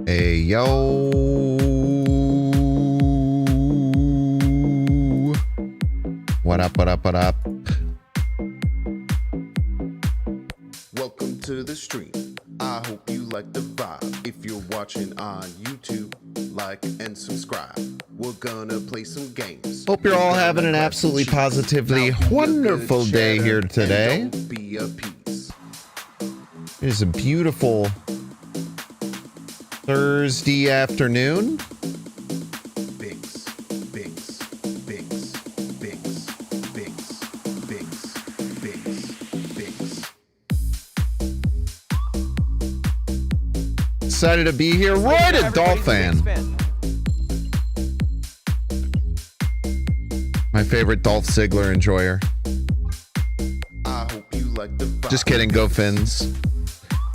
Hey, yo. What up, what up, what up? Welcome to the stream. I hope you like the vibe. If you're watching on YouTube, like and subscribe. We're gonna play some games. Hope you're all having an absolutely positively wonderful day here today. Be a piece. It is a beautiful Thursday afternoon. Binks, binks, binks, binks, binks, binks, binks, binks. Excited to be here. Roy the Dolphin. My favorite Dolph Ziggler enjoyer. I hope you like the vibe. Just kidding, go Finns.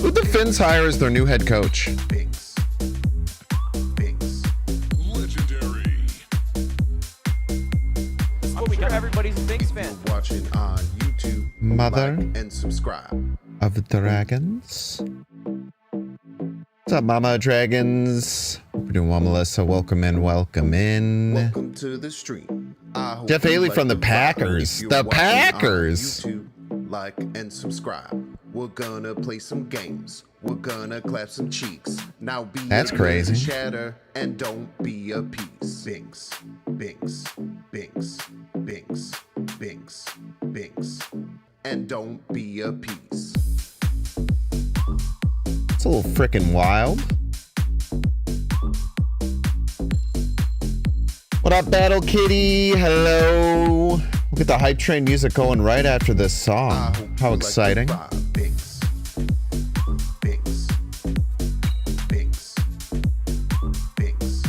Who'd the Finns hire as their new head coach? Binks, binks. Legendary. This is what we got. Everybody's a Binks If fan. you're watching on YouTube, Mother like and subscribe. of Dragons. What's up, Mama Dragons? Hope you're doing well, Melissa. Welcome in, welcome in. Welcome to the stream. I hope Jeff you Haley like from the vibe. Packers. If you're The watching on Packers. YouTube, like and subscribe. We're gonna play some games. We're gonna clap some cheeks. Now be That's a good crazy. chatter and don't be a piece. Binks, binks, binks, binks, binks, binks, and don't be a piece. It's a little freaking wild. What up, Battle Kitty? Hello. We'll get the hype train music going right after this I song. hope you How like the exciting. vibe. Binks, binks, binks, binks.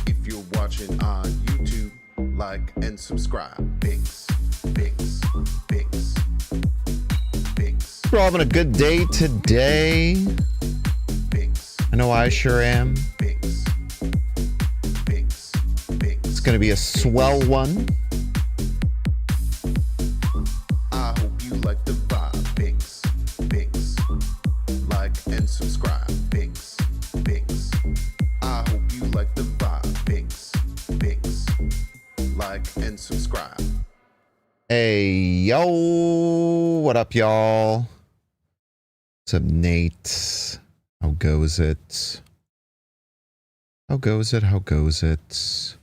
If you're watching on YouTube, like and subscribe. Binks, binks, binks, binks, We're all having a good day today. binks, I know I sure am. binks, binks, binks. It's going to be a swell one. I hope you like the vibe. Binks, binks, like and subscribe. Binks, binks. I hope you like the vibe. Binks, binks, like and subscribe. Hey, yo. What up, y'all? What's up, Nate? How goes it? How goes it? How goes it?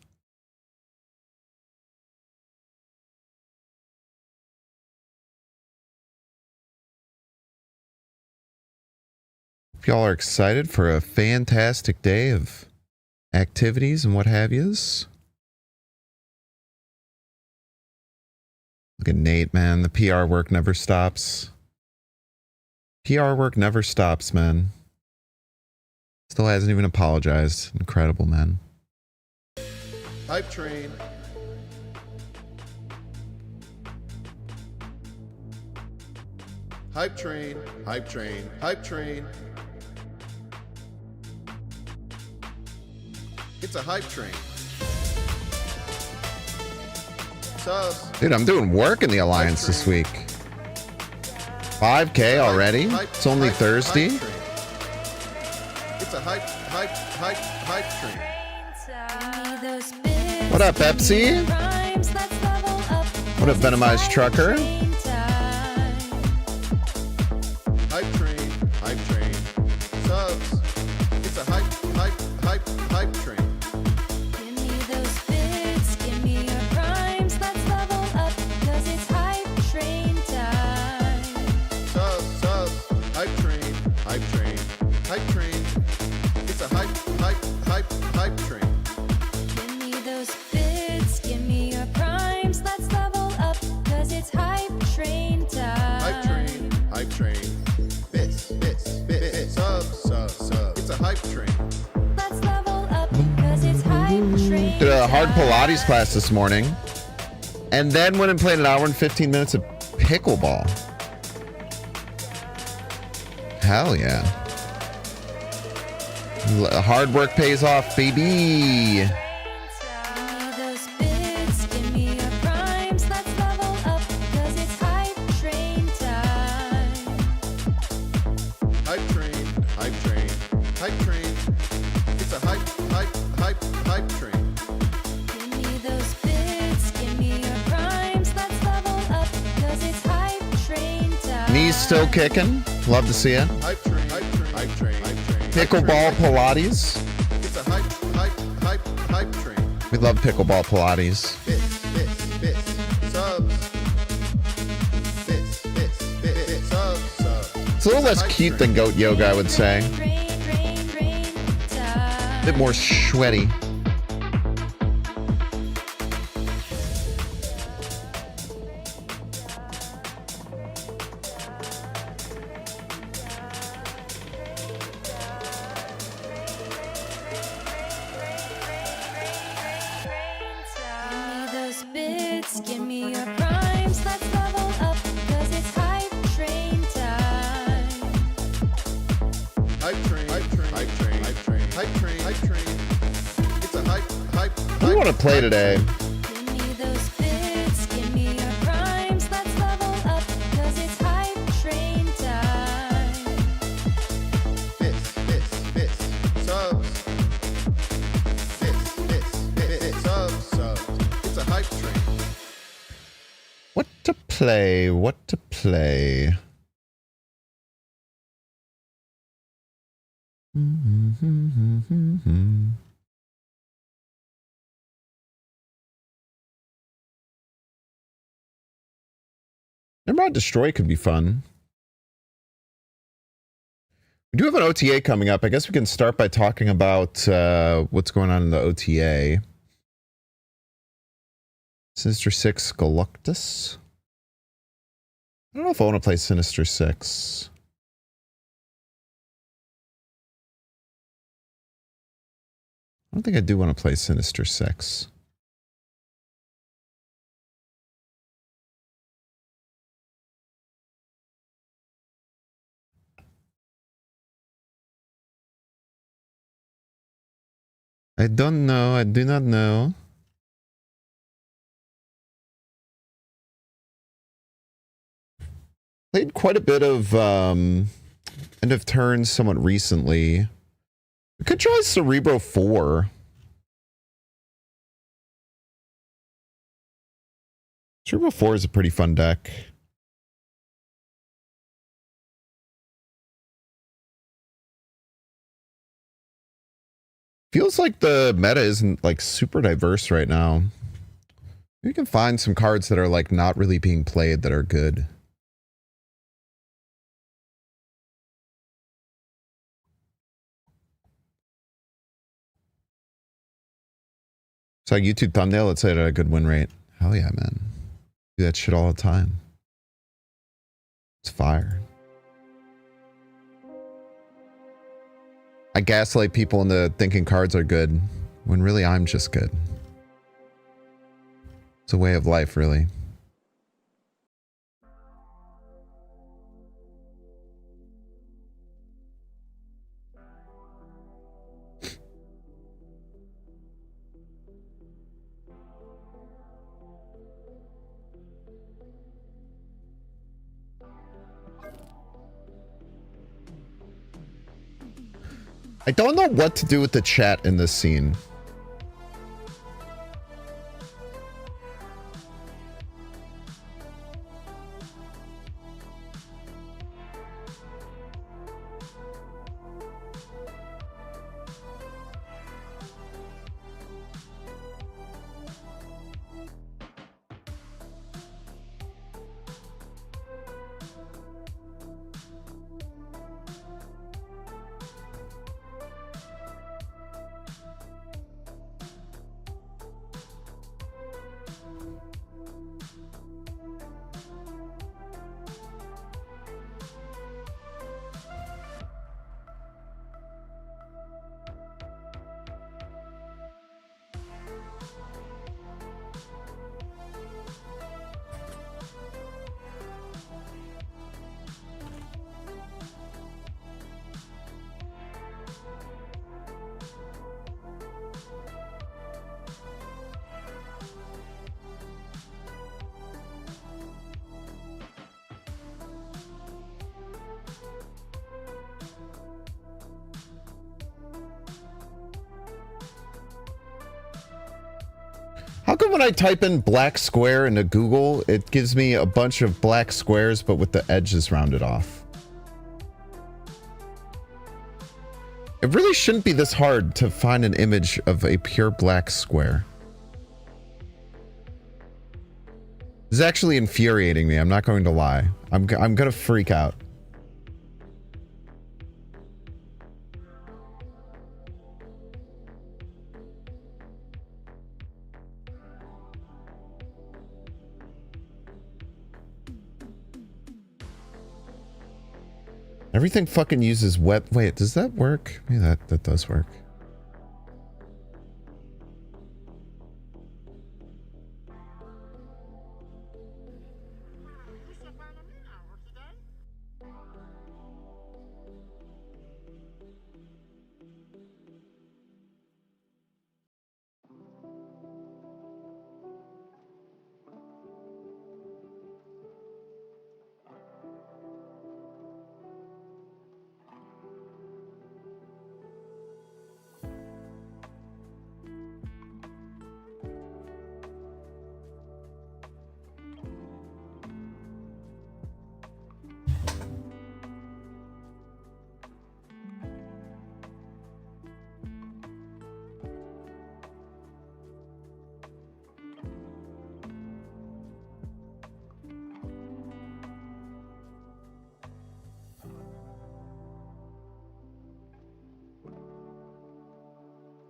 Hope y'all are excited for a fantastic day of activities and what have yous. Look at Nate, man. The PR work never stops. PR work never stops, man. Still hasn't even apologized. Incredible, man. Hype train. Hype train. Hype train. Hype train. It's a hype train. Subs. Dude, I'm doing work in the Alliance this week. 5K already? It's only Thursday. Hype train. It's a hype train. What up, Pepsi? What up, Venomized Trucker? Hype train. Hype train. Subs. It's a hype train. Give me those bits, give me your primes, let's level up, cause it's hype train time. Subs. Hype train. Hype train. Hype train. It's a hype train. Give me those bits, give me your primes, let's level up, cause it's hype train time. Hype train. Hype train. Bits. Subs. It's a hype train. Let's level up, cause it's hype train Did a hard time. Pilates class this morning. And then went and played an hour and 15 minutes of pickleball. Hell yeah. Hard work pays off, baby. Give me those bits, give me your primes, let's level up, cause it's hype train time. hype train. It's a hype train. Give me those bits, give me your primes, let's level up, cause it's hype train time. Knees still kicking. Love to see it. Hype train, hype train, hype train, hype train. Pickleball Pilates. It's a hype train. We love pickleball Pilates. Bits, subs. Bits, subs. It's a little less cute than goat yoga, I would say. Rain time. A bit more sweaty. Give me those bits, give me your primes, let's level up, cause it's hype train time. Hype train, hype train, hype train, hype train, hype train, hype train. It's a hype. What do you want to play today? Give me those bits, give me your primes, let's level up, cause it's hype train time. Bits, subs. Bits, subs. It's a hype train. What to play? What to play? Emerald Destroy could be fun. We do have an OTA coming up. I guess we can start by talking about what's going on in the OTA. Sinister 6 Galactus. I don't know if I want to play Sinister 6. I don't think I do want to play Sinister 6. I don't know. I do not know. Played quite a bit of end of turns somewhat recently. We could try Cerebro 4. Cerebro 4 is a pretty fun deck. Feels like the meta isn't like super diverse right now. You can find some cards that are like not really being played that are good. So YouTube thumbnail, let's say it at a good win rate. Hell yeah, man. Do that shit all the time. It's fire. I gaslight people into thinking cards are good when really I'm just good. It's a way of life, really. I don't know what to do with the chat in this scene. come when I type in black square into Google, it gives me a bunch of black squares, but with the edges rounded off? It really shouldn't be this hard to find an image of a pure black square. This is actually infuriating me. I'm not going to lie. I'm gonna freak out. Everything fucking uses web. Wait, does that work? Yeah, that does work.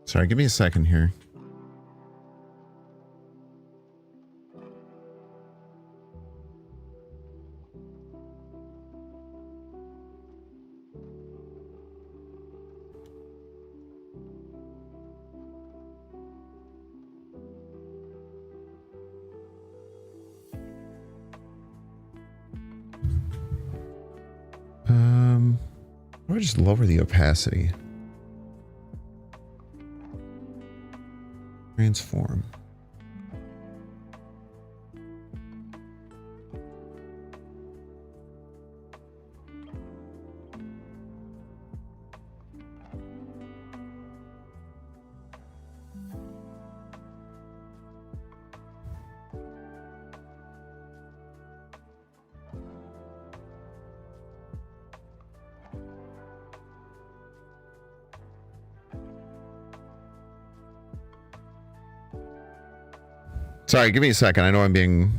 Sorry, give me a second here. Why don't I just lower the opacity? Transform. Sorry, give me a second. I know I'm being...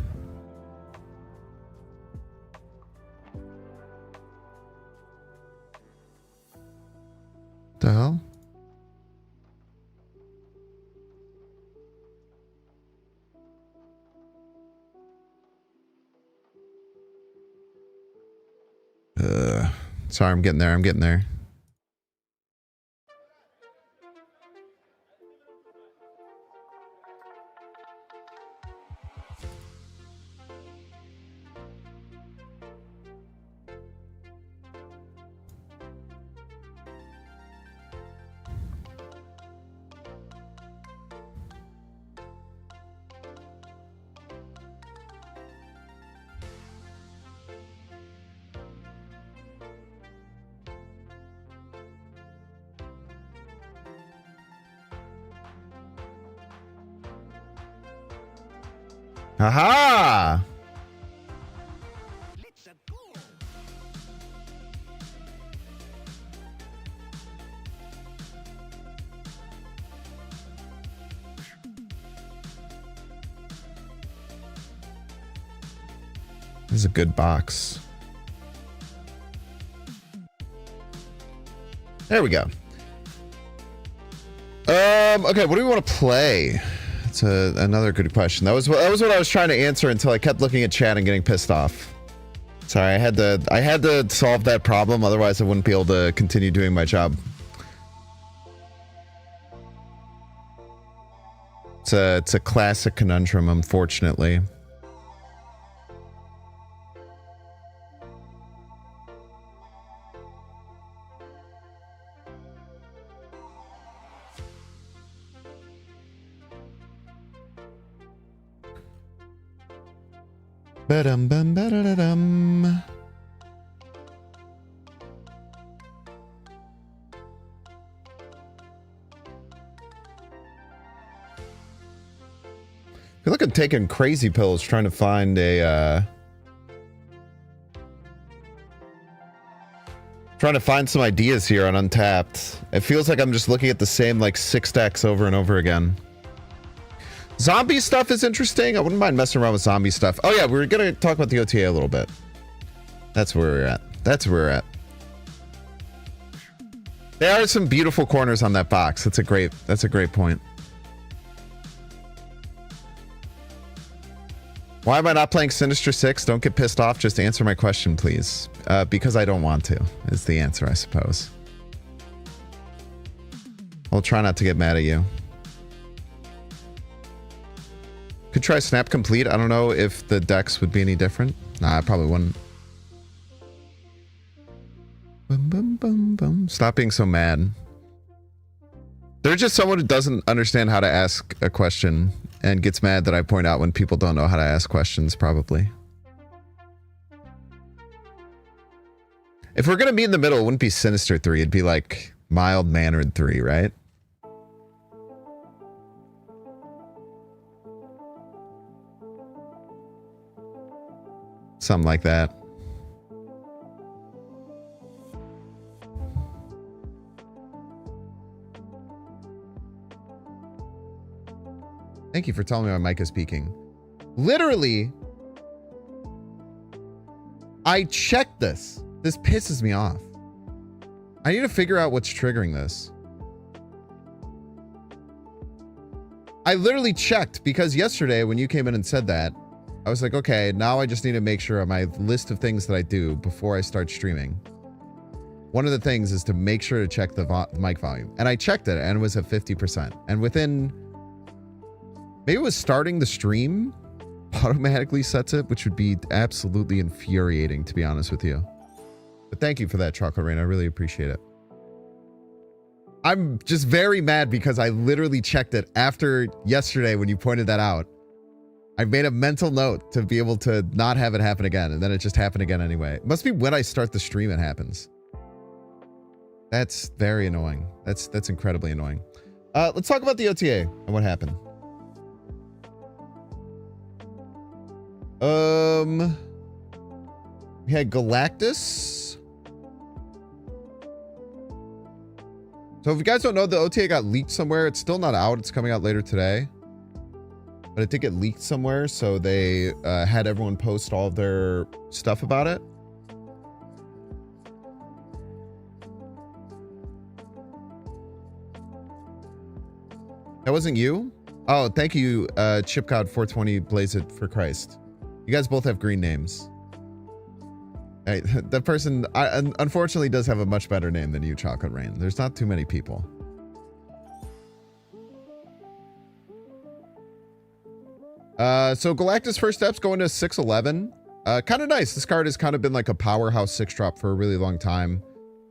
The hell? Sorry, I'm getting there. I'm getting there. Aha! This is a good box. There we go. Okay, what do we want to play? It's another good question. That was what I was trying to answer until I kept looking at chat and getting pissed off. Sorry, I had to solve that problem, otherwise I wouldn't be able to continue doing my job. It's a classic conundrum, unfortunately. Ba-dum bum ba-da-da-dum. been taking crazy pills trying to find a trying to find some ideas here on Untapped. It feels like I'm just looking at the same like 6 decks over and over again. Zombie stuff is interesting. I wouldn't mind messing around with zombie stuff. Oh yeah, we're gonna talk about the OTA a little bit. That's where we're at. That's where we're at. There are some beautiful corners on that box. That's a great point. Why am I not playing Sinister 6? Don't get pissed off. Just answer my question, please. Because I don't want to, is the answer, I suppose. I'll try not to get mad at you. Could try Snap Complete. I don't know if the decks would be any different. Nah, I probably wouldn't. Bum, bum, bum, bum. Stop being so mad. They're just someone who doesn't understand how to ask a question and gets mad that I point out when people don't know how to ask questions, probably. If we're going to meet in the middle, it wouldn't be Sinister 3. It'd be like Mild-Mannered 3, right? Something like that. Thank you for telling me my mic is peaking. Literally, I checked this. This pisses me off. I need to figure out what's triggering this. I literally checked because yesterday when you came in and said that, I was like, okay, now I just need to make sure on my list of things that I do before I start streaming. One of the things is to make sure to check the mic volume. And I checked it and it was at 50%. And within... maybe it was starting the stream automatically sets it, which would be absolutely infuriating, to be honest with you. But thank you for that, Chocolate Rain. I really appreciate it. I'm just very mad because I literally checked it after yesterday when you pointed that out. I made a mental note to be able to not have it happen again, and then it just happened again anyway. It must be when I start the stream it happens. That's very annoying. That's incredibly annoying. Let's talk about the OTA and what happened. We had Galactus. So if you guys don't know, the OTA got leaked somewhere. It's still not out. It's coming out later today. But it did get leaked somewhere, so they had everyone post all of their stuff about it. That wasn't you? Oh, thank you, ChipCod420 Blaze It for Christ. You guys both have green names. Hey, that person unfortunately does have a much better name than you, Chocolate Rain. There's not too many people. So Galactus First Steps going to 611. Kind of nice. This card has kind of been like a powerhouse 6-drop for a really long time.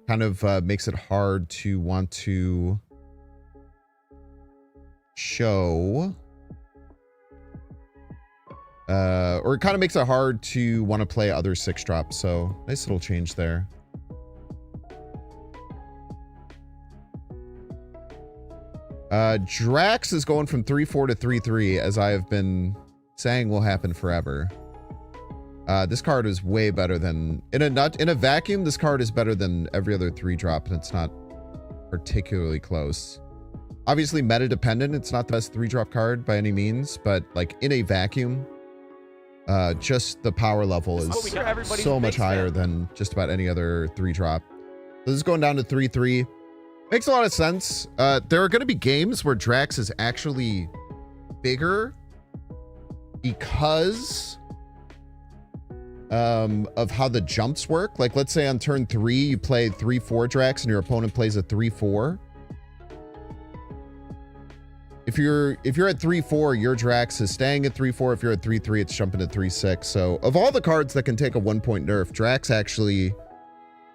Kind of makes it hard to want to show... or it kind of makes it hard to want to play other 6-drops, so nice little change there. Drax is going from 3-4 to 3-3, as I have been saying will happen forever. This card is way better than... in a vacuum, this card is better than every other 3-drop, and it's not particularly close. Obviously, meta-dependent, it's not the best 3-drop card by any means, but like in a vacuum... just the power level is so much higher than just about any other 3-drop. So this is going down to 3-3. Makes a lot of sense. There are going to be games where Drax is actually bigger because of how the jumps work. Like, let's say on turn 3, you play 3-4 Drax and your opponent plays a 3-4. If you're at 3-4, your Drax is staying at 3-4. If you're at 3-3, it's jumping to 3-6. So of all the cards that can take a 1-point nerf, Drax actually,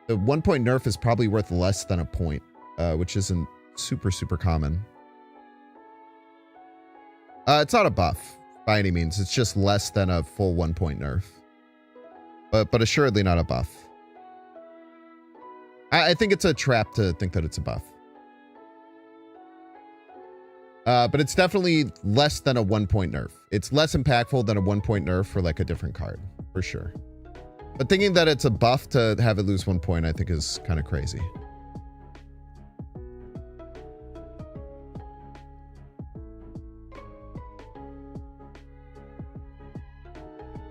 the 1-point nerf is probably worth less than a point, which isn't super, super common. It's not a buff by any means. It's just less than a full 1-point nerf, but assuredly not a buff. I think it's a trap to think that it's a buff. But it's definitely less than a 1-point nerf. It's less impactful than a 1-point nerf for like a different card, for sure. But thinking that it's a buff to have it lose 1 point, I think is kind of crazy.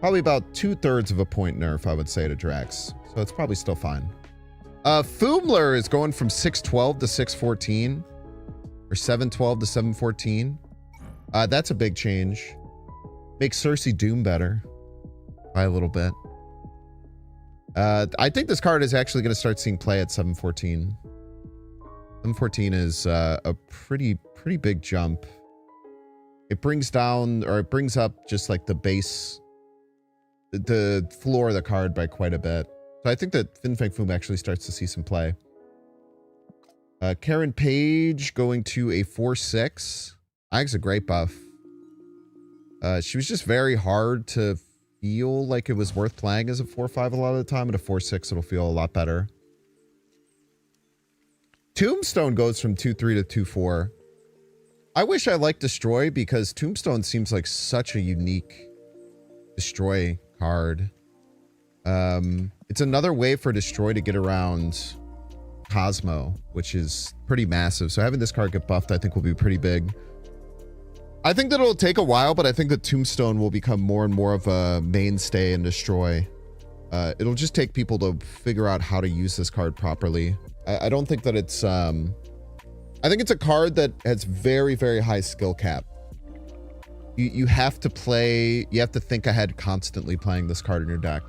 Probably about 2/3 of a point nerf, I would say, to Drax. So it's probably still fine. Foomler is going from 612 to 614. Or 712 to 714. That's a big change. Makes Cersei Doom better. By a little bit. I think this card is actually going to start seeing play at 714. 714 is a pretty big jump. It brings down, or it brings up just like the base, the floor of the card by quite a bit. So I think that Fin Fang Foom actually starts to see some play. Karen Page going to a 4/6. I think it's a great buff. She was just very hard to feel like it was worth playing as a 4/5 a lot of the time. At a 4/6, it'll feel a lot better. Tombstone goes from 2/3 to 2/4. I wish I liked Destroy because Tombstone seems like such a unique Destroy card. It's another way for Destroy to get around Cosmo, which is pretty massive. So having this card get buffed, I think will be pretty big. I think that it'll take a while, but I think that Tombstone will become more and more of a mainstay in Destroy. It'll just take people to figure out how to use this card properly. I don't think that it's... I think it's a card that has very, very high skill cap. You have to play... You have to think ahead constantly playing this card in your deck.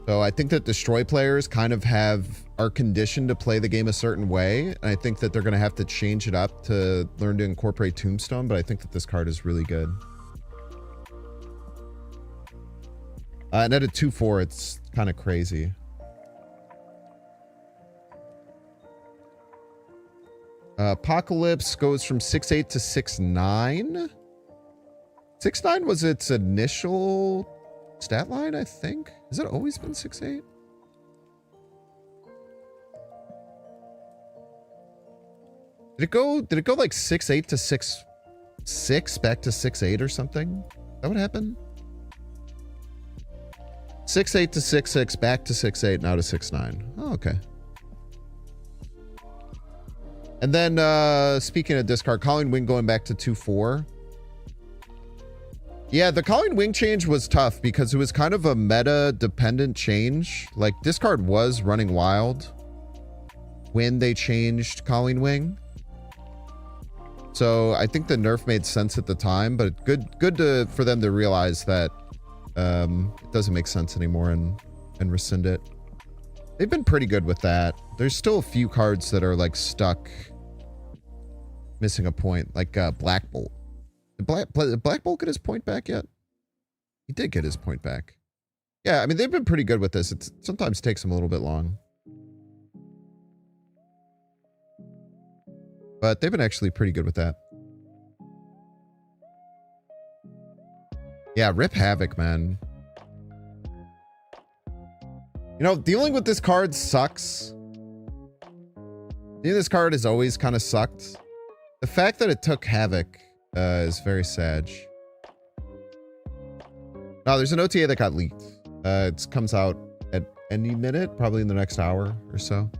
So I think that Destroy players kind of are conditioned to play the game a certain way. And I think that they're going to have to change it up to learn to incorporate Tombstone. But I think that this card is really good. And at a 2/4, it's kind of crazy. Apocalypse goes from 6/8 to 6/9. 6/9 was its initial stat line, I think. Has it always been 6/8? Did it go like 6/8 to 6/6 back to 6/8 or something? Is that what happened? 6/8 to 6/6 back to 6/8 now to 6/9. Oh, okay. And then speaking of discard, Colleen Wing going back to 2/4. Yeah, the Colleen Wing change was tough because it was kind of a meta-dependent change. Like, discard was running wild when they changed Colleen Wing. So I think the nerf made sense at the time, but good for them to realize that it doesn't make sense anymore and rescind it. They've been pretty good with that. There's still a few cards that are like stuck missing a point, like Black Bolt. Did Black Bolt get his point back yet? He did get his point back. Yeah, I mean, they've been pretty good with this. It sometimes takes them a little bit long. But they've been actually pretty good with that. Yeah, rip Havoc, man. You know, dealing with this card sucks. This card has always kind of sucked. The fact that it took Havoc is very sad. No, there's an OTA that got leaked. It comes out at any minute, probably in the next hour or so.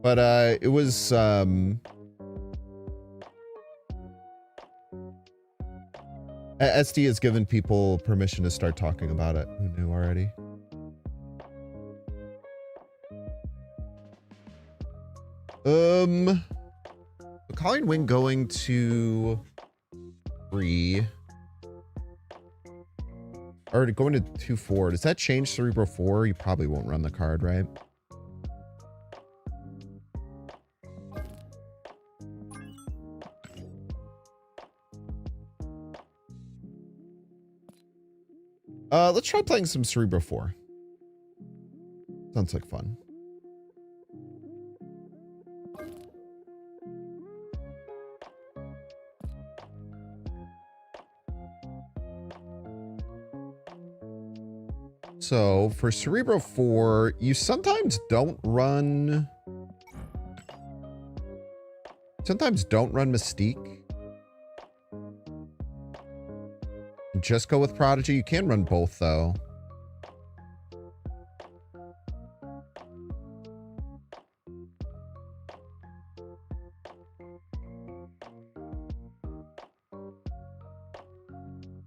But it was SD has given people permission to start talking about it. Who knew already? Colleen Wing going to 3. Or going to 2/4. Does that change Cerebro 4? You probably won't run the card, right? Let's try playing some Cerebro 4. Sounds like fun. So for Cerebro 4, you sometimes don't run... Sometimes don't run Mystique. Just go with Prodigy. You can run both, though.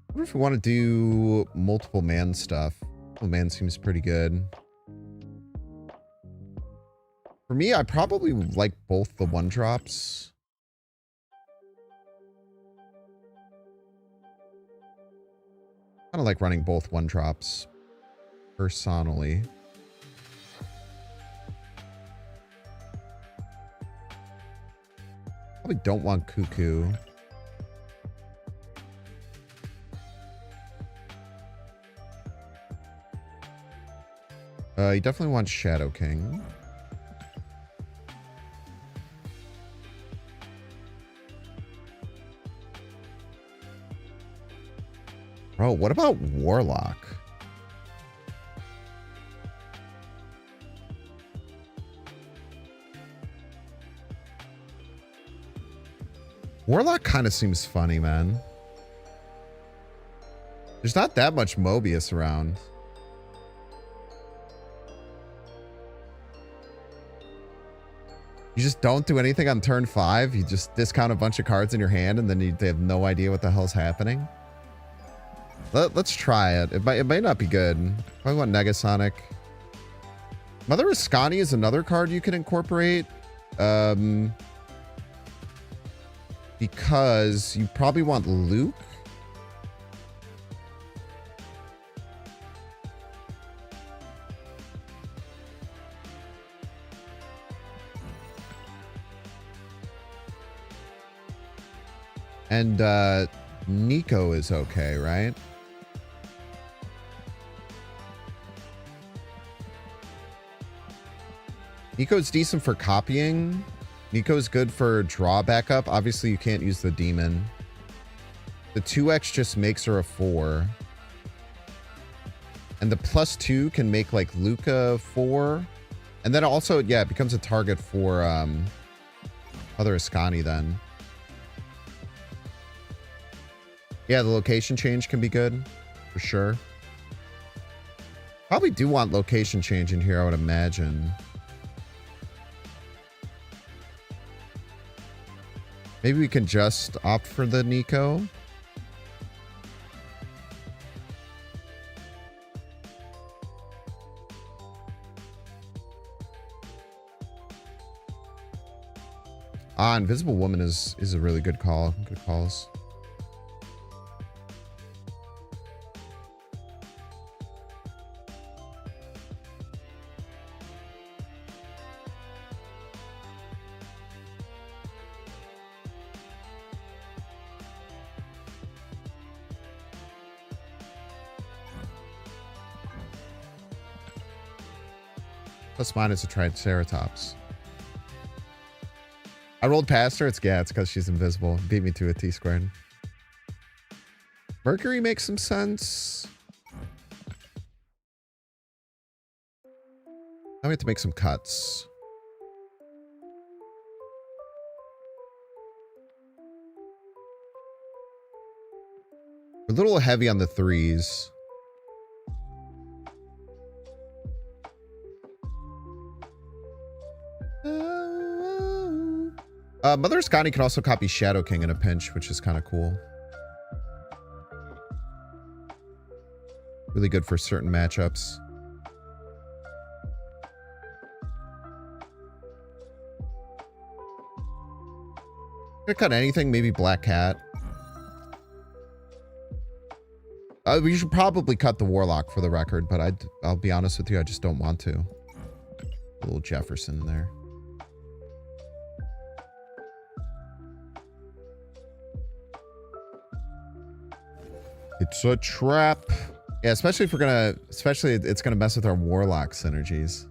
I wonder if we want to do multiple man stuff. Multiple man seems pretty good. For me, I probably like both the one drops. Kind of like running both one drops personally. Probably don't want Cuckoo. You definitely want Shadow King. Bro, what about Warlock? Warlock kind of seems funny, man. There's not that much Mobius around. You just don't do anything on turn 5. You just discount a bunch of cards in your hand and then they have no idea what the hell's happening. Let's try it. It might not be good. Probably want Negasonic. Mother Ascani is another card you can incorporate. Because you probably want Luke. And Nico is okay, right? Nico's decent for copying. Nico's good for draw backup. Obviously, you can't use the demon. The 2x just makes her a 4. And the +2 can make like Luca 4. And then also, yeah, it becomes a target for Mother Ascani then. Yeah, the location change can be good, for sure. Probably do want location change in here, I would imagine. Maybe we can just opt for the Nico. Invisible Woman is a really good call. Good calls. Plus minus a Triceratops. I rolled past her. It's because she's invisible. Beat me to a T-squared. Mercury makes some sense. Now we have to make some cuts. We're a little heavy on the 3s. Mother Ascani can also copy Shadow King in a pinch, which is kind of cool. Really good for certain matchups. Gonna cut anything, maybe Black Cat. We should probably cut the Warlock for the record, but I'll be honest with you, I just don't want to. A little Jefferson in there. It's a trap. Yeah, especially if we're gonna, it's gonna mess with our Warlock synergies.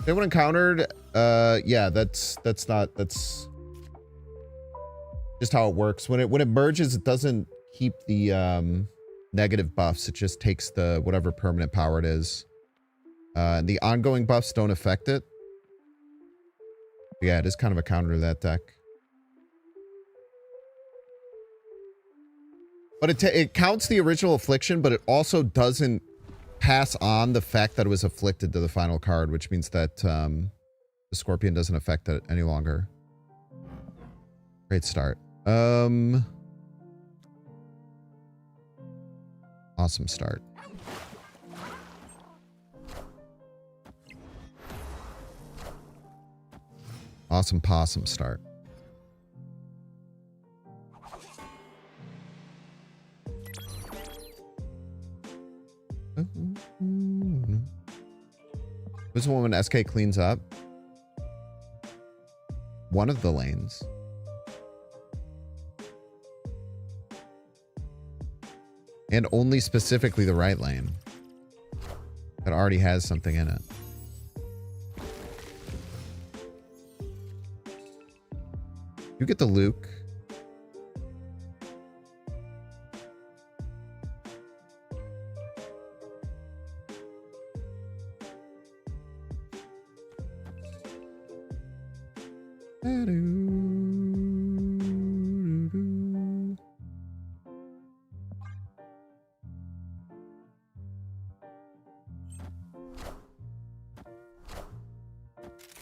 Anyone encountered? Yeah, that's Just how it works. When it merges, it doesn't keep the negative buffs. It just takes the whatever permanent power it is. The ongoing buffs don't affect it. Yeah, it is kind of a counter to that deck. But it counts the original affliction, but it also doesn't pass on the fact that it was afflicted to the final card, which means that the Scorpion doesn't affect it any longer. Great start. Awesome start. Awesome possum start. This is when SK cleans up one of the lanes. And only specifically the right lane that already has something in it. You get the Luke.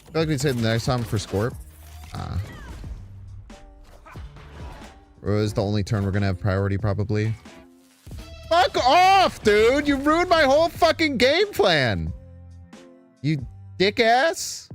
I feel like we'd say the next time for Scorp. Or is the only turn we're gonna have priority probably. Fuck off, dude! You ruined my whole fucking game plan! You dick ass!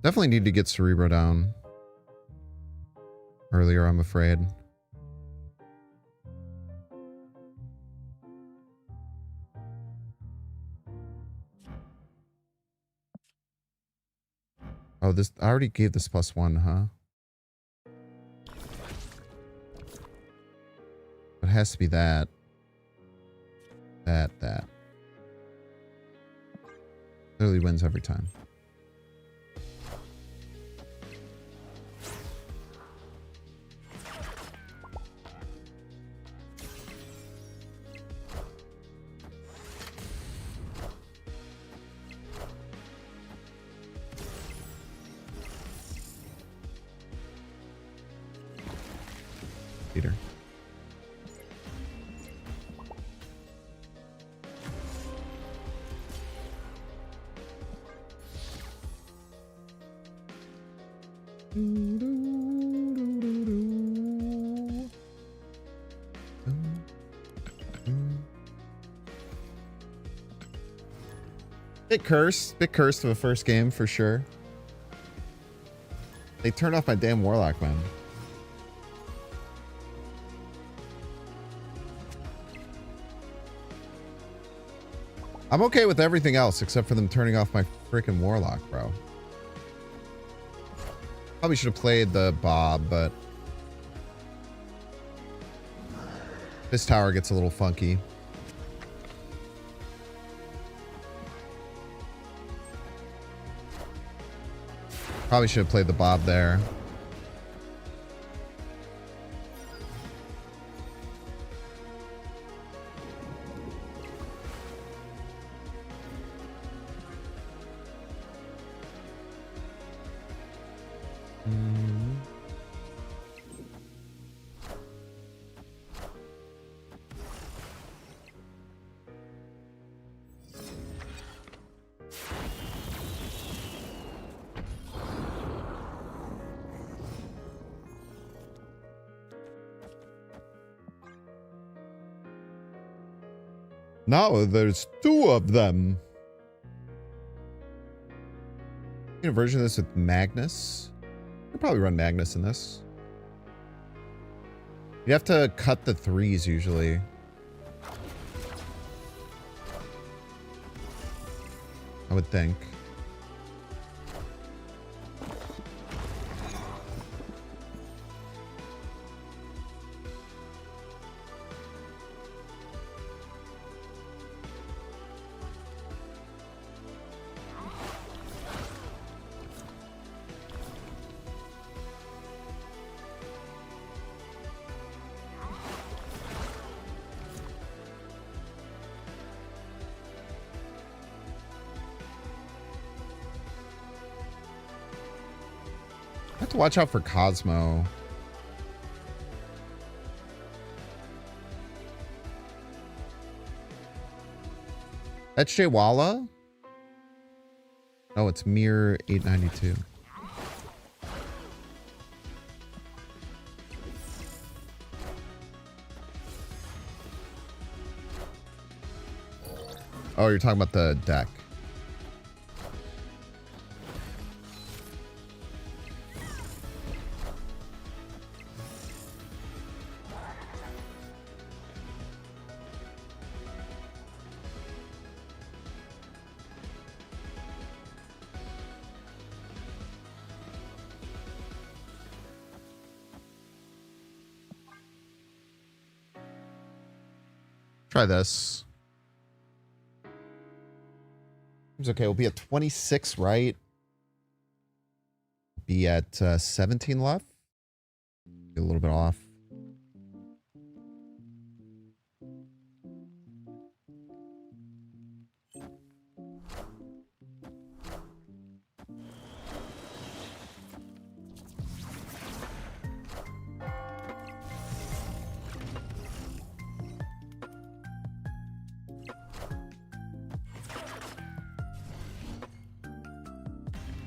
Definitely need to get Cerebro down earlier, I'm afraid. Oh, this, I already gave this +1, huh? It has to be that. That. Literally wins every time. Peter. Bit cursed of a first game for sure. They turned off my damn Warlock, man. I'm okay with everything else except for them turning off my freaking Warlock, bro. Probably should have played the Bob, but this tower gets a little funky. Probably should have played the Bob there. Mm. Now there's two of them. Get a version of this with Magnus. You'll probably run Magnus in this. You have to cut the threes usually. I would think. I have to watch out for Cosmo. HJ Walla? Oh, it's Mir 892. Oh, you're talking about the deck. Try this. Seems okay. We'll be at 26, right? Be at 17 left. Be a little bit off.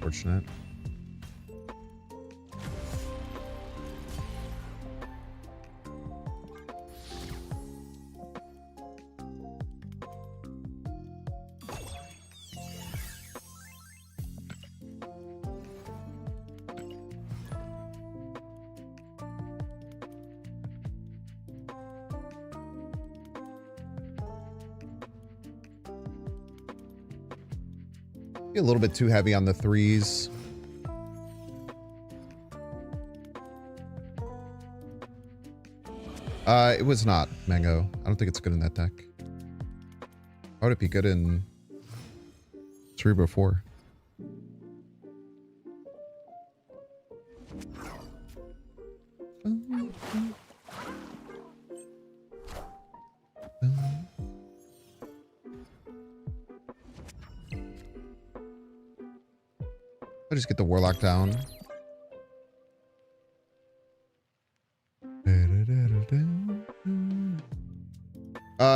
Fortunate. A little bit too heavy on the threes. It was not, Mango. I don't think it's good in that deck. Why would it be good in Cerebro 4? I'll just get the Warlock down.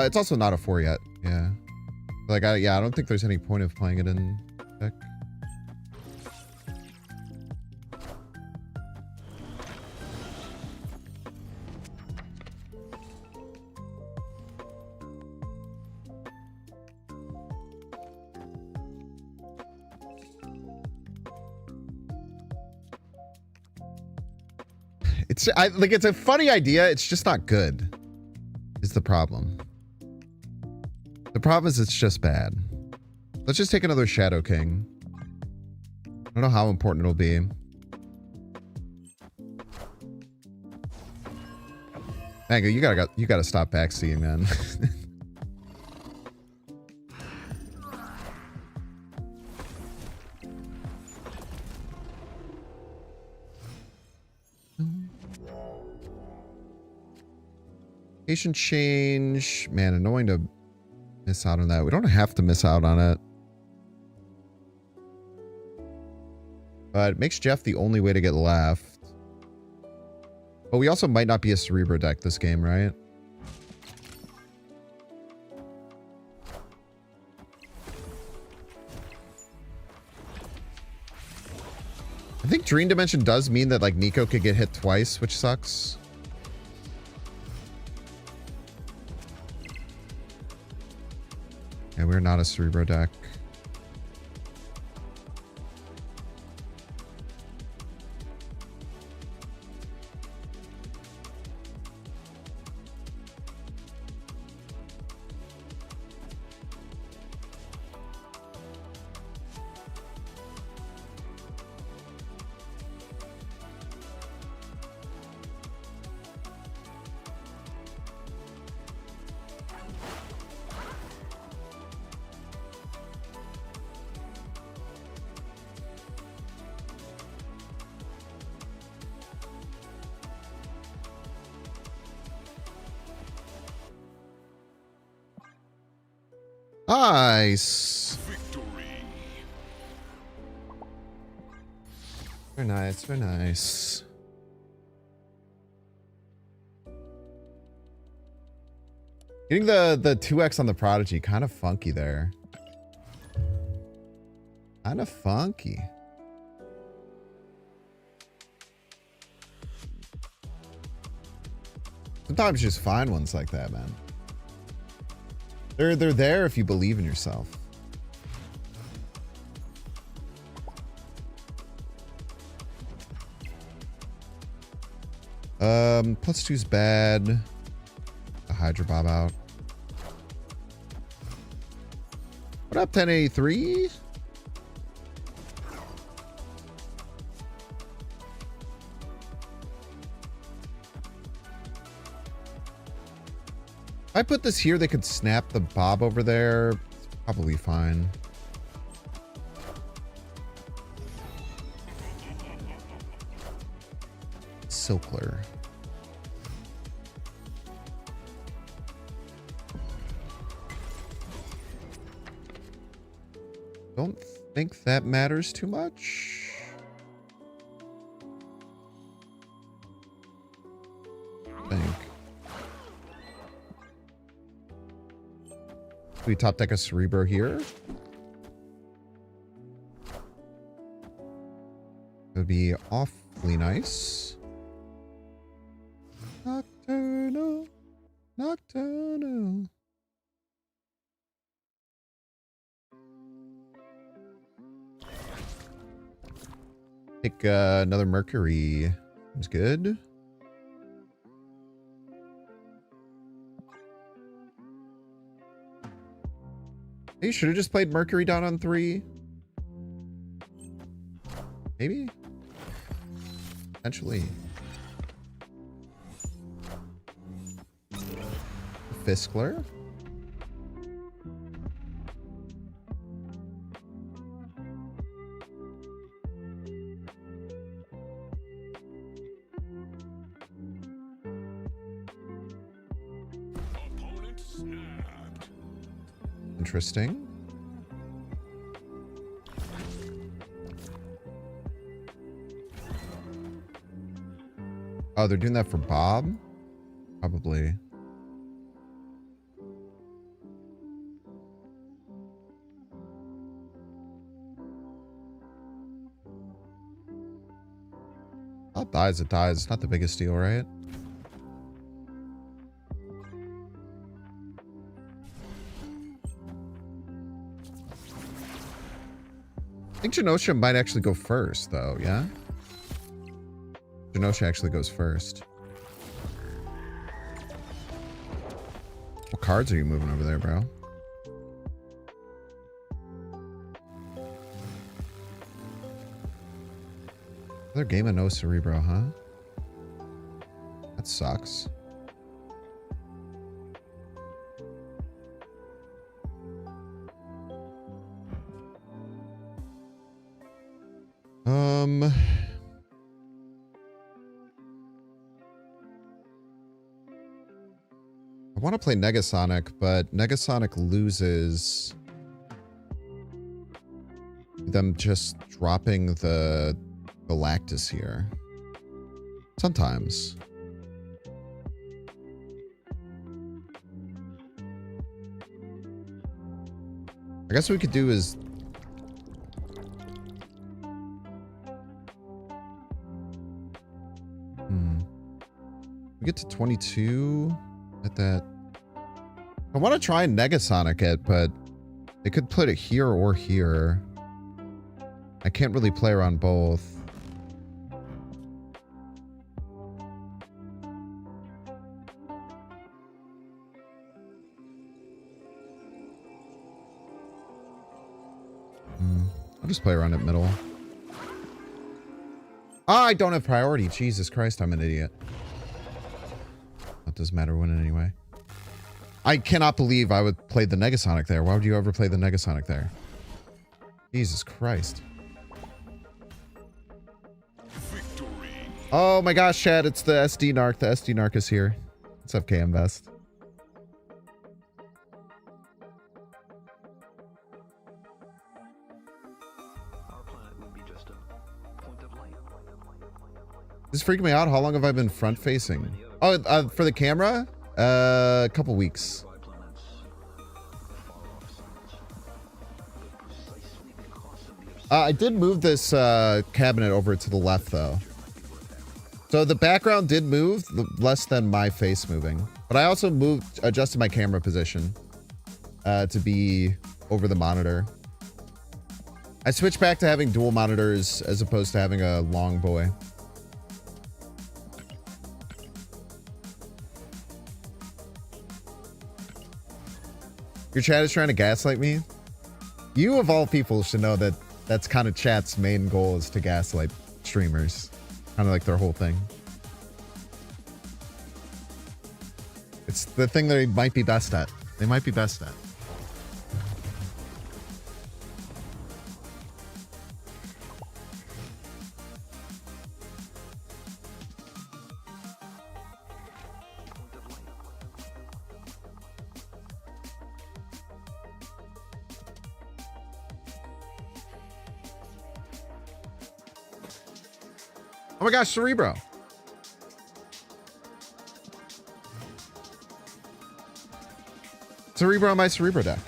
It's also not a 4 yet. Yeah. Like, I don't think there's any point of playing it in deck. It's a funny idea. It's just not good. Is the problem. The problem is it's just bad. Let's just take another Shadow King. I don't know how important it'll be. Mango, you gotta stop backseeing, man. Patient change. Man, annoying to miss out on that. We don't have to miss out on it. But it makes Jeff the only way to get left. But we also might not be a Cerebro deck this game, right? I think Dream Dimension does mean that like Nico could get hit twice, which sucks. Yeah, we're not a Cerebro deck. Nice. Victory. Very nice, very nice. Getting the 2x on the Prodigy, kind of funky there. Kind of funky. Sometimes you just find ones like that, man. They're there if you believe in yourself. +2's bad. The Hydra Bob out. What up, 1083? If I put this here, they could snap the Bob over there. It's probably fine. Silkler. Don't think that matters too much. I think. We top deck a Cerebro here. It would be awfully nice. Nocturnal. Nocturnal. Take another Mercury. Seems good. You should have just played Mercury down on 3. Maybe? Potentially. Fiskler. Opponent snapped. Interesting. Oh, they're doing that for Bob? Probably. Oh, it dies, it dies. It's not the biggest deal, right? I think Genosha might actually go first, though, yeah? Genosha actually goes first. What cards are you moving over there, bro? Another game of no Cerebro, huh? That sucks. I want to play Negasonic, but Negasonic loses them just dropping the Galactus here. Sometimes. I guess what we could do is... We get to 22 at that. I want to try and Negasonic it, but they could put it here or here. I can't really play around both. I'll just play around at middle. Ah, I don't have priority. Jesus Christ, I'm an idiot. That doesn't matter when anyway. I cannot believe I would play the Negasonic there. Why would you ever play the Negasonic there? Jesus Christ. Victory. Oh my gosh, Chad, it's the SD Narc. The SD Narc is here. What's up, KM Best? This is freaking me out. How long have I been front facing? Oh, for the camera? A couple weeks. I did move this cabinet over to the left though. So the background did move less than my face moving. But I also adjusted my camera position to be over the monitor. I switched back to having dual monitors as opposed to having a long boy. Your chat is trying to gaslight me? You, of all people, should know that that's kind of chat's main goal is to gaslight streamers. Kind of like their whole thing. It's the thing they might be best at. They might be best at. Oh my gosh, Cerebro. Cerebro on my Cerebro deck.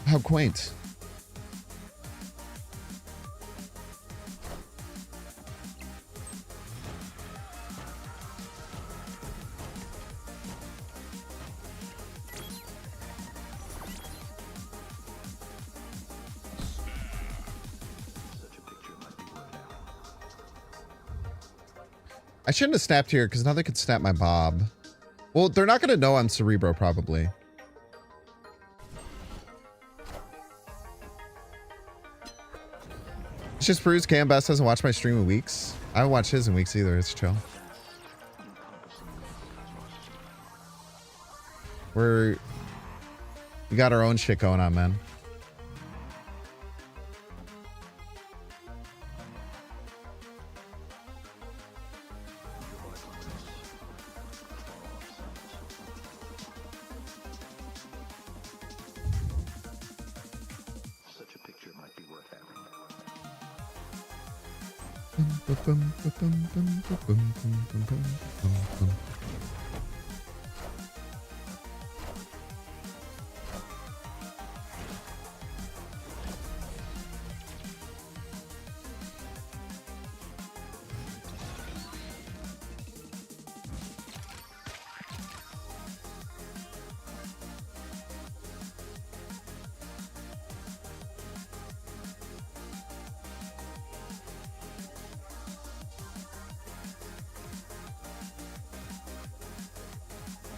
How quaint. I shouldn't have snapped here because now they could snap my Bob. Well, they're not going to know I'm Cerebro, probably. It's just proves Cam Best hasn't watched my stream in weeks. I haven't watched his in weeks either. It's chill. We got our own shit going on, man.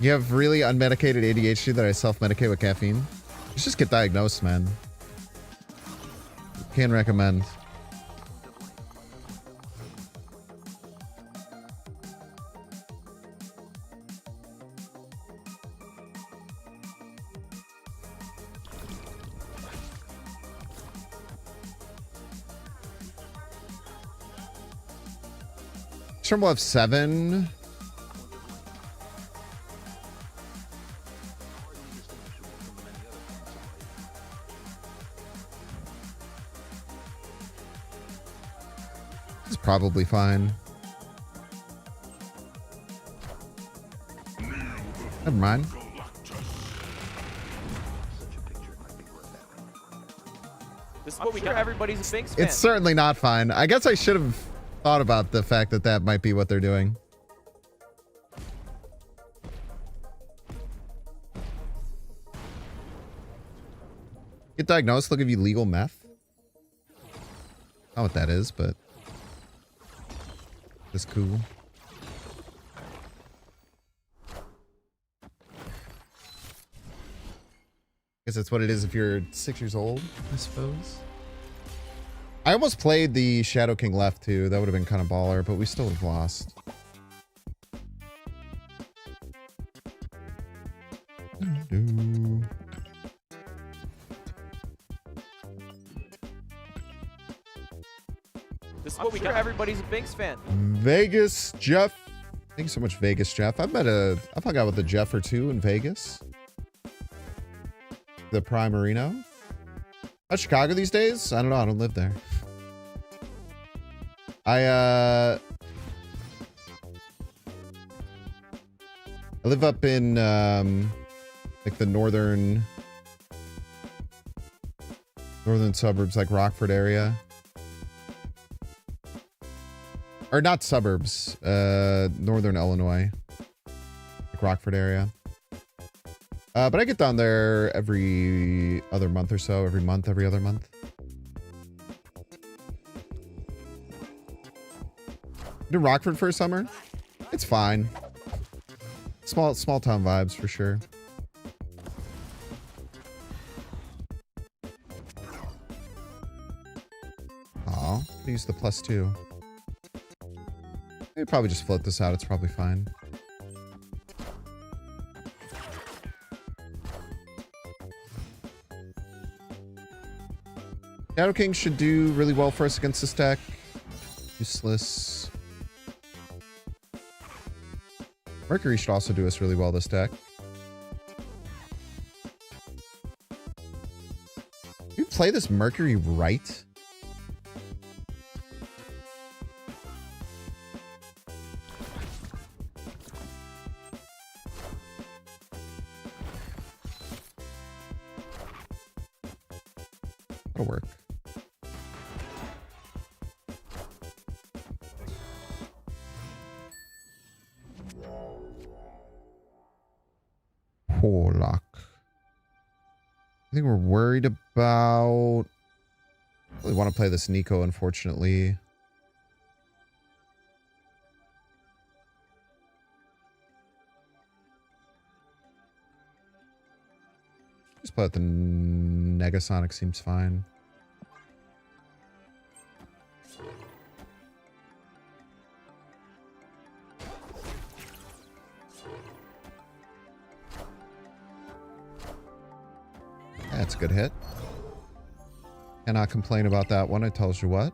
You have really unmedicated ADHD that I self-medicate with caffeine? You should just get diagnosed, man. Can recommend. Sure, we'll have 7. It's probably fine. Never mind. This is what we got. Everybody's a Sphinx fan. It's certainly not fine. I guess I should have thought about the fact that that might be what they're doing. Get diagnosed, they'll give you legal meth. Not what that is, but it's cool. Guess that's what it is if you're 6 years old, I suppose. I almost played the Shadow King left too. That would have been kind of baller, but we still would have lost. This is what we got. Everybody's a Sphinx fan. Vegas Jeff. Thanks so much, Vegas Jeff. I've hung out with a Jeff or two in Vegas. The Primarino. How's Chicago these days? I don't know. I don't live there. I live up in like the northern suburbs, like Rockford area. Or not suburbs, northern Illinois, like Rockford area. But I get down there every other month or so, every other month. To Rockford for a summer? It's fine. Small town vibes for sure. Aw, use the +2. Maybe probably just float this out. It's probably fine. Shadow King should do really well for us against this deck. Useless. Mercury should also do us really well this deck. You play this Mercury right? That'll work. Warlock. I think we're worried about... I really want to play this Nico, unfortunately. Just play out the Negasonic seems fine. That's a good hit. Cannot complain about that one. It tells you what.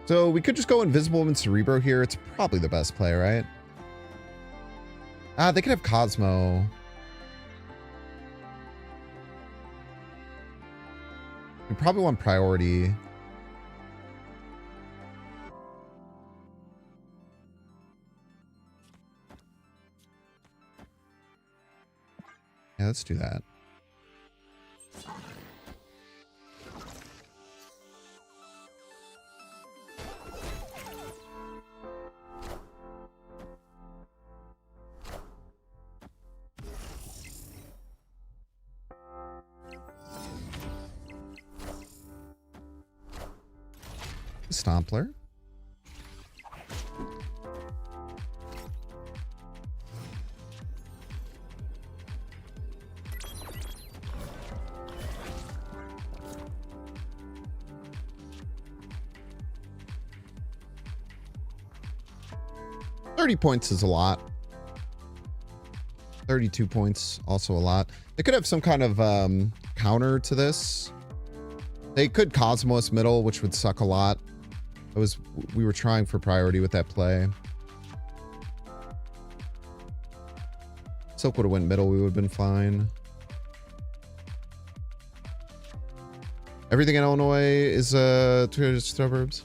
So we could just go Invisible Woman Cerebro here. It's probably the best play, right? Ah, they could have Cosmo. We probably want priority. Yeah, let's do that. Stompler. $30 points is a lot. 32 points, also a lot. They could have some kind of counter to this. They could Cosmos middle, which would suck a lot. We were trying for priority with that play. Silk would have went middle, we would have been fine. Everything in Illinois is two suburbs.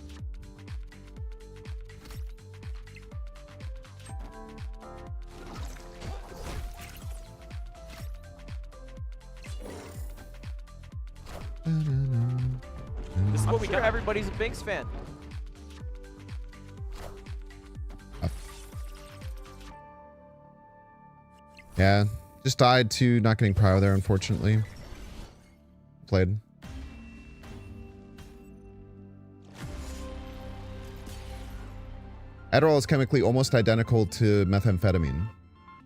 This is what we got. Everybody's a Binks fan. Yeah, just died to not getting prio there, unfortunately. Played. Adderall is chemically almost identical to methamphetamine.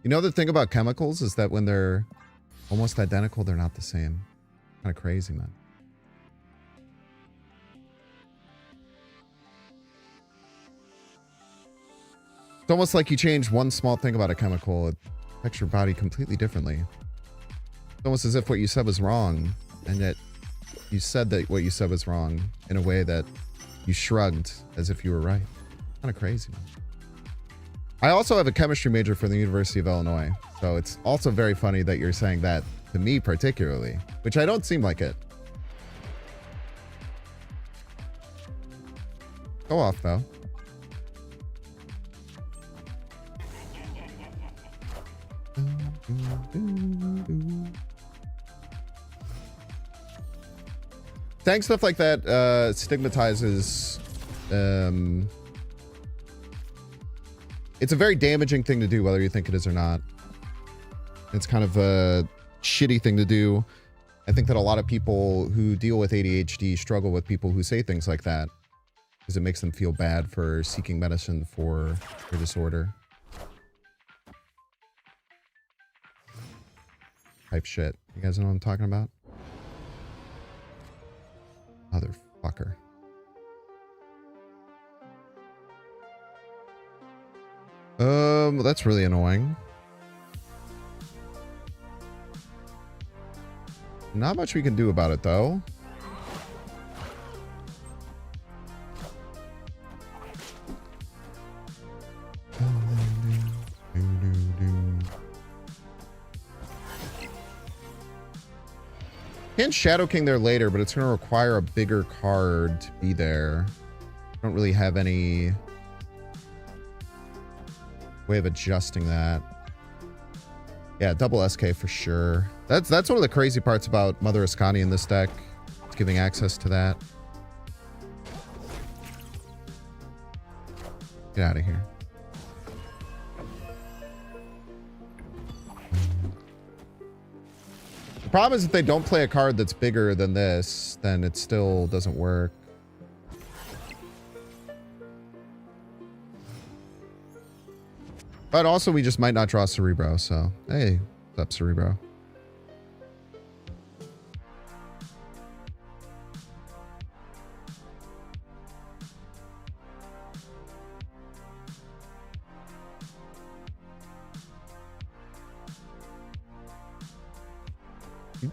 You know, the thing about chemicals is that when they're almost identical, they're not the same. Kind of crazy, man. It's almost like you change one small thing about a chemical, it affects your body completely differently. It's almost as if what you said was wrong, and yet you said that what you said was wrong in a way that you shrugged as if you were right. Kind of crazy, man. I also have a chemistry major from the University of Illinois, so it's also very funny that you're saying that to me particularly, which I don't seem like it. Go off, though. Saying stuff like that stigmatizes. It's a very damaging thing to do, whether you think it is or not. It's kind of a shitty thing to do. I think that a lot of people who deal with ADHD struggle with people who say things like that because it makes them feel bad for seeking medicine for their disorder. Type shit. You guys know what I'm talking about? Motherfucker. That's really annoying. Not much we can do about it, though. Can Shadow King there later, but it's going to require a bigger card to be there. I don't really have any way of adjusting that. Yeah, double SK for sure. That's one of the crazy parts about Mother Ascani in this deck. It's giving access to that. Get out of here. The problem is if they don't play a card that's bigger than this, then it still doesn't work. But also, we just might not draw Cerebro, so... Hey, what's up, Cerebro?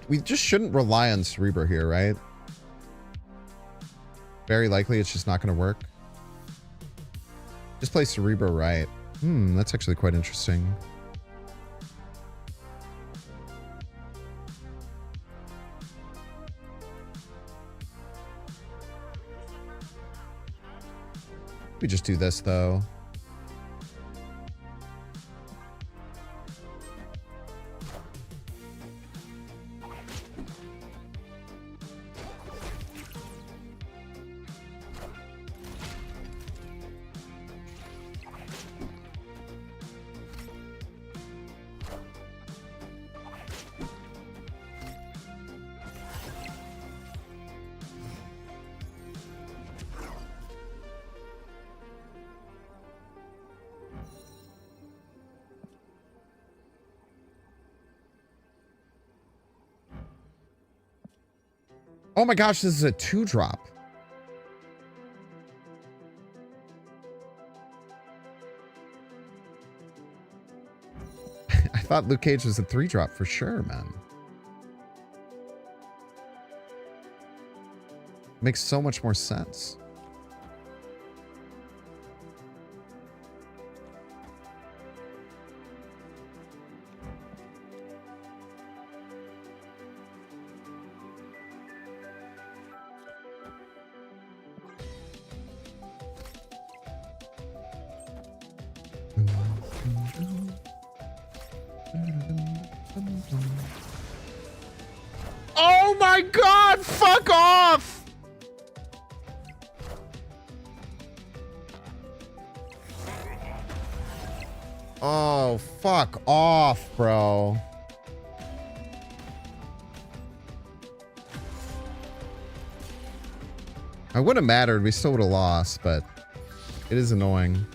We just shouldn't rely on Cerebro here, right? Very likely it's just not going to work. Just play Cerebro right. That's actually quite interesting. We just do this, though. Oh my gosh, this is a 2-drop. I thought Luke Cage was a 3-drop for sure, man. Makes so much more sense. Oh my god, fuck off! Oh, fuck off, bro. It wouldn't have mattered, we still would have lost, but it is annoying.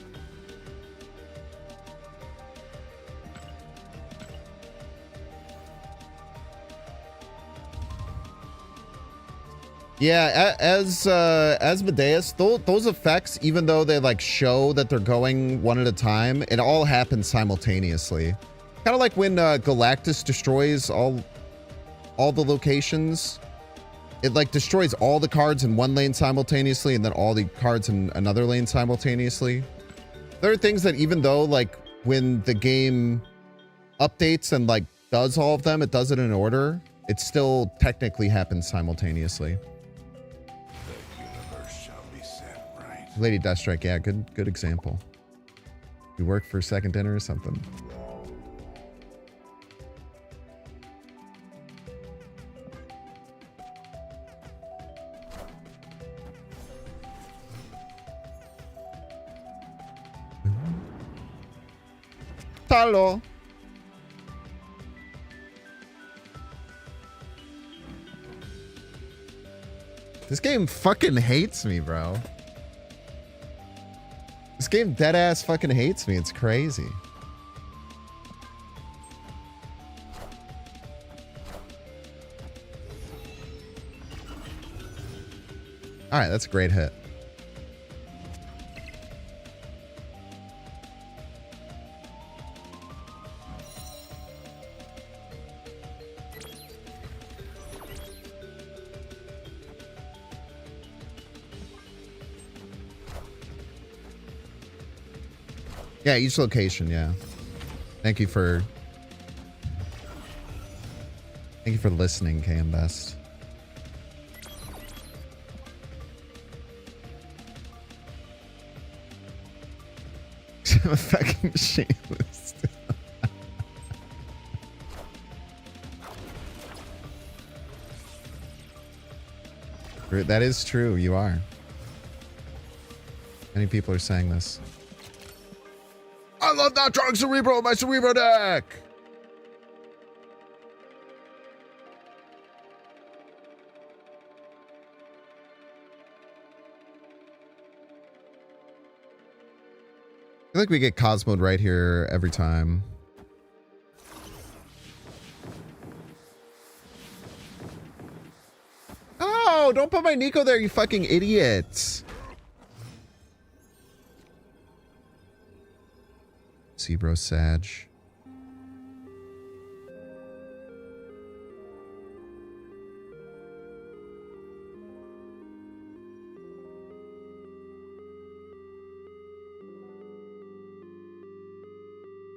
Yeah, as Medeus, those effects, even though they like show that they're going one at a time, it all happens simultaneously. Kind of like when Galactus destroys all the locations. It like destroys all the cards in one lane simultaneously and then all the cards in another lane simultaneously. There are things that even though like when the game updates and like does all of them, it does it in order, it still technically happens simultaneously. Lady Deathstrike, yeah, good example. You work for second dinner or something. Hello. This game fucking hates me, bro. This game deadass fucking hates me. It's crazy. All right, that's a great hit. Yeah, each location, yeah. Thank you for listening, KM Best. I'm a fucking shameless. That is true, you are. Many people are saying this. I love that Drunk Cerebro, my Cerebro deck! I feel like we get Cosmoed right here every time. Oh, don't put my Nico there, you fucking idiots. Cerebro Sag.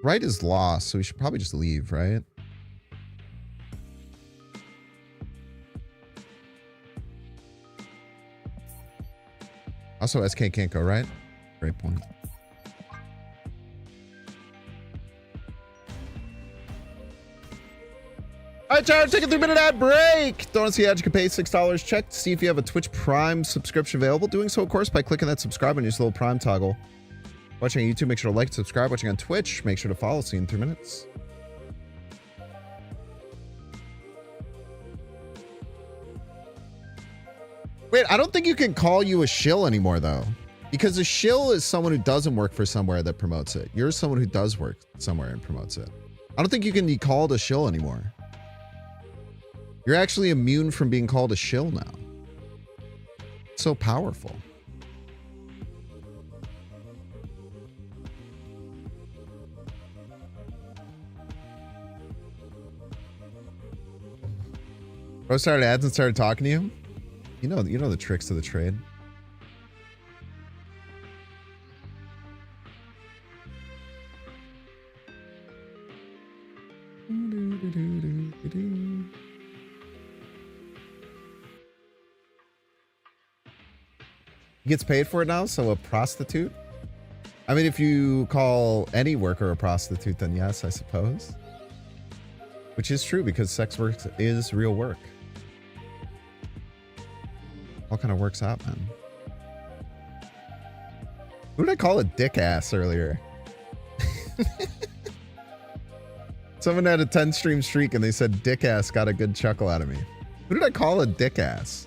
Right is lost, so we should probably just leave, right? Also, SK can't go right. Great point. All right, Jared, take a 3-minute ad break. Don't want to see ads, you can pay $6. Check to see if you have a Twitch Prime subscription available. Doing so, of course, by clicking that subscribe on your little Prime toggle. Watching on YouTube, make sure to like and subscribe. Watching on Twitch, make sure to follow. See you in 3 minutes. Wait, I don't think you can call you a shill anymore, though. Because a shill is someone who doesn't work for somewhere that promotes it. You're someone who does work somewhere and promotes it. I don't think you can be called a shill anymore. You're actually immune from being called a shill now. It's so powerful. Bro started ads and started talking to you. You know the tricks of the trade. He gets paid for it now, so a prostitute? I mean, if you call any worker a prostitute, then yes, I suppose. Which is true, because sex work is real work. All kind of works out, man. Who did I call a dick ass earlier? Someone had a 10 stream streak and they said dick ass got a good chuckle out of me. Who did I call a dick ass?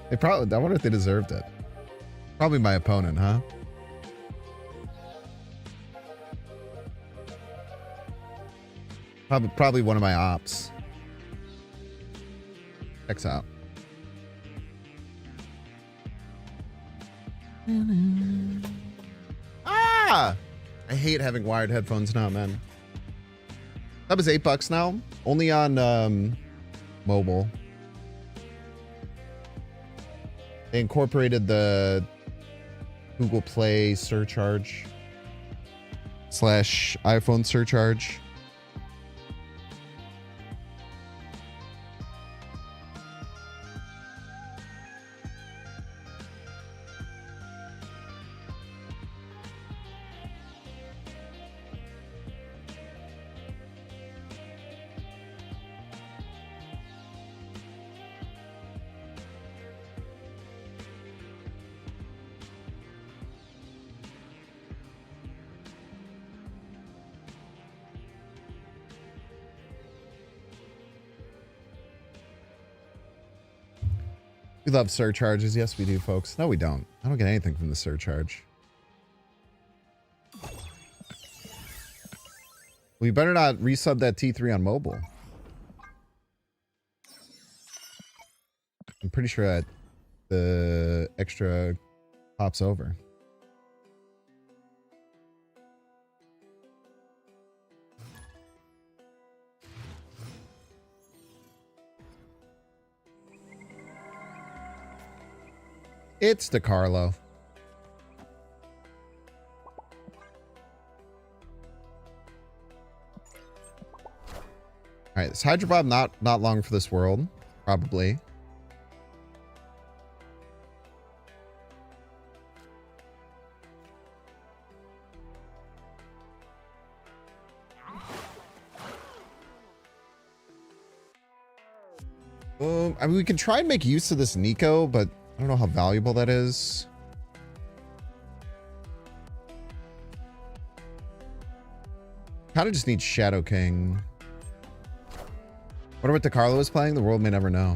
They probably, I wonder if they deserved it. Probably my opponent, huh? Probably one of my ops. Checks out. Ah! I hate having wired headphones now, man. That was $8 now. Only on mobile. They incorporated the Google Play surcharge / iPhone surcharge. We love surcharges. Yes, we do, folks. No, we don't. I don't get anything from the surcharge. We better not resub that T3 on mobile. I'm pretty sure that the extra pops over. It's DeCarlo. All right, this Hydrobob not long for this world, probably. I mean, we can try and make use of this Nico, but I don't know how valuable that is. Kind of just need Shadow King. Wonder what DeCarlo is playing? The world may never know.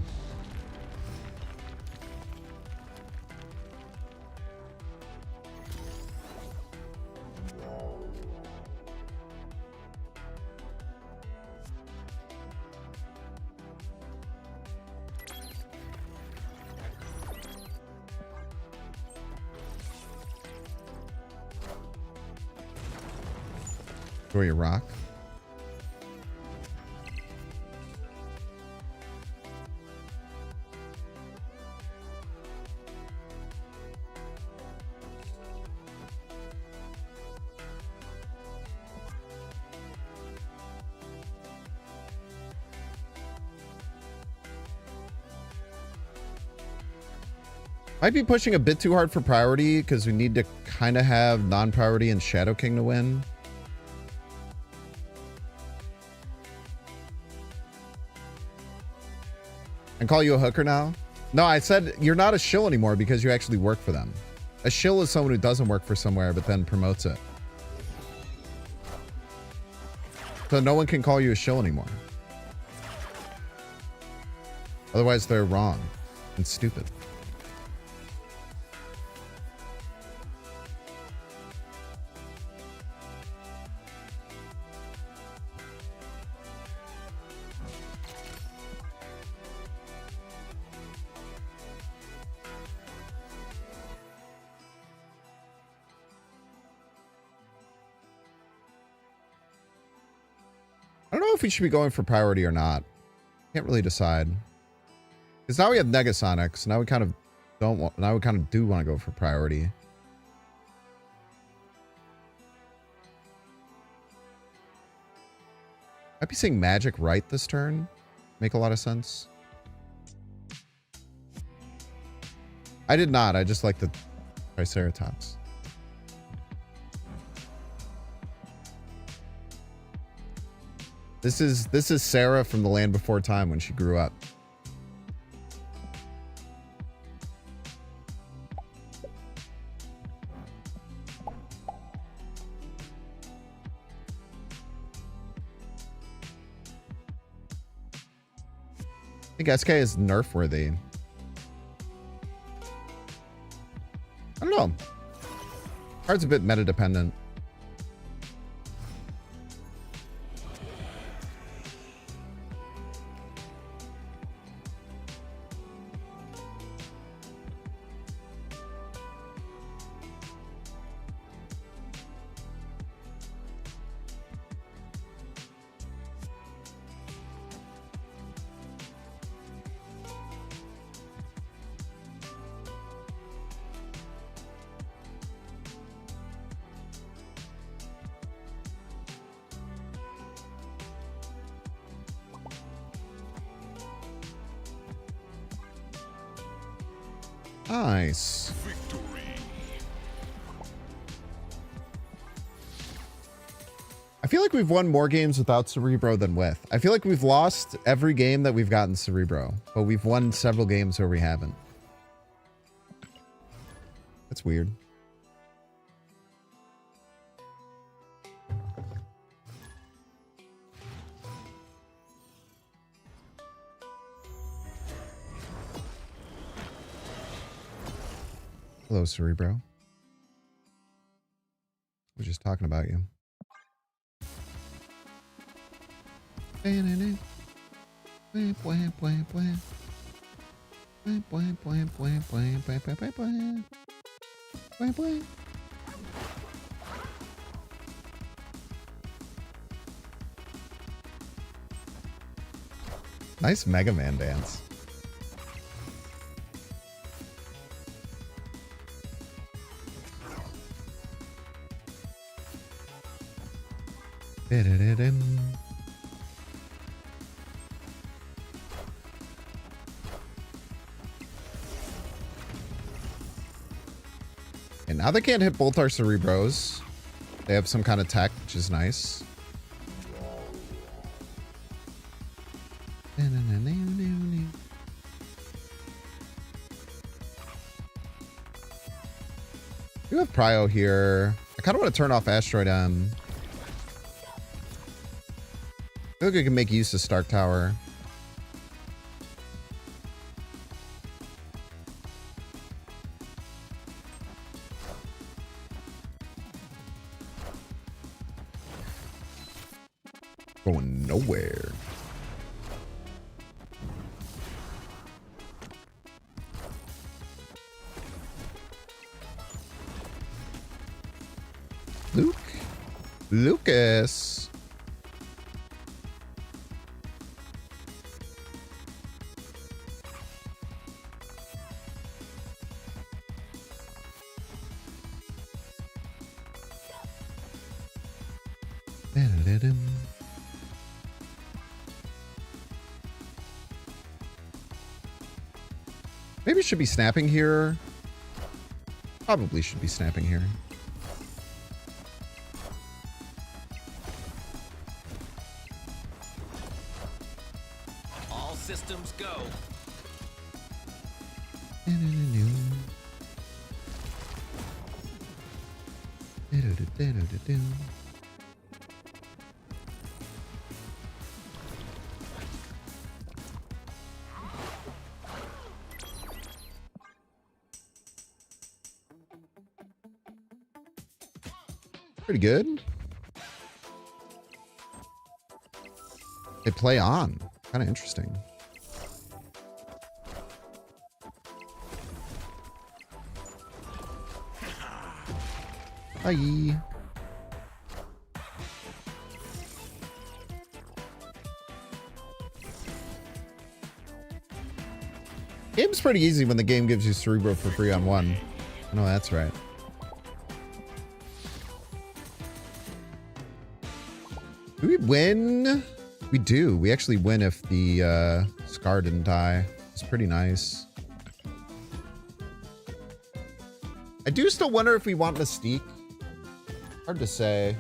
Throw your rock. Might be pushing a bit too hard for priority because we need to kind of have non-priority and Shadow King to win. And call you a hooker now? No, I said you're not a shill anymore because you actually work for them. A shill is someone who doesn't work for somewhere but then promotes it. So no one can call you a shill anymore. Otherwise they're wrong and stupid. I don't know if we should be going for priority or not. Can't really decide. Because now we have Negasonic, so now we kind of don't want, now we kind of do want to go for priority. Might be saying Magic right this turn. Make a lot of sense. I did not. I just like the Triceratops. This is Sarah from the Land Before Time when she grew up. I think SK is nerf worthy. I don't know. Card's a bit meta dependent. Nice. Victory. I feel like we've won more games without Cerebro than with. I feel like we've lost every game that we've gotten Cerebro, but we've won several games where we haven't. That's weird. Hello, Cerebro. We're just talking about you. Nice Mega Man dance. And now they can't hit both our Cerebros. They have some kind of tech, which is nice. You have Prio here. I kind of want to turn off Asteroid M. I feel like I can make use of Stark Tower. Going nowhere. Lucas. Maybe it should be snapping here. Probably should be snapping here. All systems go. Pretty good. They play on. Kind of interesting. Bye. Game's pretty easy when the game gives you Cerebro for free on one. No, that's right. Do we win? We do. We actually win if the Scar didn't die. It's pretty nice. I do still wonder if we want Mystique. Hard to say.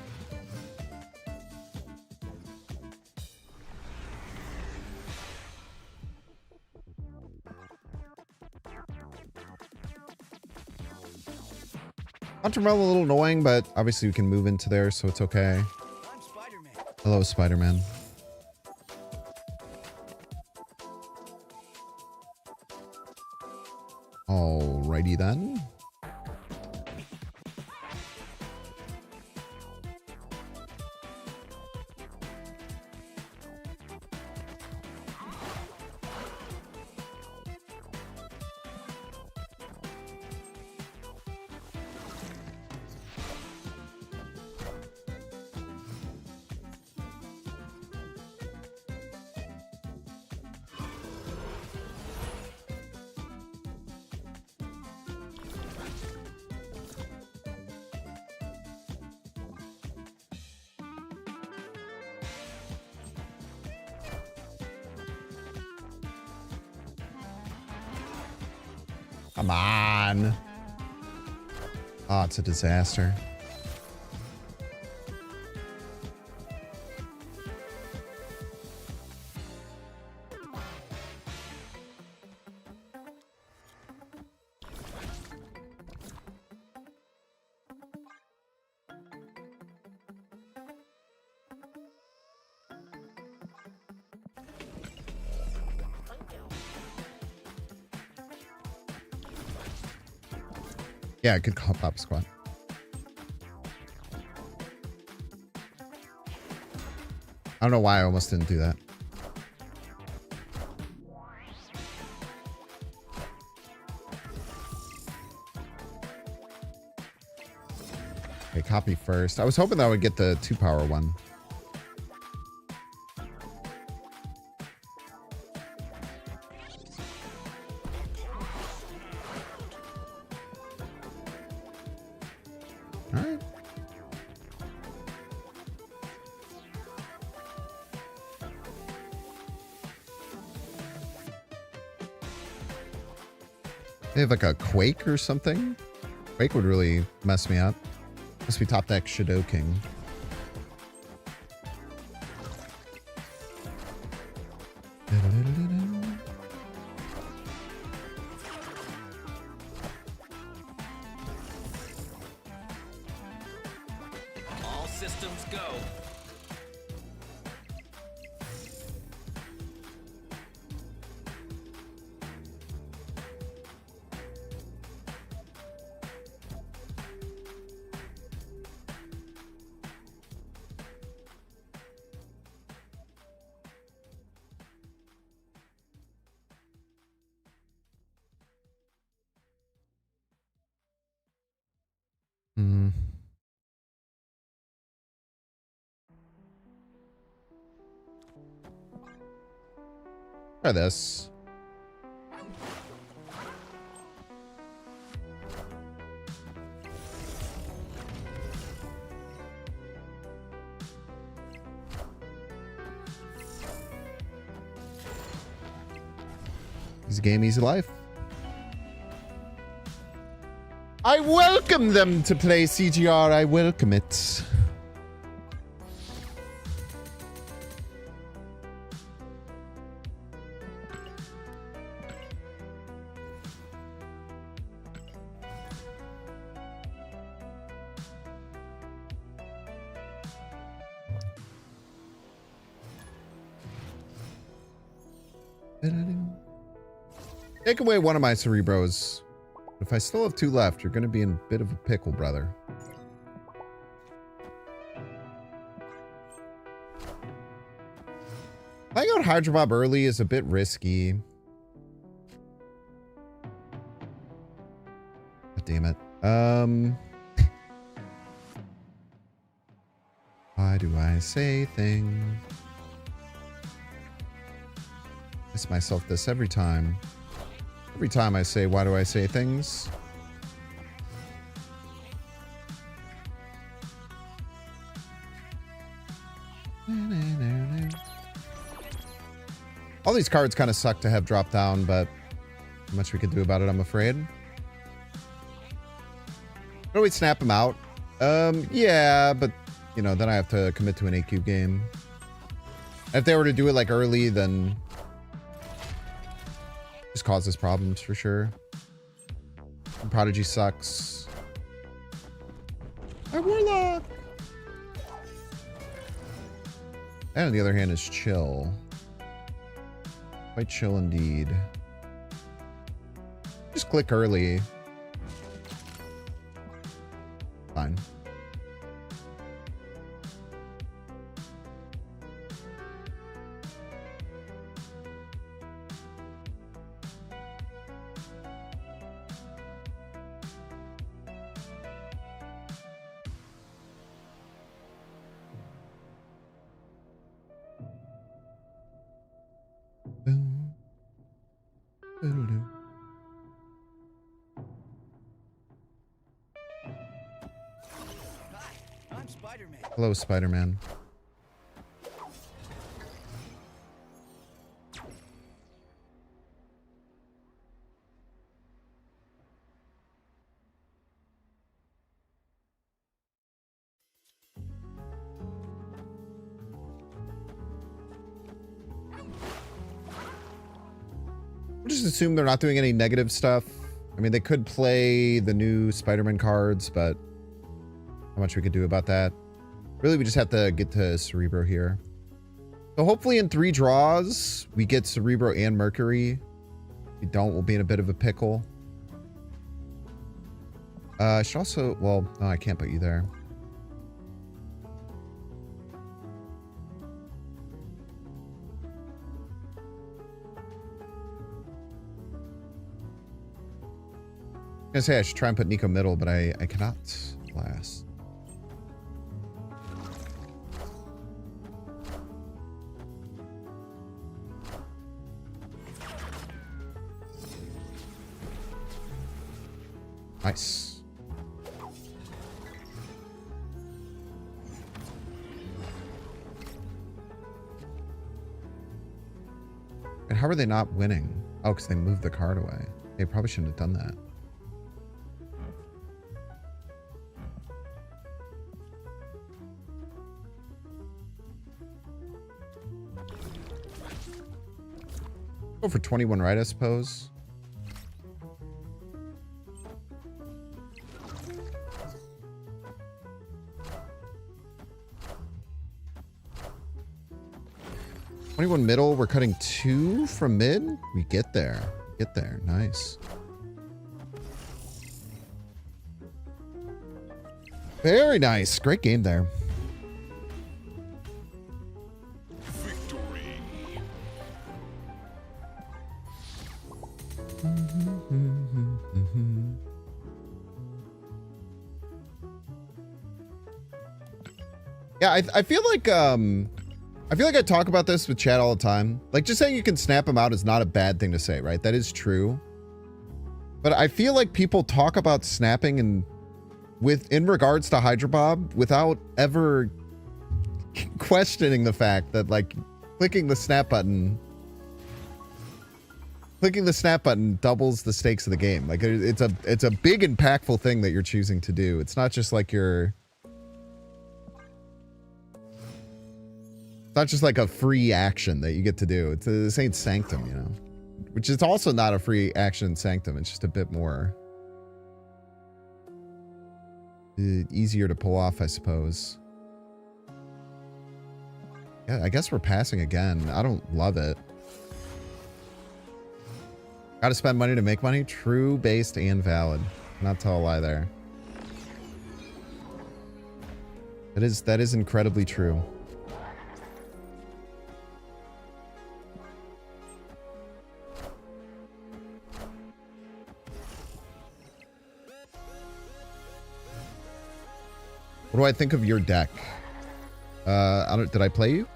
Huntermel a little annoying, but obviously we can move into there, so it's okay. Hello, Spider-Man. Alrighty then. Come on. Oh, it's a disaster. Yeah, good call, Pop Squad. I don't know why I almost didn't do that. Okay, copy first. I was hoping that I would get the 2-power one. All right. They have like a Quake or something. Quake would really mess me up. Must be top deck Shadow King. All systems go. Hmm. Try this. Easy game, easy life. I welcome them to play CGR. I welcome it. Take away one of my Cerebros. If I still have 2 left, you're going to be in a bit of a pickle, brother. Playing out Hydro Bob early is a bit risky. God damn it. Why do I say things? I ask myself this every time. Every time I say, why do I say things? All these cards kind of suck to have drop down, but not much we could do about it, I'm afraid. How do we snap them out? Yeah, but, you know, then I have to commit to an AQ game. If they were to do it, like, early, then just causes problems for sure. Prodigy sucks. Our Warlock! And on the other hand is chill. Quite chill indeed. Just click early. Fine. Boom. Doodle-doo. I'm Spider-Man. Hello, Spider-Man. We'll just assume they're not doing any negative stuff. I mean, they could play the new Spider-Man cards, but how much we could do about that? Really, we just have to get to Cerebro here. So hopefully in 3 draws, we get Cerebro and Mercury. If we don't, we'll be in a bit of a pickle. I should also... Well, no, I can't put you there. I was gonna say I should try and put Nico middle, but I cannot last. Nice. And how are they not winning? Oh, because they moved the card away. They probably shouldn't have done that. Go for 21 right, I suppose. Middle, we're cutting 2 from mid. We get there. Get there. Nice. Very nice. Great game there. Victory. Yeah, I feel like I talk about this with chat all the time. Like, just saying you can snap them out is not a bad thing to say, right? That is true. But I feel like people talk about snapping in regards to Hydra Bob without ever questioning the fact that, like, clicking the snap button doubles the stakes of the game. Like, it's a big impactful thing that you're choosing to do. It's not just like it's not just like a free action that you get to do. This ain't Sanctum, you know, which is also not a free action in Sanctum. It's just a bit more easier to pull off, I suppose. Yeah, I guess we're passing again. I don't love it. Gotta spend money to make money. True, based, and valid. Not tell a lie there. That is incredibly true. What do I think of your deck? Did I play you?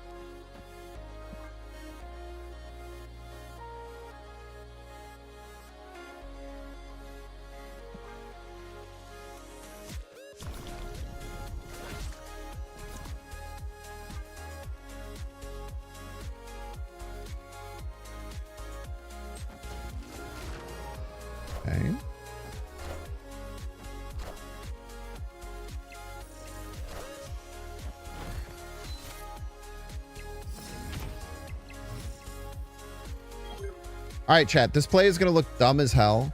Okay. All right, chat. This play is going to look dumb as hell.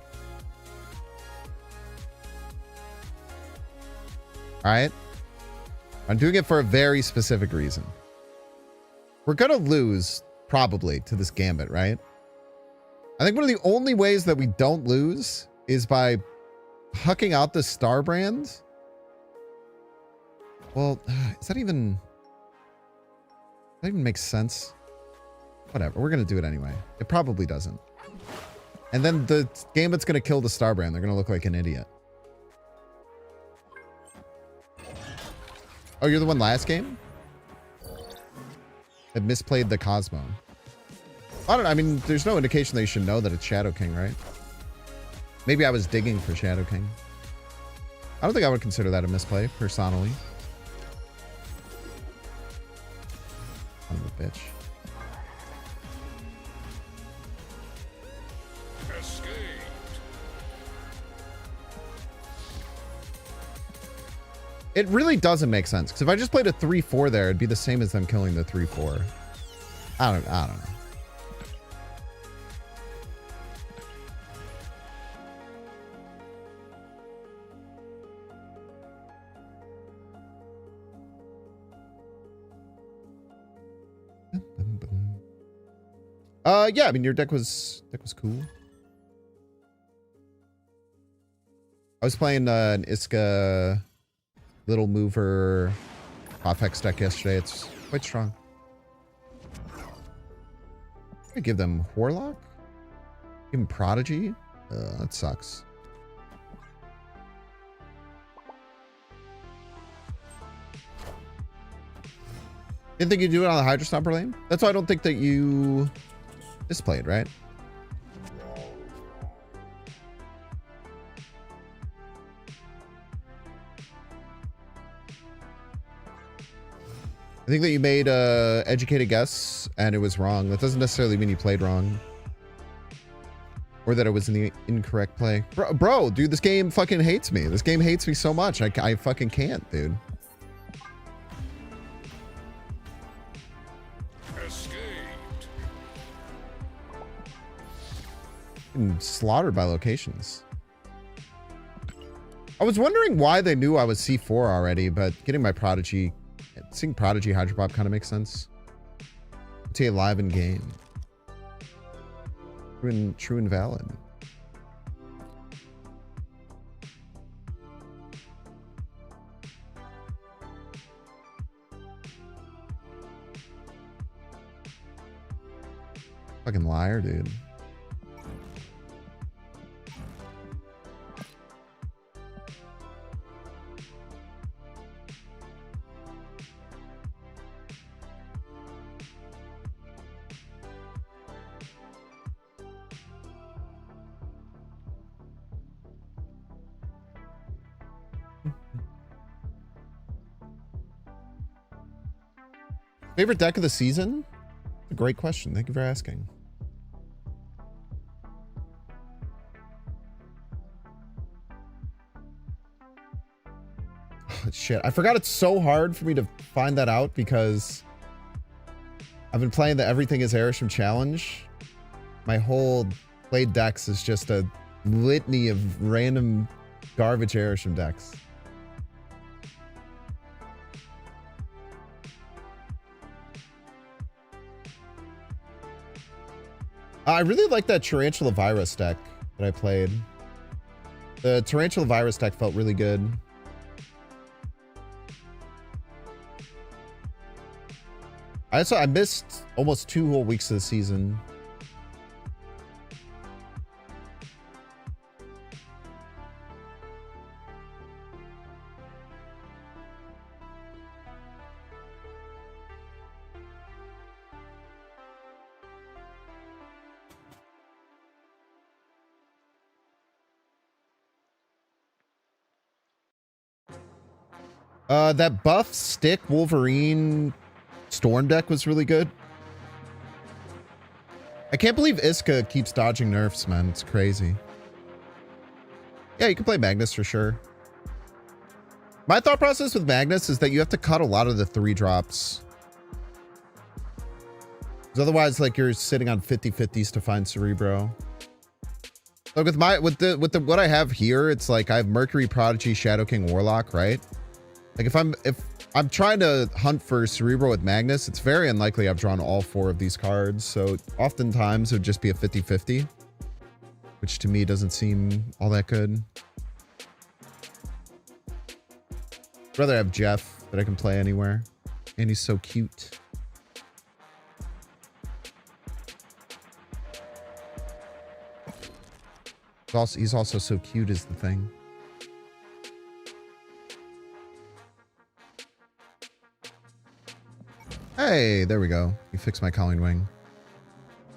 All right. I'm doing it for a very specific reason. We're going to lose, probably, to this gambit, right? I think one of the only ways that we don't lose is by hucking out the star brand. Well, is that even... Does that even make sense? Whatever. We're going to do it anyway. It probably doesn't. And then the gambit's going to kill the star brand. They're going to look like an idiot. Oh, you're the one last game? That misplayed the Cosmo. I don't know. I mean, there's no indication that you should know that it's Shadow King, right? Maybe I was digging for Shadow King. I don't think I would consider that a misplay, personally. Son of a bitch. Escaped. It really doesn't make sense, because if I just played a 3-4 there, it'd be the same as them killing the 3-4. I don't know. Yeah, I mean, your deck was cool. I was playing an Iska Little Mover Ophex deck yesterday. It's quite strong. I give them Warlock? Give them Prodigy? That sucks. Didn't think you'd do it on the Hydra Stomper lane? That's why I don't think that you misplayed, right? I think that you made a educated guess and it was wrong. That doesn't necessarily mean you played wrong. Or that it was in the incorrect play. Bro, dude, this game fucking hates me. This game hates me so much. I fucking can't, dude. Escaped. Getting slaughtered by locations. I was wondering why they knew I was C4 already, but getting my Prodigy... Seeing Prodigy Hydropop kind of makes sense. OTA live in game. True and valid. Fucking liar, dude. Favorite deck of the season? A great question. Thank you for asking. Oh, shit. I forgot it's so hard for me to find that out because I've been playing the Everything is Airsham challenge. My whole played decks is just a litany of random garbage Airsham decks. I really like that Tarantula Virus deck that I played. The Tarantula Virus deck felt really good. I missed almost 2 whole weeks of the season. That buff stick Wolverine Storm deck was really good. I can't believe Iska keeps dodging nerfs, man. It's crazy. Yeah, you can play Magnus for sure. My thought process with Magnus is that you have to cut a lot of the 3 drops. 'Cause otherwise, like, you're sitting on 50/50s to find Cerebro. Like with what I have here, it's like I have Mercury, Prodigy, Shadow King, Warlock, right? Like if I'm trying to hunt for Cerebro with Magnus, it's very unlikely I've drawn all 4 of these cards. So oftentimes it would just be a 50/50, which to me doesn't seem all that good. I'd rather have Jeff that I can play anywhere. And he's so cute. He's also so cute is the thing. Hey, there we go. You fixed my calling wing.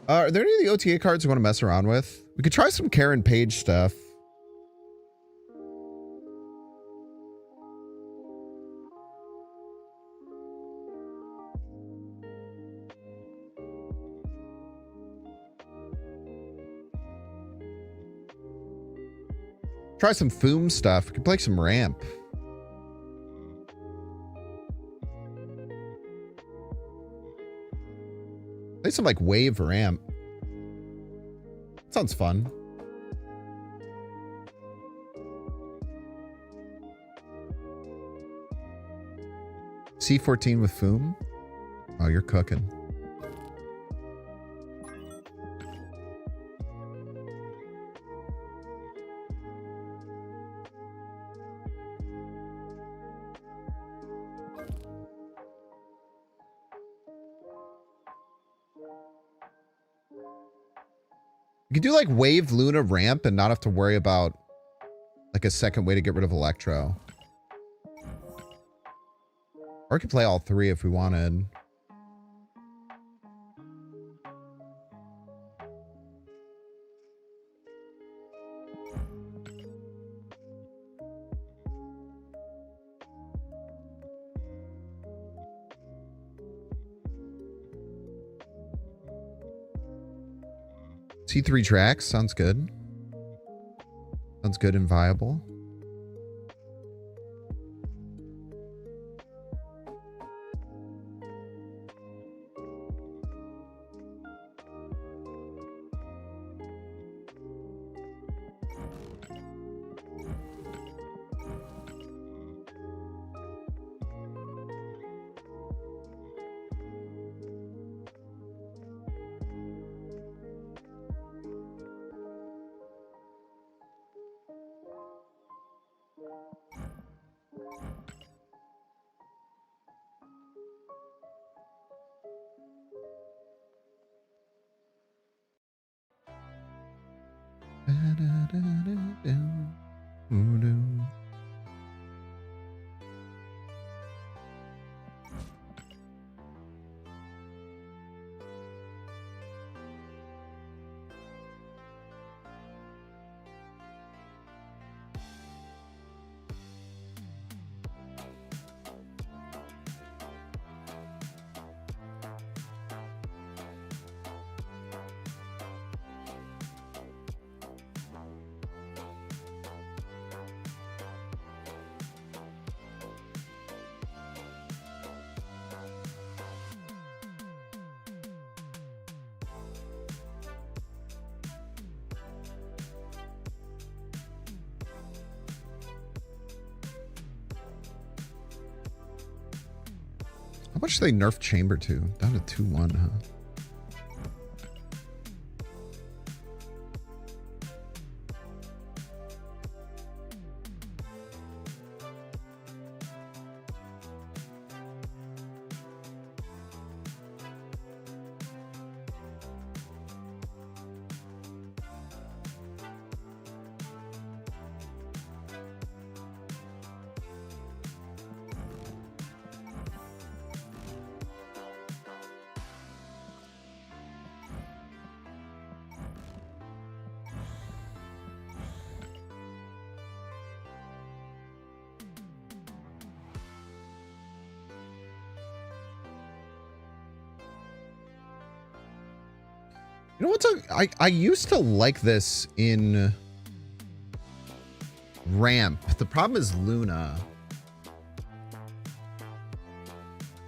Are there any of the OTA cards you want to mess around with? We could try some Karen Page stuff. Try some Foom stuff. We could play some Ramp. Play some like Wave Ramp. Sounds fun. C14 with Foom. Oh, you're cooking. You could do like Wave Luna Ramp and not have to worry about like a second way to get rid of Electro. Or we could play all 3 if we wanted. C3 tracks sounds good. Sounds good and viable. How much do they nerf Chamber to? Down to 2-1, huh? You know what's I used to like this in Ramp. The problem is Luna.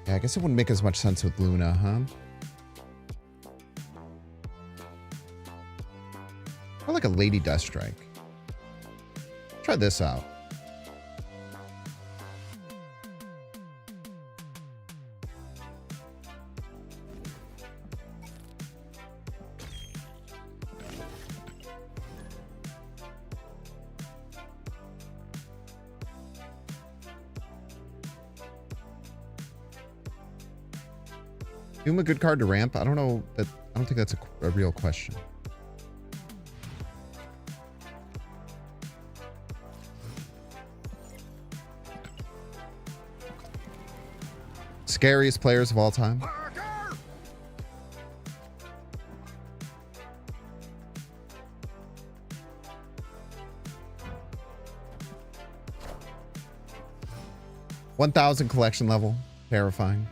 Yeah, I guess it wouldn't make as much sense with Luna, huh? Or like a Lady Deathstrike. Try this out. Doom a good card to ramp? I don't know that. I don't think that's a real question. Scariest players of all time. $1,000 collection level. Terrifying.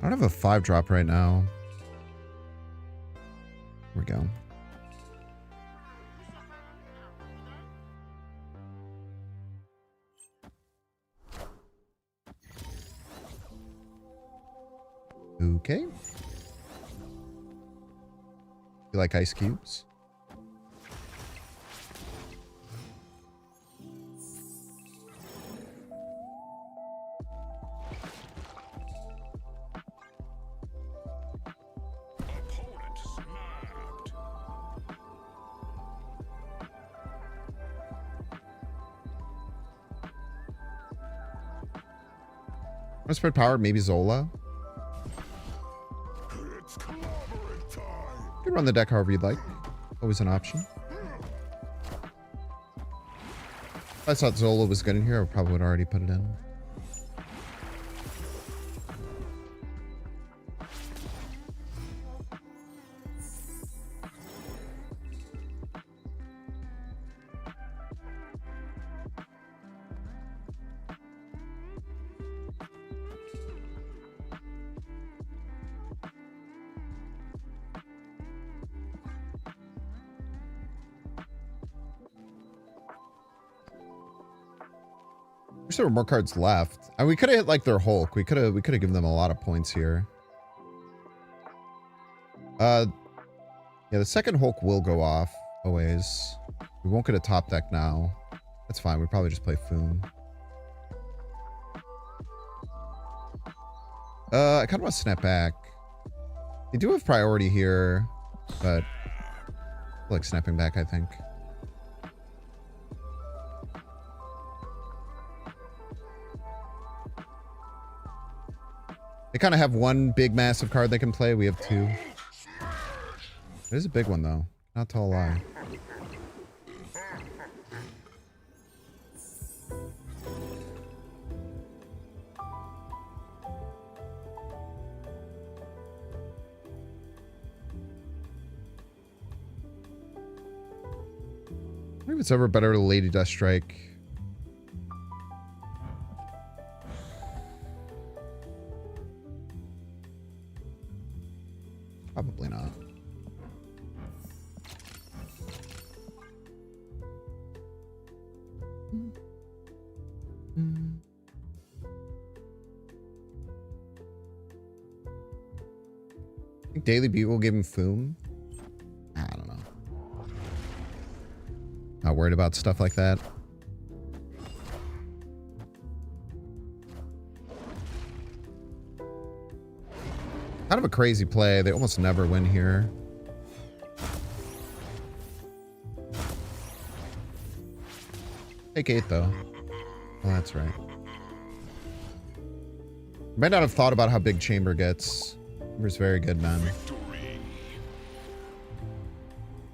I don't have a 5-drop right now. Here we go. Okay. You like ice cubes? Opponent snapped. Want to spread power? Maybe Zola. It's clobbering time. You can run the deck however you'd like. Always an option. If I thought Zola was good in here, I probably would already put it in. Wish there were more cards left. And we could have hit like their Hulk. We could have given them a lot of points here. Yeah, the second Hulk will go off always. We won't get a top deck now. That's fine. We probably just play Foon. I kind of want to snap back. They do have priority here, but I like snapping back, I think. They kind of have one big massive card they can play. We have two. It is a big one though. Not to lie. I think it's ever better to Lady Deathstrike. Probably not. I think Daily Bugle gave him Foom. I don't know. Not worried about stuff like that. Kind of a crazy play. They almost never win here. Take 8 though. Oh, that's right. Might not have thought about how big Chamber gets. Chamber's very good, man. Victory.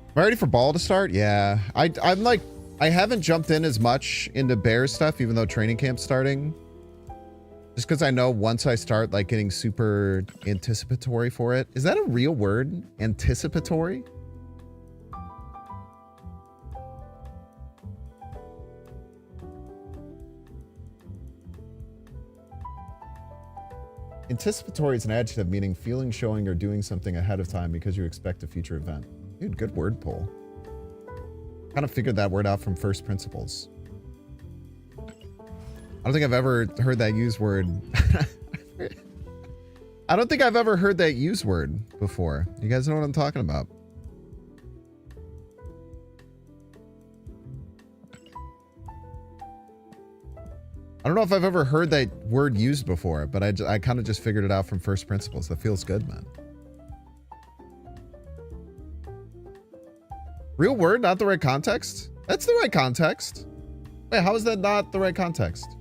Am I ready for Ball to start? Yeah. I'm like, I haven't jumped in as much into Bear stuff, even though training camp's starting. Just because I know once I start like getting super anticipatory for it. Is that a real word? Anticipatory? Anticipatory is an adjective meaning feeling, showing, or doing something ahead of time because you expect a future event. Dude, good word pull. Kind of figured that word out from first principles. I don't think I've ever heard that use word. I don't think I've ever heard that use word before. You guys know what I'm talking about. I don't know if I've ever heard that word used before, but I kind of just figured it out from first principles. That feels good, man. Real word, not the right context? That's the right context. Wait, how is that not the right context?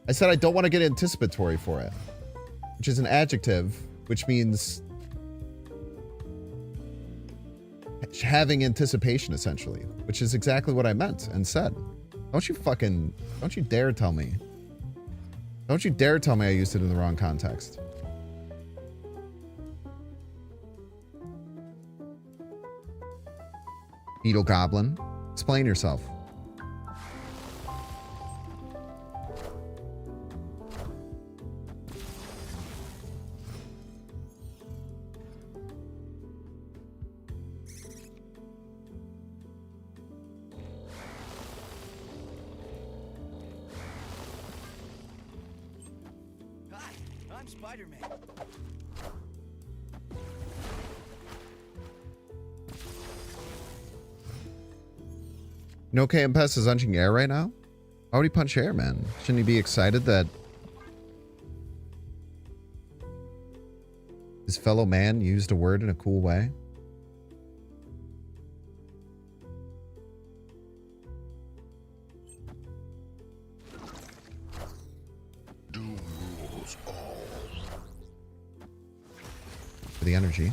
I said I don't want to get anticipatory for it, which is an adjective, which means having anticipation, essentially, which is exactly what I meant and said. Don't you dare tell me. Don't you dare tell me I used it in the wrong context. Beetle Goblin, explain yourself. Hi, I'm Spider-Man. No KMPS is punching air right now? Why would he punch air, man? Shouldn't he be excited that his fellow man used a word in a cool way? Doom rules all. For the energy.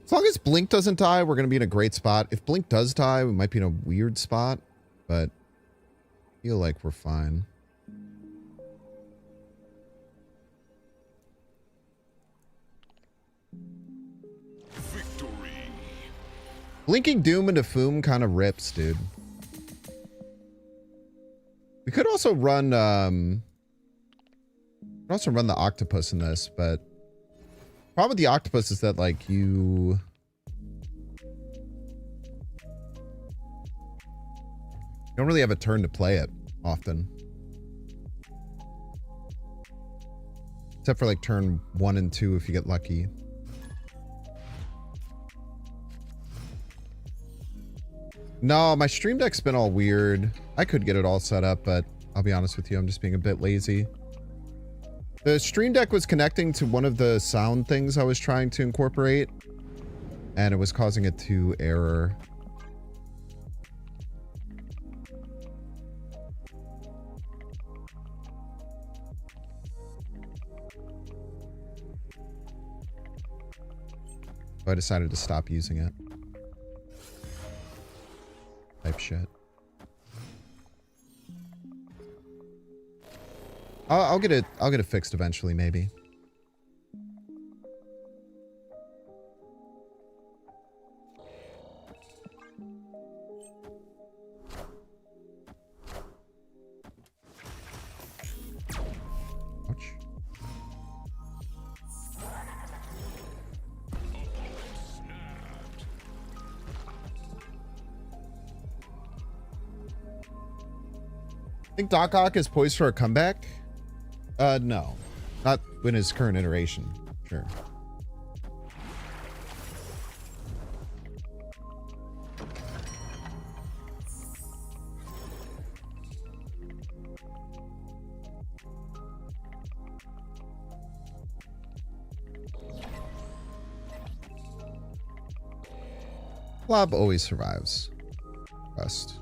As long as Blink doesn't die, we're going to be in a great spot. If Blink does die, we might be in a weird spot, but I feel like we're fine. Victory. Blinking Doom into Foom kind of rips, dude. We could also run, the octopus in this, but problem with the octopus is that, like, you don't really have a turn to play it often. Except for, like, turn 1 and 2 if you get lucky. No, my stream deck's been all weird. I could get it all set up, but I'll be honest with you, I'm just being a bit lazy. The stream deck was connecting to one of the sound things I was trying to incorporate, and it was causing it to error. So I decided to stop using it. Type shit. I'll get it fixed eventually, maybe. Ouch. Think Doc Ock is poised for a comeback? No. Not in his current iteration. Sure. Blob always survives. Rest.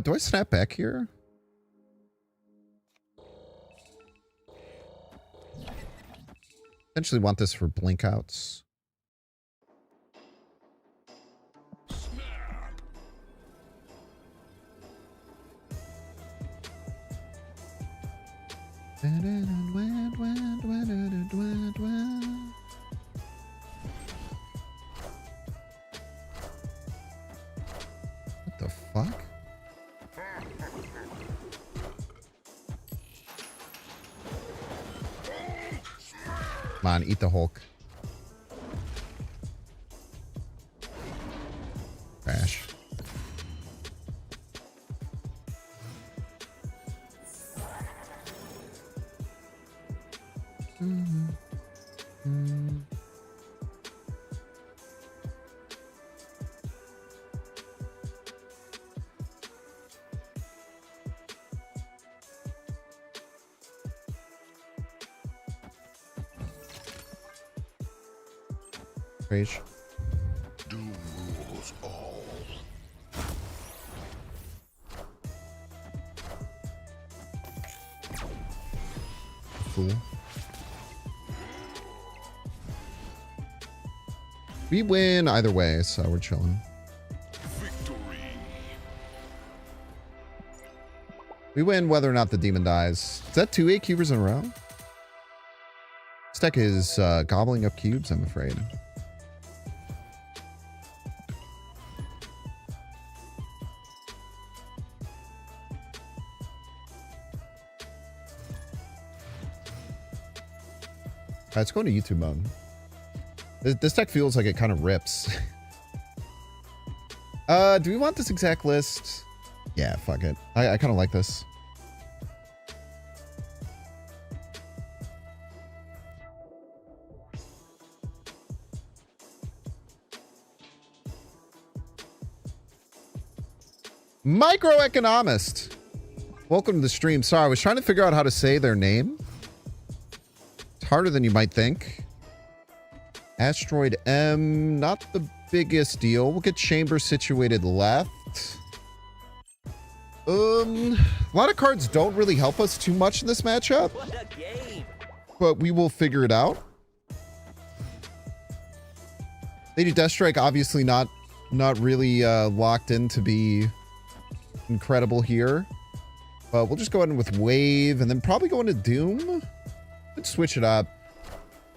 Do I snap back here? Eventually want this for blink outs. What the fuck? Come on, eat the Hulk. Crash. Rage. Doom rules all. Fool. We win either way, so we're chilling. Victory. We win whether or not the demon dies. Is that 2 8 cubers in a row? This deck is gobbling up cubes, I'm afraid. Alright, let's go into YouTube mode. This deck feels like it kind of rips. Do we want this exact list? Yeah, fuck it. I kind of like this. Microeconomist. Welcome to the stream. Sorry, I was trying to figure out how to say their name. It's harder than you might think. Asteroid M, not the biggest deal. We'll get chamber situated left. A lot of cards don't really help us too much in this matchup. What a game! But we will figure it out. Lady Deathstrike obviously not really locked in to be incredible here. But we'll just go ahead with Wave and then probably go into Doom. Let's switch it up.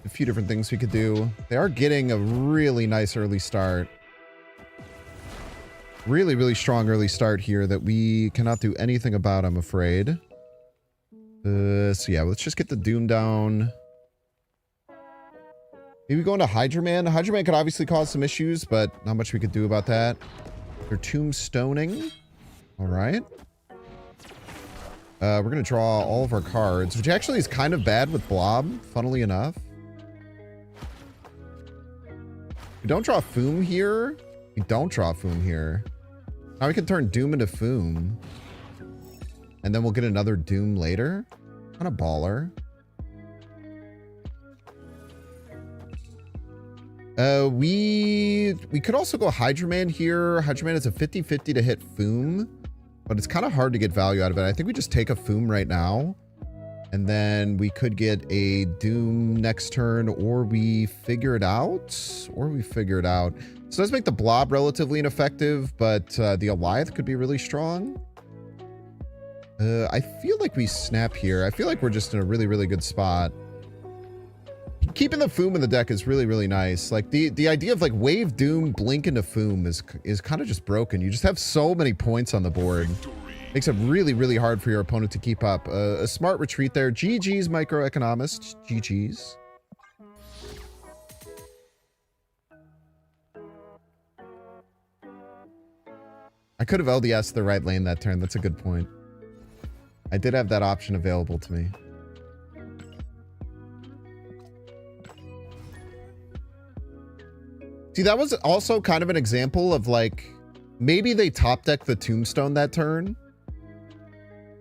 A few different things we could do. They are getting a really nice early start. Really, really strong early start here that we cannot do anything about, I'm afraid. So yeah, let's just get the Doom down. Maybe go into Hydra Man. Hydra Man could obviously cause some issues, but not much we could do about that. They're tombstoning. All right. We're going to draw all of our cards, which actually is kind of bad with Blob, funnily enough. We don't draw Foom here. We don't draw Foom here. Now we can turn Doom into Foom. And then we'll get another Doom later. Kind of baller. We could also go Hydra Man here. Hydra Man is a 50-50 to hit Foom. But it's kind of hard to get value out of it. I think we just take a Foom right now. And then we could get a Doom next turn, or we figure it out. So it does make the Blob relatively ineffective, but the Alioth could be really strong. I feel like we snap here. I feel like we're just in a really, really good spot. Keeping the Foom in the deck is really, really nice. Like the idea of like Wave Doom, Blink into Foom is kind of just broken. You just have so many points on the board. Makes it really, really hard for your opponent to keep up. A smart retreat there. GG's, Microeconomist. GG's. I could have LDS the right lane that turn. That's a good point. I did have that option available to me. See, that was also kind of an example of like, maybe they top deck the Tombstone that turn.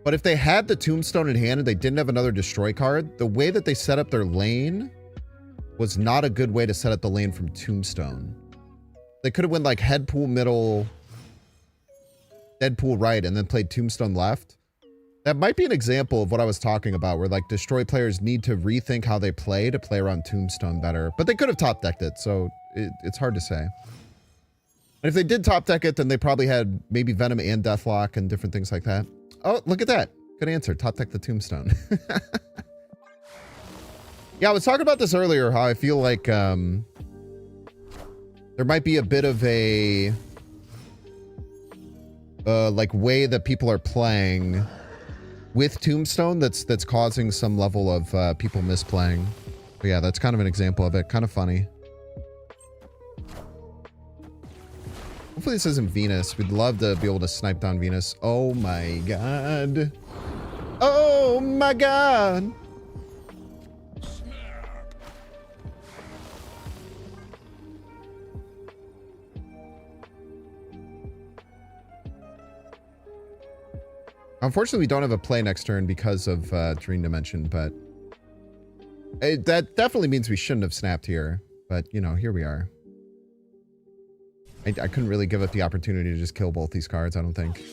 But if they had the Tombstone in hand and they didn't have another destroy card, the way that they set up their lane was not a good way to set up the lane from Tombstone. They could have went like Headpool middle, Deadpool right, and then played Tombstone left. That might be an example of what I was talking about, where like destroy players need to rethink how they play to play around Tombstone better. But they could have top decked it, so it's hard to say. And if they did top deck it, then they probably had maybe Venom and Deathlock and different things like that. Oh, look at that. Good answer. Top deck the tombstone. Yeah, I was talking about this earlier, how I feel like there might be a bit of a like way that people are playing with Tombstone that's causing some level of people misplaying. But yeah, that's kind of an example of it. Kind of funny. Hopefully this isn't Venus. We'd love to be able to snipe down Venus. Oh my god. Oh my god. Unfortunately, we don't have a play next turn because of Dream Dimension, but that definitely means we shouldn't have snapped here. But, you know, here we are. I couldn't really give up the opportunity to just kill both these cards, I don't think.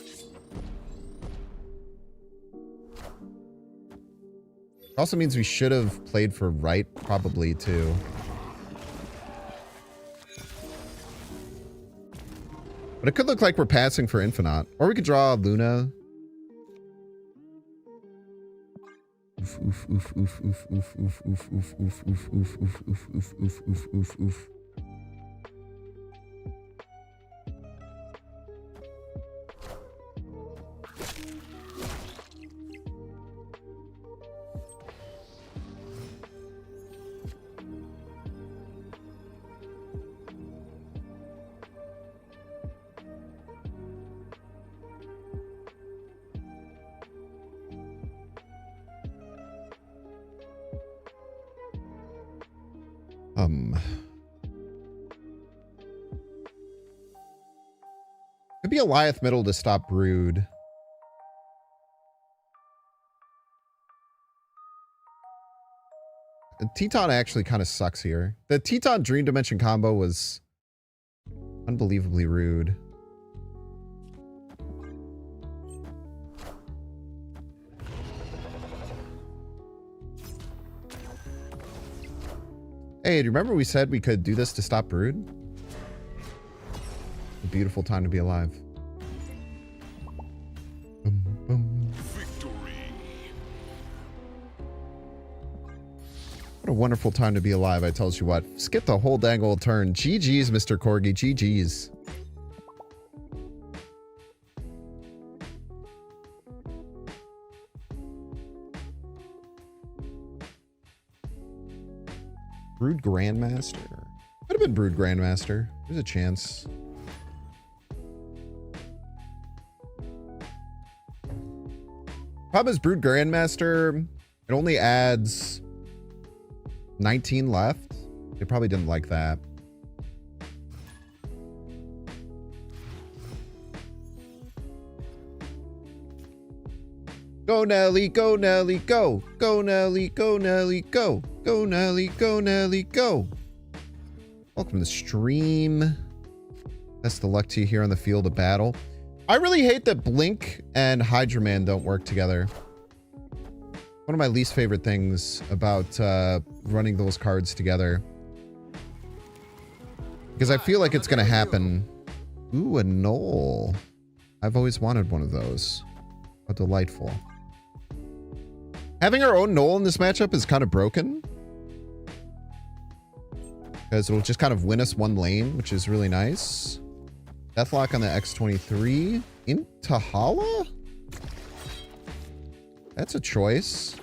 It also means we should have played for right, probably, too. But it could look like we're passing for Infinite. Or we could draw Luna. Oof, oof, oof, oof, oof, oof, oof, oof, oof, oof, oof, oof, oof, oof, oof, oof, oof, oof. Could be a Goliath middle to stop Brood. The Teton actually kind of sucks here. The Teton Dream Dimension combo was unbelievably rude. Hey, do you remember we said we could do this to stop Brood? A beautiful time to be alive. Boom, boom. Victory. What a wonderful time to be alive, I tells you what. Skip the whole dang old turn. GG's, Mr. Corgi. GG's. Brood Grandmaster? Could have been Brood Grandmaster. There's a chance. Problem is Brood Grandmaster, it only adds 19 left. They probably didn't like that. Go Nelly, go Nelly, go. Go Nelly, go Nelly, go. Go Nelly, go Nelly, go. Welcome to the stream. Best of luck to you here on the field of battle. I really hate that Blink and Hydra Man don't work together. One of my least favorite things about running those cards together. Because I feel like it's going to happen. Ooh, a Knoll. I've always wanted one of those. How delightful. Having our own Knoll in this matchup is kind of broken. Because it'll just kind of win us one lane, which is really nice. Deathlock on the X23. Intahala? That's a choice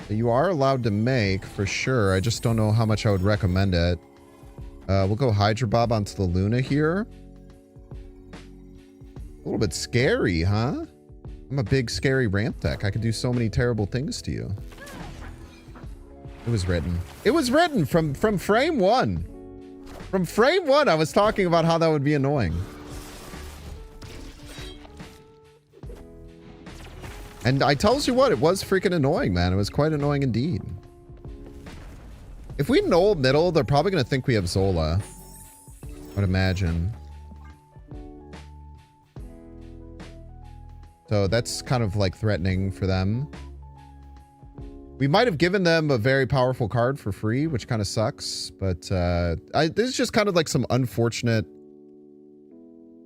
that you are allowed to make for sure. I just don't know how much I would recommend it. We'll go Hydra Bob onto the Luna here. A little bit scary, huh? I'm a big scary ramp deck. I could do so many terrible things to you. It was written. It was written from frame one. From frame one, I was talking about how that would be annoying. And I tells you what, it was freaking annoying, man. It was quite annoying indeed. If we Knoll middle, they're probably going to think we have Zola. I would imagine. So that's kind of like threatening for them. We might have given them a very powerful card for free, which kind of sucks. But this is just kind of like some unfortunate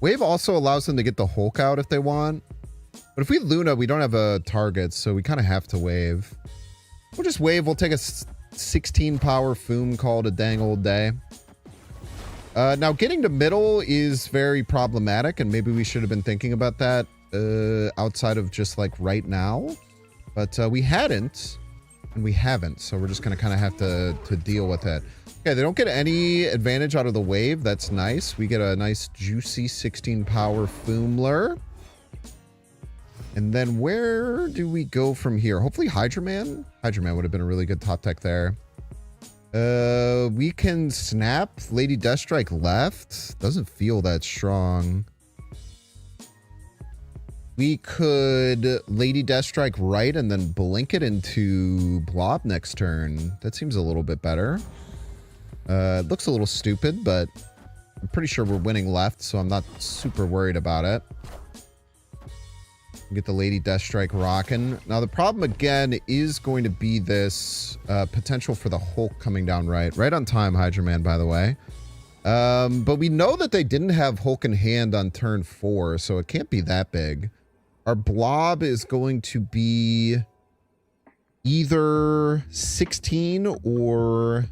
Wave also allows them to get the Hulk out if they want. But if we Luna, we don't have a target, so we kind of have to wave. We'll just wave. We'll take a 16 power Foom, call it a dang old day. Now, getting to middle is very problematic, and maybe we should have been thinking about that outside of just like right now. But we hadn't, and we haven't, so we're just going to kind of have to deal with it. Okay, they don't get any advantage out of the wave. That's nice. We get a nice juicy 16 power Foomler. And then where do we go from here? Hopefully Hydra Man. Hydra Man would have been a really good top tech there. We can snap Lady Deathstrike left. Doesn't feel that strong. We could Lady Deathstrike right and then blink it into Blob next turn. That seems a little bit better. It looks a little stupid, but I'm pretty sure we're winning left, so I'm not super worried about it. Get the Lady Deathstrike rocking. Now, the problem, again, is going to be this potential for the Hulk coming down right on time, Hydra Man, by the way. But we know that they didn't have Hulk in hand on turn 4, so it can't be that big. Our blob is going to be either 16 or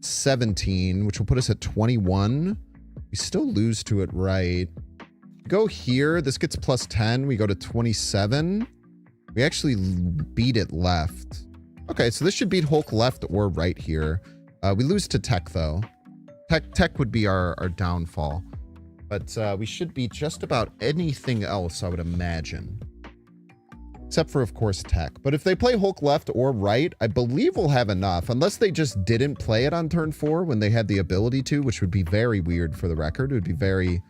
17, which will put us at 21. We still lose to it right. Go here. This gets plus 10. We go to 27. We actually beat it left. Okay, so this should beat Hulk left or right here. We lose to Tech, though. Tech would be our downfall. But we should beat just about anything else, I would imagine. Except for, of course, Tech. But if they play Hulk left or right, I believe we'll have enough. Unless they just didn't play it on turn 4 when they had the ability to, which would be very weird for the record. It would be very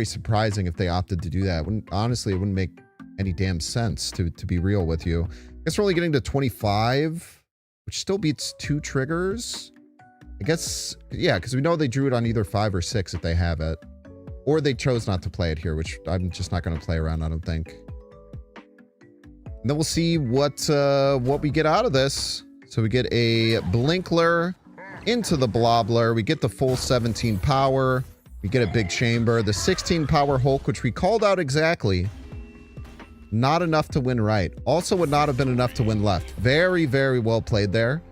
surprising if they opted to do that. Honestly, it wouldn't make any damn sense, to be real with you. I guess we're only getting to 25, which still beats 2 triggers. I guess, yeah, because we know they drew it on either 5 or 6 if they have it. Or they chose not to play it here, which I'm just not going to play around, I don't think. And then we'll see what we get out of this. So we get a Blinkler into the Blobler. We get the full 17 power. We get a big chamber. The 16 power Hulk, which we called out exactly. Not enough to win right. Also would not have been enough to win left. Very, very well played there.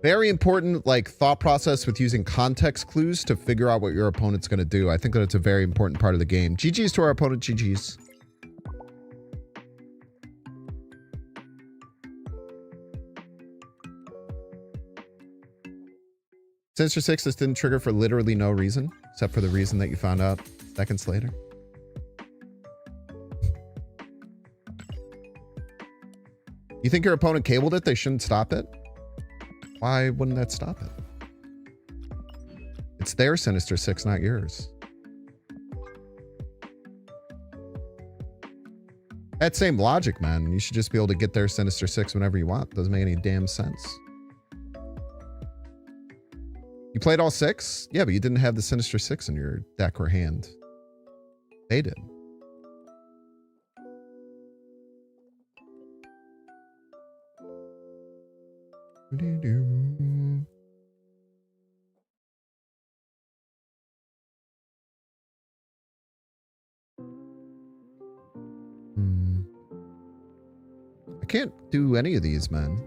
Very important, like, thought process with using context clues to figure out what your opponent's going to do. I think that it's a very important part of the game. GG's to our opponent. GG's. Sinister 6, this didn't trigger for literally no reason, except for the reason that you found out seconds later. You think your opponent cabled it? They shouldn't stop it? Why wouldn't that stop it? It's their Sinister 6, not yours. That same logic, man. You should just be able to get their Sinister 6 whenever you want. Doesn't make any damn sense. You played all 6? Yeah, but you didn't have the Sinister 6 in your deck or hand. They did. I can't do any of these, man.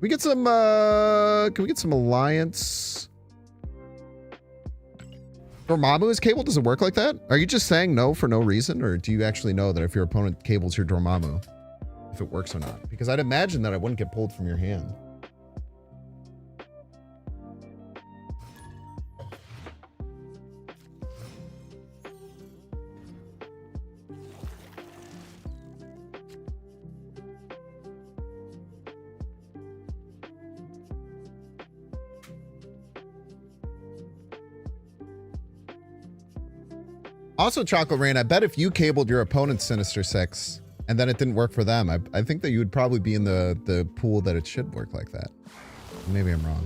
We get some, can we get some Alliance? Dormammu is cabled? Does it work like that? Are you just saying no for no reason? Or do you actually know that if your opponent cables your Dormammu, if it works or not? Because I'd imagine that I wouldn't get pulled from your hand. Also, Chocolate Rain, I bet if you cabled your opponent's Sinister 6 and then it didn't work for them, I think that you would probably be in the pool that it should work like that. Maybe I'm wrong.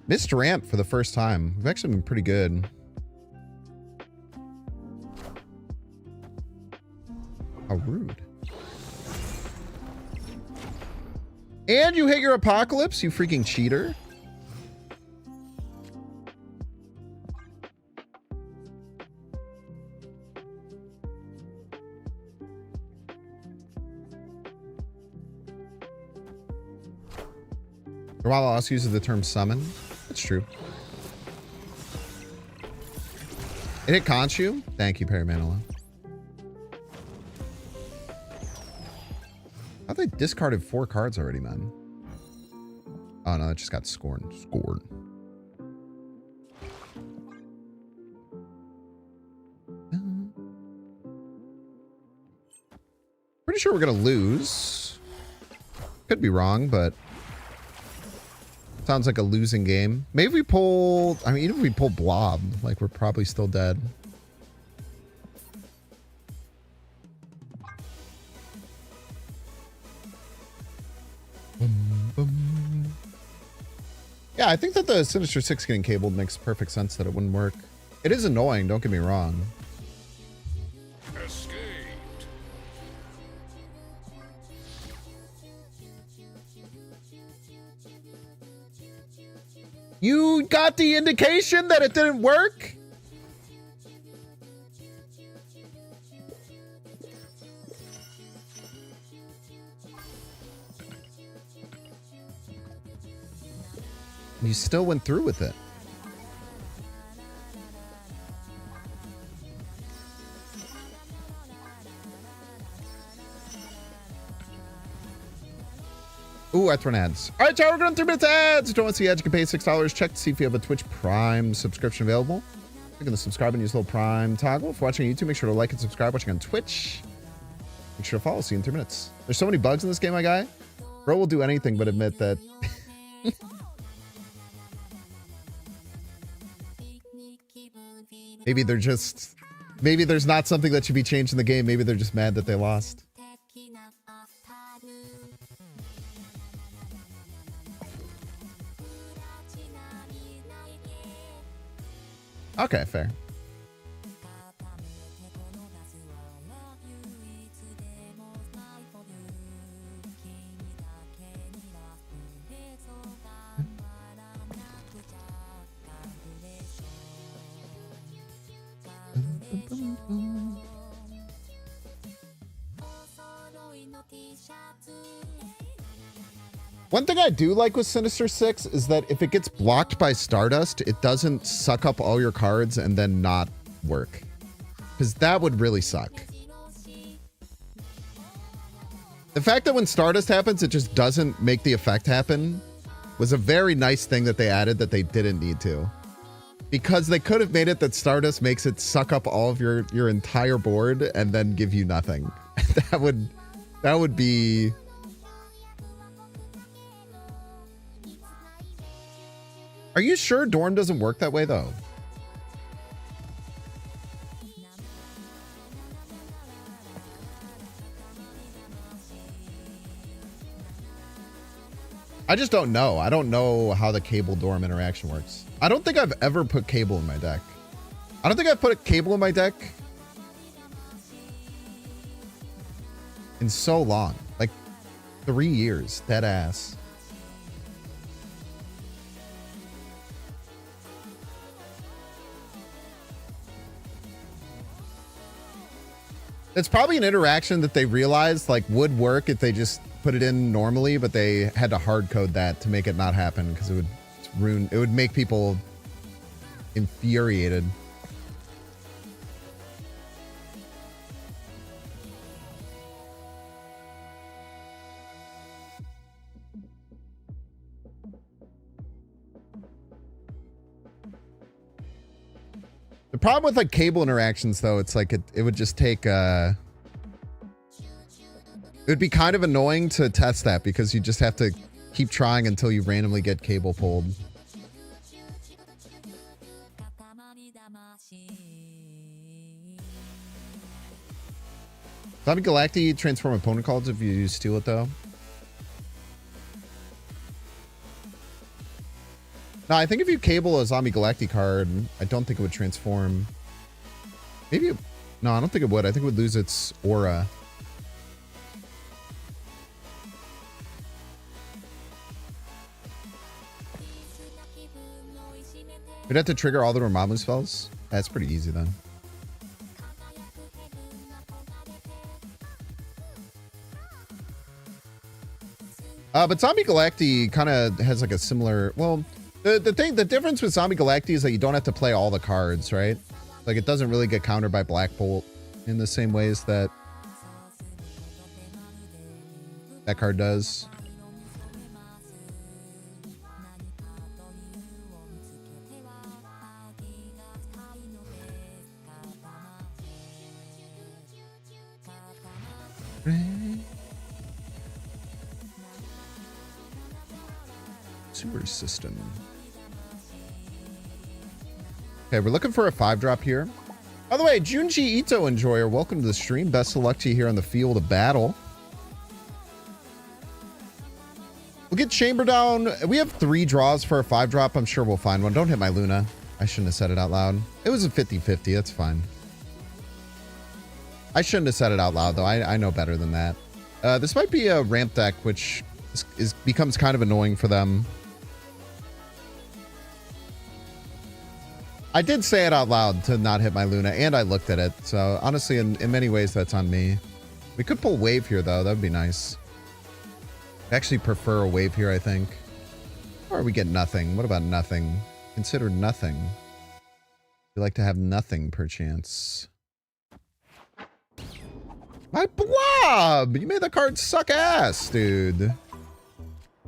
Missed ramp for the first time. We've actually been pretty good. How rude. And you hit your apocalypse, you freaking cheater. While also uses the term summon. That's true. It hit Conchu. Thank you, Perry Manilow. I thought they discarded 4 cards already, man. Oh no, it just got scorned. Scored. Pretty sure we're gonna lose. Could be wrong, but sounds like a losing game. Maybe we pull, I mean, even if we pull Blob, like we're probably still dead. Yeah, I think that the Sinister Six getting cabled makes perfect sense that it wouldn't work. It is annoying, don't get me wrong. Escaped. You got the indication that it didn't work? You still went through with it. Ooh, I throw ads. All right, Tower, we're going 3 minutes ads. Don't want to see ads? You can pay $6. Check to see if you have a Twitch Prime subscription available. Click on the subscribe and use the little Prime toggle. If you're watching on YouTube, make sure to like and subscribe. Watching on Twitch, make sure to follow. See you in 3 minutes. There's so many bugs in this game, my guy. Bro will do anything but admit that. Maybe they're just, maybe there's not something that should be changed in the game. Maybe they're just mad that they lost. Okay, fair. One thing I do like with Sinister Six is that if it gets blocked by Stardust, it doesn't suck up all your cards and then not work. Because that would really suck. The fact that when Stardust happens, it just doesn't make the effect happen was a very nice thing that they added that they didn't need to. Because they could have made it that Stardust makes it suck up all of your entire board and then give you nothing. that would be... Are you sure Dorm doesn't work that way, though? I just don't know. I don't know how the Cable Dorm interaction works. I don't think I've ever put Cable in my deck. I don't think I've put a Cable in my deck in so long. Like 3 years. Dead ass. It's probably an interaction that they realized like would work if they just put it in normally, but they had to hard code that to make it not happen because it would ruin, it would make people infuriated. The problem with like Cable interactions though, it's like it would just take it would be kind of annoying to test that because you just have to keep trying until you randomly get Cable pulled. Zombie Galacti transform opponent cards if you steal it though. No, I think if you Cable a Zombie Galacti card, I don't think it would transform. Maybe, no, I don't think it would. I think it would lose its aura. We'd have to trigger all the Dormammu spells. That's pretty easy then. But Zombie Galacti kind of has like a similar, well, the difference with Zombie Galacti is that you don't have to play all the cards, right? Like it doesn't really get countered by Black Bolt in the same ways that that card does. Sewer system. Okay, we're looking for a 5-drop here. By the way, Junji Ito enjoyer, welcome to the stream. Best of luck to you here on the field of battle. We'll get Chamber down. We have 3 draws for a 5-drop. I'm sure we'll find one. Don't hit my Luna. I shouldn't have said it out loud. It was a 50-50. That's fine. I shouldn't have said it out loud, though. I know better than that. This might be a ramp deck, which becomes kind of annoying for them. I did say it out loud to not hit my Luna, and I looked at it. So, honestly, in many ways, that's on me. We could pull Wave here, though. That would be nice. I actually prefer a Wave here, I think. Or we get nothing. What about nothing? Consider nothing. We like to have nothing, perchance. My Blob! You made the card suck ass, dude.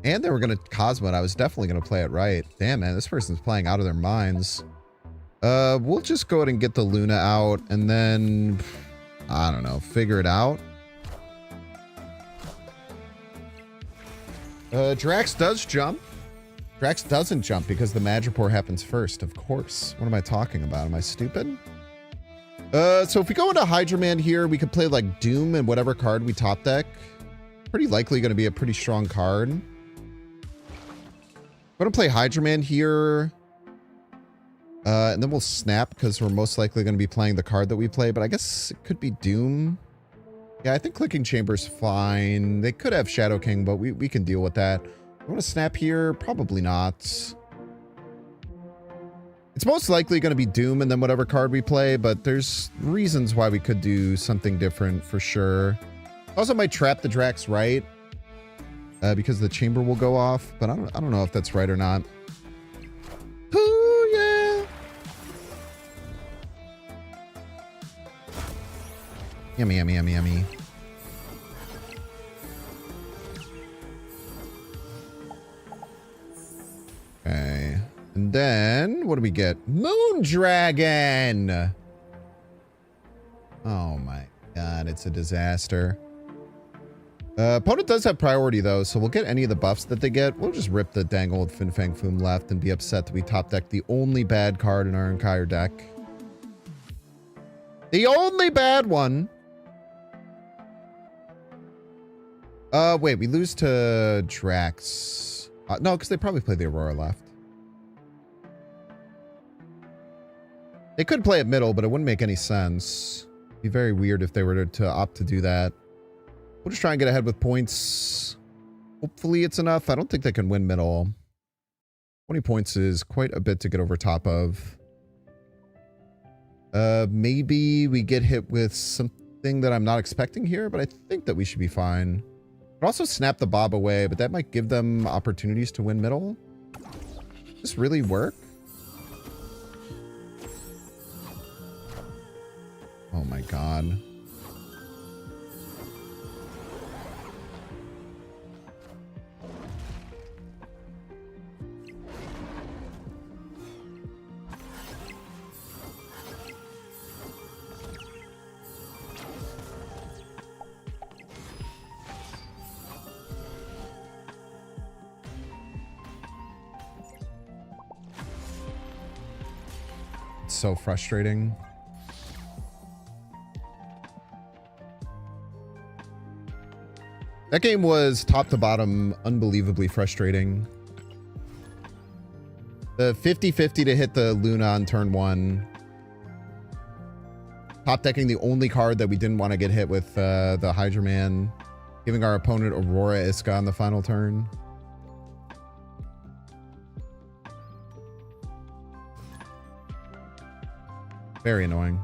And they were going to Cosmo it. I was definitely going to play it right. Damn, man. This person's playing out of their minds. We'll just go ahead and get the Luna out. And then, I don't know, figure it out. Drax does jump. Drax doesn't jump because the Madripoor happens first, of course. What am I talking about? Am I stupid? So if we go into Hydra Man here, we could play like Doom and whatever card we top deck. Pretty likely going to be a pretty strong card. I'm going to play Hydra Man here. And then we'll snap because we're most likely going to be playing the card that we play. But I guess it could be Doom. Yeah, I think Clicking Chamber's fine. They could have Shadow King, but we can deal with that. I want to snap here. Probably not. It's most likely going to be Doom and then whatever card we play, but there's reasons why we could do something different for sure. Also might trap the Drax right, because the chamber will go off, but I don't know if that's right or not. Ooh, yeah. Yummy, yummy, yummy, yummy. Okay. And then, what do we get? Moon Dragon! Oh my god, it's a disaster. Opponent does have priority though, so we'll get any of the buffs that they get. We'll just rip the dangle with Fin Fang Foom left and be upset that we top decked the only bad card in our entire deck. The only bad one! Wait, we lose to Drax. No, because they probably play the Aurora left. They could play it middle, but it wouldn't make any sense. It'd be very weird if they were to opt to do that. We'll just try and get ahead with points. Hopefully it's enough. I don't think they can win middle. 20 points is quite a bit to get over top of. Maybe we get hit with something that I'm not expecting here, but I think that we should be fine. But also snap the Bob away, but that might give them opportunities to win middle. Does this really work? Oh my god. It's so frustrating. That game was top to bottom unbelievably frustrating. The 50-50 to hit the Luna on turn 1. Top decking the only card that we didn't want to get hit with the Hydra Man. Giving our opponent Aurora Iska on the final turn. Very annoying.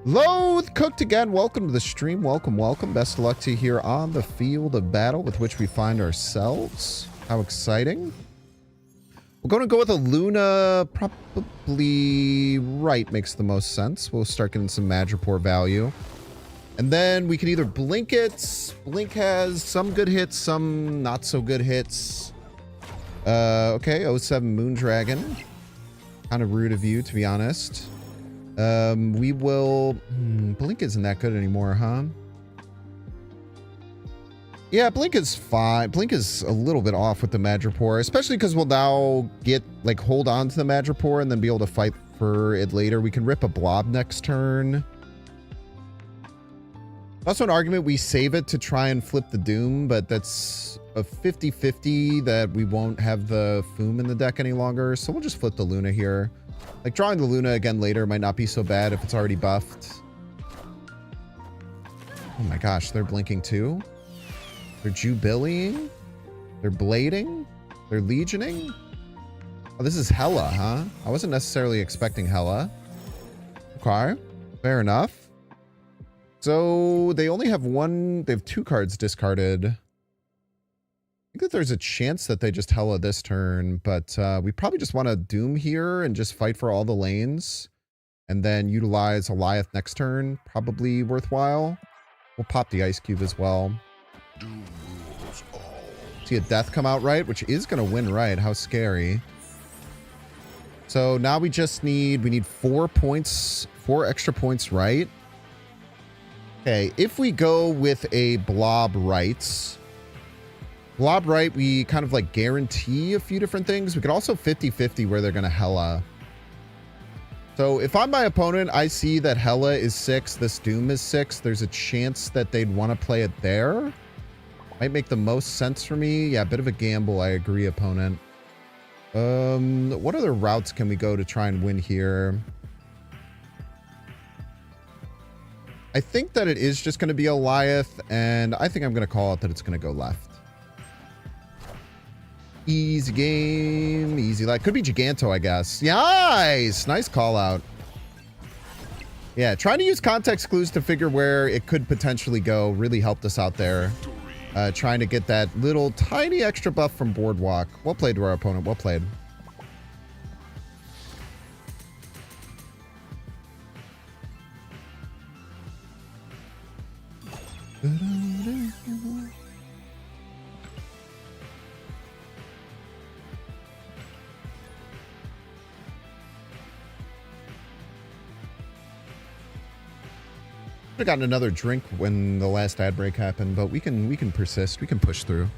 Loath cooked again. Welcome to the stream. Welcome, welcome. Best of luck to you here on the field of battle with which we find ourselves. How exciting. We're going to go with a Luna. Probably right makes the most sense. We'll start getting some Madripoor value. And then we can either blink it. Blink has some good hits, some not so good hits. Okay, 07 Moondragon. Kind of rude of you, to be honest. We will... Blink isn't that good anymore, huh? Yeah, Blink is fine. Blink is a little bit off with the Madripoor, especially because we'll now get, like, hold on to the Madripoor and then be able to fight for it later. We can rip a Blob next turn. Also an argument, we save it to try and flip the Doom, but that's a 50-50 that we won't have the Foom in the deck any longer, so we'll just flip the Luna here. Like, drawing the Luna again later might not be so bad if it's already buffed. Oh my gosh, they're blinking too? They're Jubileeing? They're blading? They're legioning? Oh, this is Hela, huh? I wasn't necessarily expecting Hela. Okay, fair enough. So they only have one, they have 2 cards discarded. I think that there's a chance that they just Hela this turn, but we probably just want to Doom here and just fight for all the lanes and then utilize Goliath next turn. Probably worthwhile. We'll pop the Ice Cube as well. Doom rules all. See a death come out right, which is going to win right. How scary. So now we just need, we need 4 points, 4 extra points right. Okay, if we go with a Blob right, we kind of like guarantee a few different things. We could also 50-50 where they're going to Hela. So if I'm my opponent, I see that Hela is 6, this Doom is 6. There's a chance that they'd want to play it there. Might make the most sense for me. Yeah, a bit of a gamble. I agree, opponent. What other routes can we go to try and win here? I think that it is just going to be Goliath, and I think I'm going to call it that it's going to go left. Easy game, easy life. Could be Giganto, I guess. Nice! Nice call out. Yeah, trying to use context clues to figure where it could potentially go really helped us out there. Trying to get that little tiny extra buff from Boardwalk. Well played to our opponent. Well played. I've gotten another drink when the last ad break happened, but we can persist. We can push through.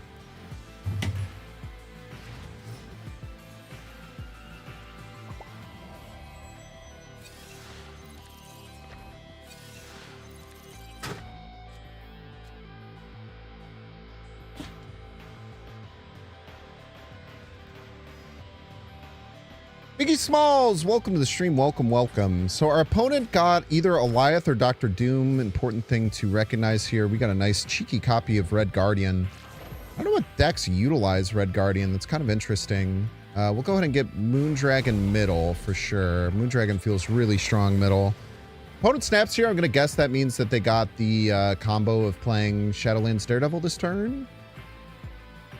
Biggie Smalls, welcome to the stream. Welcome, welcome. So our opponent got either Goliath or Dr. Doom. Important thing to recognize here. We got a nice cheeky copy of Red Guardian. I don't know what decks utilize Red Guardian. That's kind of interesting. We'll go ahead and get Moondragon middle for sure. Moondragon feels really strong middle. Opponent snaps here. I'm going to guess that means that they got the combo of playing Shadowlands Daredevil this turn.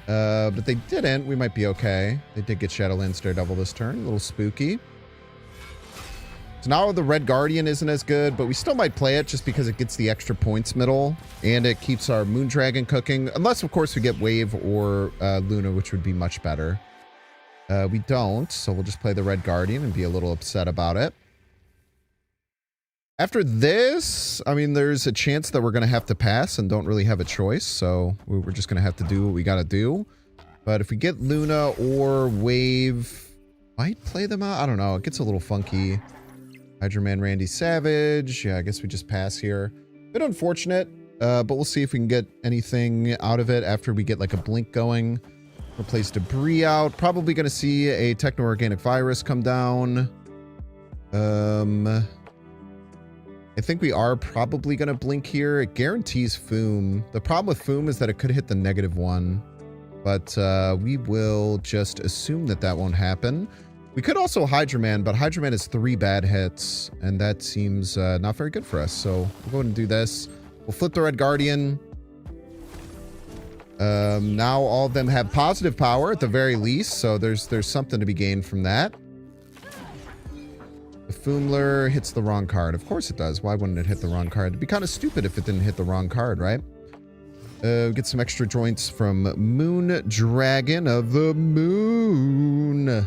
But they didn't. We might be okay. They did get Shadowlands Daredevil this turn. A little spooky. So now the Red Guardian isn't as good, but we still might play it just because it gets the extra points middle. And it keeps our Moondragon cooking. Unless, of course, we get Wave or Luna, which would be much better. We don't, so we'll just play the Red Guardian and be a little upset about it. After this, I mean, there's a chance that we're going to have to pass and don't really have a choice. So we're just going to have to do what we got to do. But if we get Luna or Wave, might play them out. I don't know. It gets a little funky. Hydro-Man Randy Savage. Yeah, I guess we just pass here. Bit unfortunate, but we'll see if we can get anything out of it after we get like a blink going. Replace Debris out. Probably going to see a Techno-Organic Virus come down. I think we are probably going to blink here. It guarantees Foom. The problem with Foom is that it could hit the -1. But we will just assume that that won't happen. We could also Hydra Man, but Hydra Man has 3 bad hits. And that seems not very good for us. So we'll go ahead and do this. We'll flip the Red Guardian. Now all of them have positive power at the very least. So there's something to be gained from that. The Foomler hits the wrong card. Of course it does. Why wouldn't it hit the wrong card? It'd be kind of stupid if it didn't hit the wrong card, right? Get some extra joints from Moon Dragon of the Moon.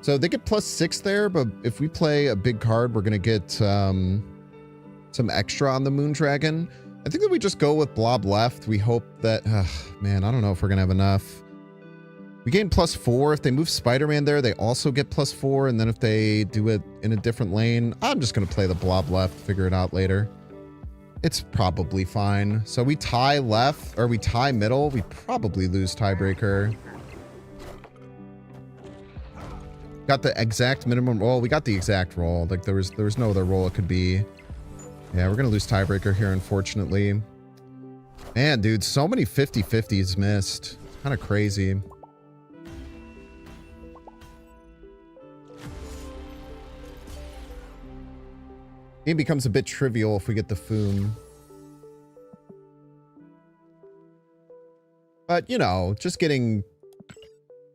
So they get +6 there, but if we play a big card, we're going to get some extra on the Moon Dragon. I think that we just go with Blob left. We hope that... man, I don't know if we're going to have enough. We gain +4. If they move Spider-Man there, they also get +4. And then if they do it in a different lane, I'm just going to play the Blob left, figure it out later. It's probably fine. So we tie left, or we tie middle. We probably lose tiebreaker. Got the exact minimum roll. We got the exact roll. Like there was no other roll it could be. Yeah, we're going to lose tiebreaker here, unfortunately. Man, dude, so many 50-50s missed. Kind of crazy. Game becomes a bit trivial if we get the Foom. But, you know, just getting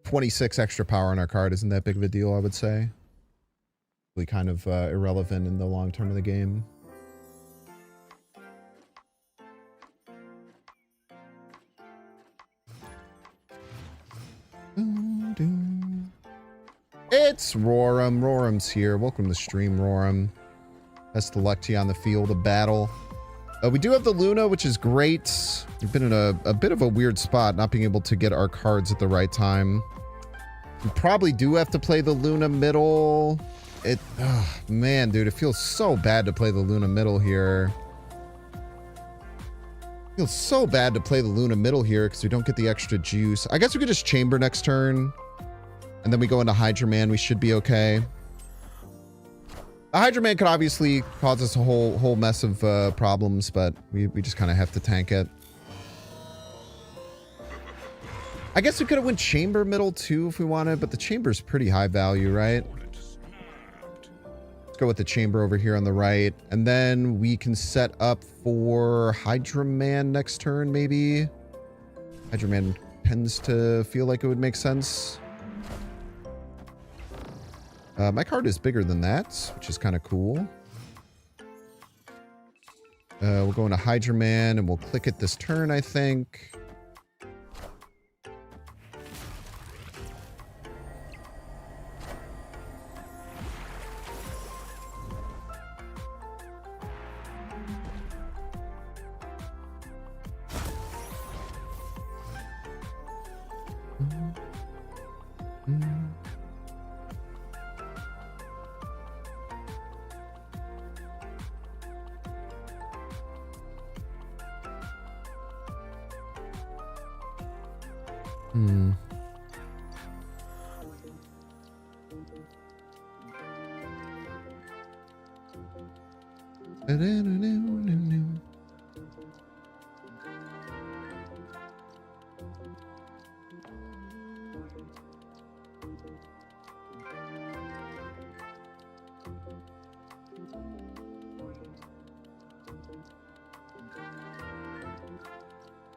26 extra power on our card isn't that big of a deal, I would say. Really kind of irrelevant in the long term of the game. It's Roram. Roram's here. Welcome to the stream, Roram. Best of luck to you on the field of battle. We do have the Luna, which is great. We've been in a bit of a weird spot, not being able to get our cards at the right time. We probably do have to play the Luna middle. Man, dude, it feels so bad to play the Luna middle here. It feels so bad to play the Luna middle here because we don't get the extra juice. I guess we could just chamber next turn. And then we go into Hydra Man. We should be okay. A Hydra Man could obviously cause us a whole mess of problems, but we just kind of have to tank it. I guess we could have went chamber middle too if we wanted, but the chamber's pretty high value, right? Let's go with the chamber over here on the right. And then we can set up for Hydra Man next turn, maybe. Hydra Man tends to feel like it would make sense. My card is bigger than that, which is kind of cool. We'll go into Hydra Man and we'll click it this turn, I think.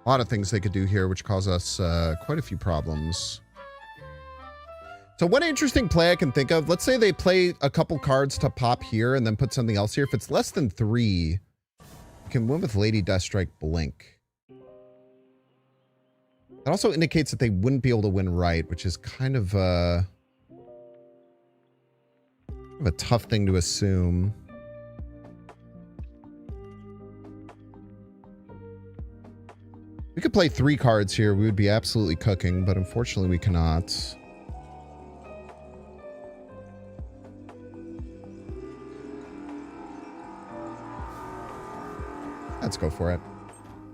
A lot of things they could do here, which cause us quite a few problems. So one interesting play I can think of, let's say they play a couple cards to pop here and then put something else here. If it's less than 3, you can win with Lady Deathstrike Blink. That also indicates that they wouldn't be able to win right, which is kind of a tough thing to assume. We could play 3 cards here. We would be absolutely cooking, but unfortunately we cannot. Let's go for it.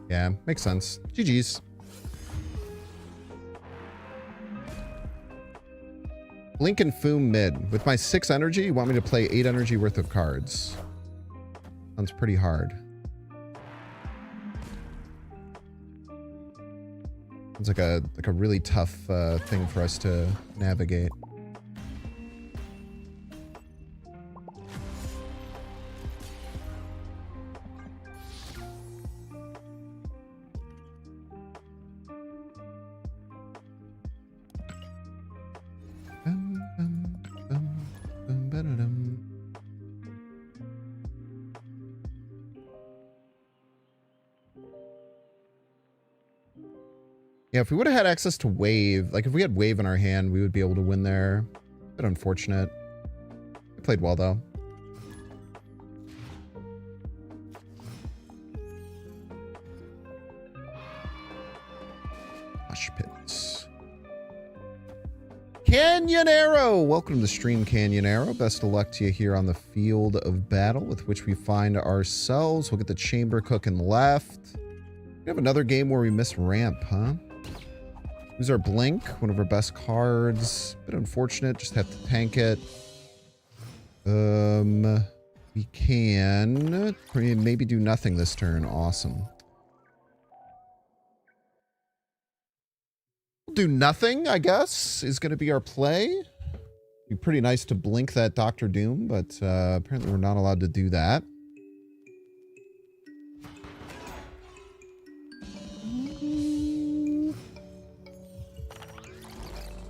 Yeah, makes sense. GG's. Blink and Foom mid. With my 6 energy, you want me to play 8 energy worth of cards. Sounds pretty hard. It's like a really tough thing for us to navigate. Yeah, if we would have had access to Wave, like if we had Wave in our hand, we would be able to win there. A bit unfortunate. We played well, though. Mosh pits. Canyonero! Welcome to the stream, Canyonero. Best of luck to you here on the field of battle with which we find ourselves. We'll get the chamber cooking left. We have another game where we miss ramp, huh? Who's our Blink? One of our best cards. Bit unfortunate. Just have to tank it. We can maybe do nothing this turn. Awesome. We'll do nothing, I guess, is going to be our play. Be pretty nice to blink that Dr. Doom, but apparently we're not allowed to do that.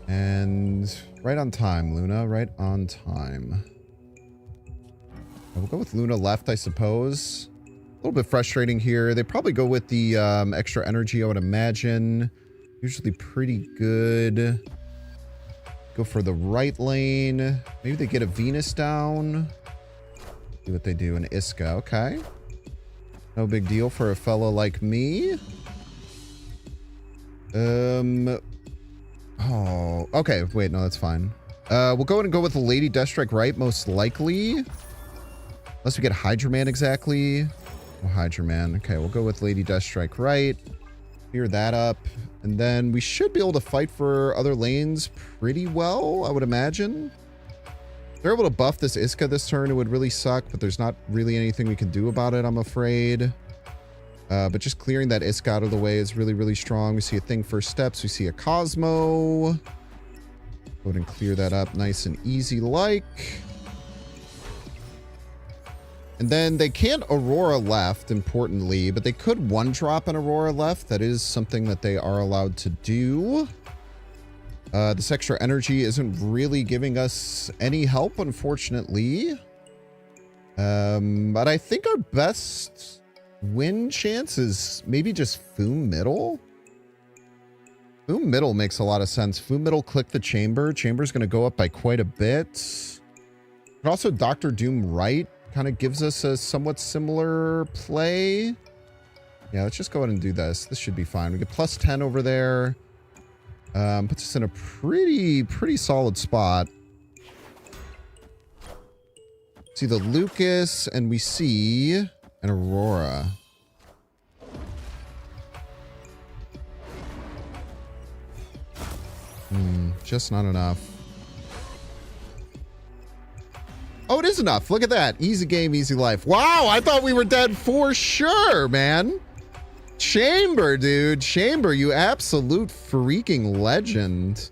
And right on time, Luna. Right on time. We'll go with Luna left, I suppose. A little bit frustrating here. They probably go with the extra energy, I would imagine. Usually pretty good. Go for the right lane. Maybe they get a Venus down. See what they do. An Iska. Okay. No big deal for a fellow like me. Oh, okay. Wait, no, that's fine. We'll go ahead and go with the Lady Deathstrike right, most likely. Unless we get Hydra-Man exactly. Oh, Hydra-Man. Okay, we'll go with Lady Deathstrike right. Clear that up. And then we should be able to fight for other lanes pretty well, I would imagine. If they're able to buff this Iska this turn, it would really suck, but there's not really anything we can do about it, I'm afraid. But just clearing that Iska out of the way is really, really strong. We see a thing first steps. We see a Cosmo. Go ahead and clear that up nice and easy like. And then they can't Aurora left, importantly, but they could one-drop an Aurora left. That is something that they are allowed to do. This extra energy isn't really giving us any help, unfortunately. But I think our best win chance is maybe just Foom middle. Foom middle makes a lot of sense. Foom middle, click the chamber. Chamber's going to go up by quite a bit. But also Dr. Doom right kind of gives us a somewhat similar play. Yeah, let's just go ahead and do this. This should be fine. We get plus 10 over there. Puts us in a pretty solid spot. See the Lucas, and we see an Aurora. Just not enough. Oh, it is enough. Look at that. Easy game, easy life. Wow, I thought we were dead for sure, man. Chamber, dude. Chamber, you absolute freaking legend.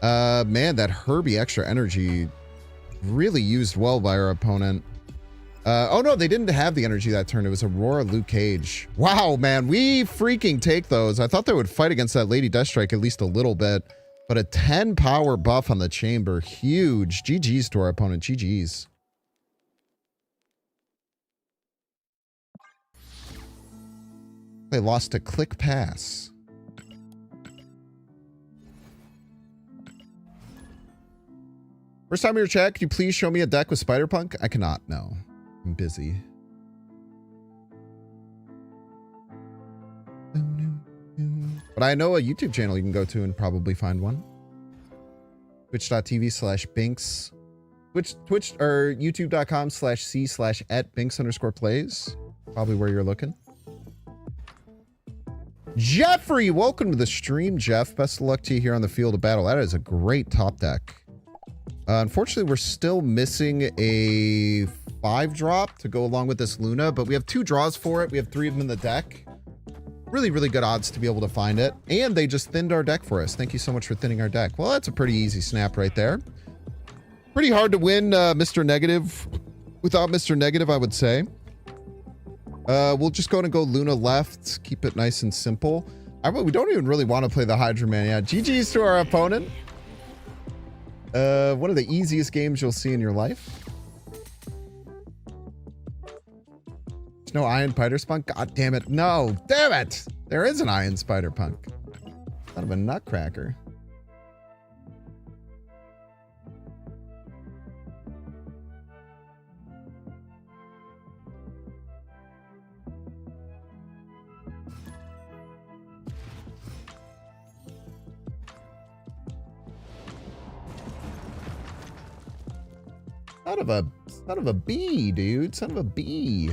Man, that Herbie extra energy really used well by our opponent. Oh no, they didn't have the energy that turn. It was Aurora, Luke Cage. Wow, man, we freaking take those. I thought they would fight against that Lady Deathstrike at least a little bit. But a 10 power buff on the chamber. Huge. GG's to our opponent. GG's. They lost a click pass. First time in your chat, could you please show me a deck with Spider-Punk? I cannot, no. I'm busy. But I know a YouTube channel you can go to and probably find one. Twitch.tv/Binks. Twitch or youtube.com/c/@Binks_plays. Probably where you're looking. Jeffrey, welcome to the stream, Jeff. Best of luck to you here on the field of battle. That is a great top deck. Unfortunately, we're still missing a 5-drop to go along with this Luna, but we have 2 draws for it. We have 3 of them in the deck. Really, really good odds to be able to find it. And they just thinned our deck for us. Thank you so much for thinning our deck. Well, that's a pretty easy snap right there. Pretty hard to win Mr. Negative without Mr. Negative, I would say. We'll just go and go Luna left. Keep it nice and simple. We don't even really want to play the Hydra Man. Yeah, GG's to our opponent. One of the easiest games you'll see in your life. There's no Iron Spider Punk? God damn it. No. Damn it. There is an Iron Spider Punk. Kind of a nutcracker. Son of a bee, dude. Son of a bee.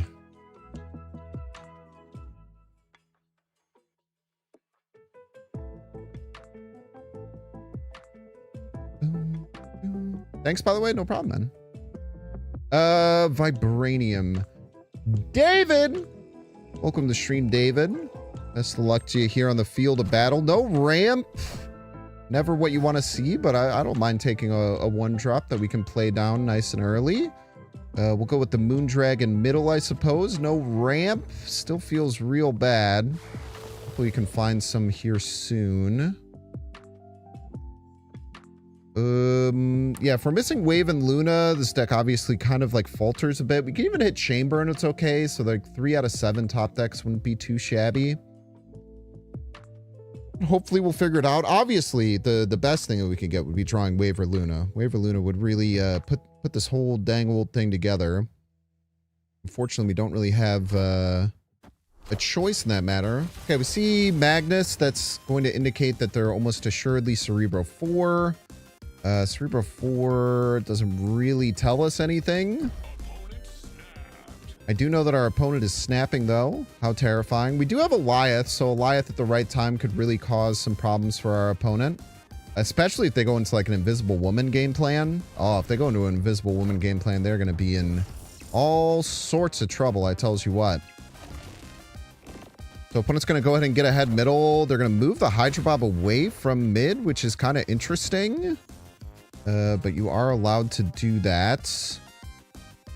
Thanks, by the way. No problem, man. Vibranium. David! Welcome to the stream, David. Best of luck to you here on the field of battle. No ramp. Never what you want to see, but I don't mind taking a 1-drop that we can play down nice and early. We'll go with the Moondragon middle, I suppose. No ramp. Still feels real bad. Hopefully we can find some here soon. Yeah, if we're missing Wave and Luna, this deck obviously kind of like falters a bit. We can even hit Chamber and it's okay. So like 3 out of 7 top decks wouldn't be too shabby. Hopefully we'll figure it out. Obviously, the best thing that we could get would be drawing Wave or Luna. Wave or Luna would really put this whole dang old thing together. Unfortunately, we don't really have a choice in that matter. Okay, we see Magnus. That's going to indicate that they're almost assuredly Cerebro 4. Cerebro 4 doesn't really tell us anything. I do know that our opponent is snapping, though. How terrifying. We do have a Lyeth, so a Lyeth at the right time could really cause some problems for our opponent. Especially if they go into like an Invisible Woman game plan. Oh, if they go into an Invisible Woman game plan, they're going to be in all sorts of trouble, I tells you what. So opponent's going to go ahead and get ahead middle. They're going to move the Hydra Bob away from mid, which is kind of interesting. But you are allowed to do that.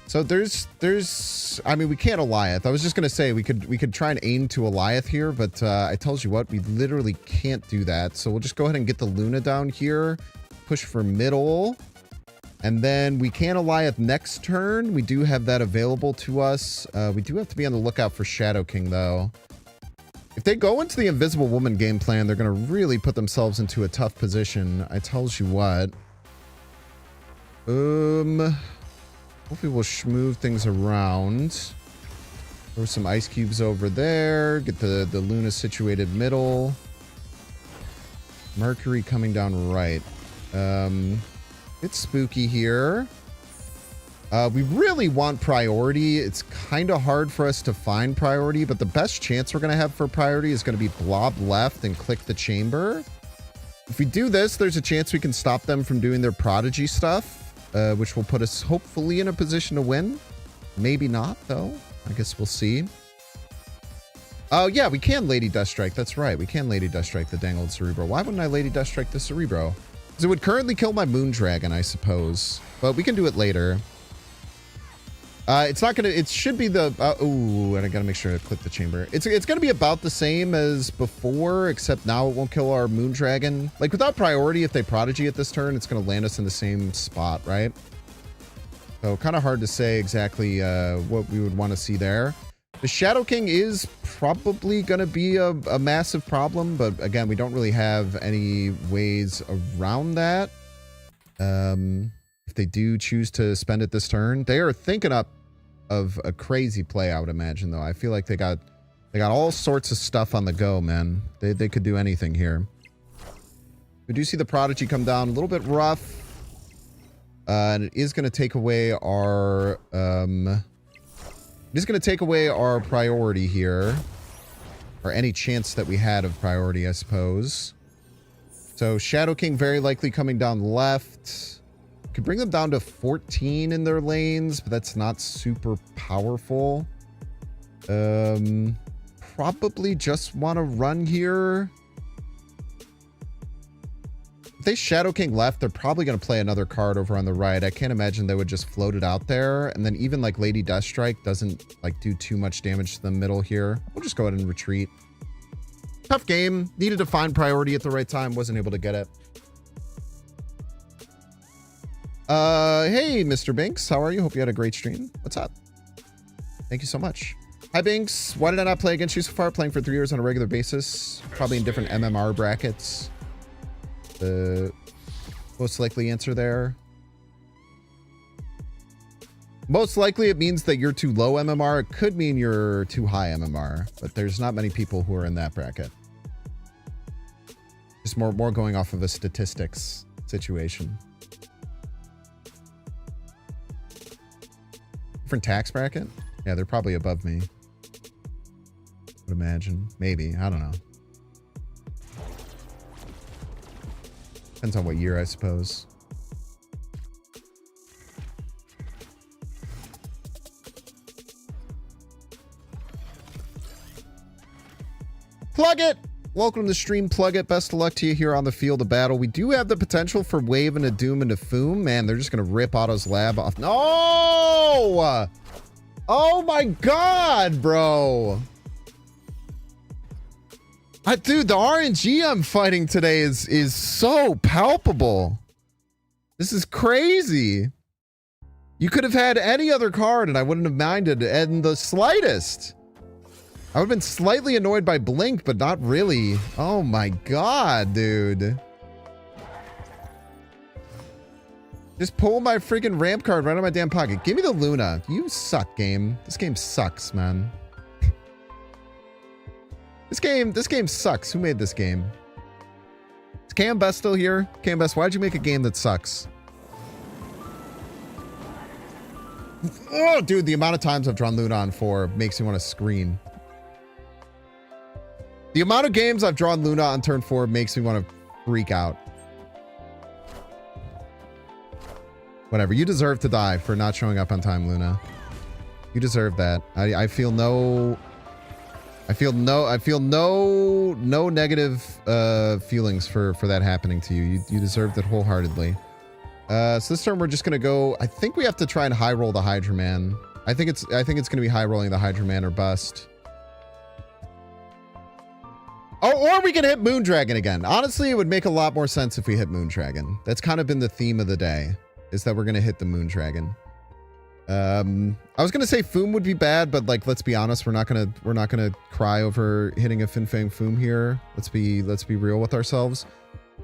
So I mean, we can't Eliath. I was just going to say we could try and aim to Eliath here, but I tells you what, we literally can't do that. So we'll just go ahead and get the Luna down here, push for middle, and then we can Eliath next turn. We do have that available to us. We do have to be on the lookout for Shadow King, though. If they go into the Invisible Woman game plan, they're going to really put themselves into a tough position. I tells you what. Hopefully we'll smooth things around. Throw some ice cubes over there. Get the Luna situated middle. Mercury coming down right. It's spooky here. We really want priority. It's kind of hard for us to find priority, but the best chance we're going to have for priority is going to be blob left and click the chamber. If we do this, there's a chance we can stop them from doing their prodigy stuff. Which will put us hopefully in a position to win. Maybe not, though. I guess we'll see. Oh, yeah, we can Lady Deathstrike. That's right. We can Lady Deathstrike the dang old Cerebro. Why wouldn't I Lady Deathstrike the Cerebro? Because it would currently kill my Moondragon, I suppose. But we can do it later. It's not going to... It should be the... ooh, and I got to make sure to click the chamber. It's going to be about the same as before, except now it won't kill our Moondragon. Like, without priority, if they Prodigy at this turn, it's going to land us in the same spot, right? So, kind of hard to say exactly what we would want to see there. The Shadow King is probably going to be a massive problem, but again, we don't really have any ways around that. If they do choose to spend it this turn, they are thinking up of a crazy play, I would imagine, though. I feel like they got all sorts of stuff on the go, man. They could do anything here. We do see the Prodigy come down a little bit rough. And it is going to take away our... it is going to take away our priority here. Or any chance that we had of priority, I suppose. So Shadow King very likely coming down left. Could bring them down to 14 in their lanes, but that's not super powerful. Probably just want to run here. If they Shadow King left, they're probably going to play another card over on the right. I can't imagine they would just float it out there. And then even like Lady Deathstrike doesn't like do too much damage to the middle here. We'll just go ahead and retreat. Tough game. Needed to find priority at the right time. Wasn't able to get it. Hey, Mr. Binks. How are you? Hope you had a great stream. What's up? Thank you so much. Hi, Binks. Why did I not play against you so far? Playing for 3 years on a regular basis. Probably in different MMR brackets. The most likely answer there. Most likely it means that you're too low MMR. It could mean you're too high MMR, but there's not many people who are in that bracket. Just more going off of a statistics situation. Different tax bracket? Yeah, they're probably above me. Would imagine. Maybe. I don't know. Depends on what year, I suppose. Plug it! Welcome to the stream, Plug It. Best of luck to you here on the field of battle. We do have the potential for Wave and a Doom and a Foom. Man, they're just going to rip Otto's lab off. No! Oh my god, bro! Dude, the RNG I'm fighting today is so palpable. This is crazy. You could have had any other card and I wouldn't have minded in the slightest. I would have been slightly annoyed by Blink, but not really. Oh my god, dude. Just pull my freaking ramp card right out of my damn pocket. Give me the Luna. You suck, game. This game sucks, man. This game sucks. Who made this game? Is Cam Best still here? Cam Best, why'd you make a game that sucks? Oh, dude, the amount of times I've drawn Luna on 4 makes me want to scream. The amount of games I've drawn Luna on turn 4 makes me want to freak out. Whatever. You deserve to die for not showing up on time, Luna. You deserve that. I feel no negative feelings for that happening to you. You deserved it wholeheartedly. So this turn we're just gonna go. I think we have to try and high roll the Hydra Man. I think it's gonna be high rolling the Hydra Man or bust. Oh, or we can hit Moondragon again. Honestly, it would make a lot more sense if we hit Moondragon. That's kind of been the theme of the day, is that we're gonna hit the Moondragon. I was gonna say Foom would be bad, but like, let's be honest, we're not gonna cry over hitting a Fin Fang Foom here. Let's be real with ourselves.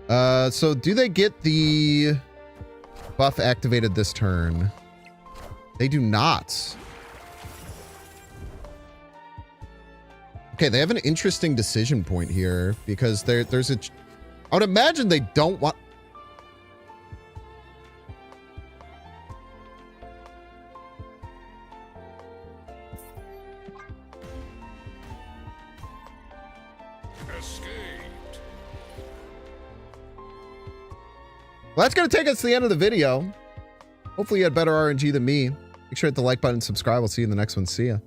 So do they get the buff activated this turn? They do not. Okay, they have an interesting decision point here because there's a. I would imagine they don't want. Escaped. Well, that's going to take us to the end of the video. Hopefully you had better RNG than me. Make sure to hit the like button and subscribe. We'll see you in the next one. See ya.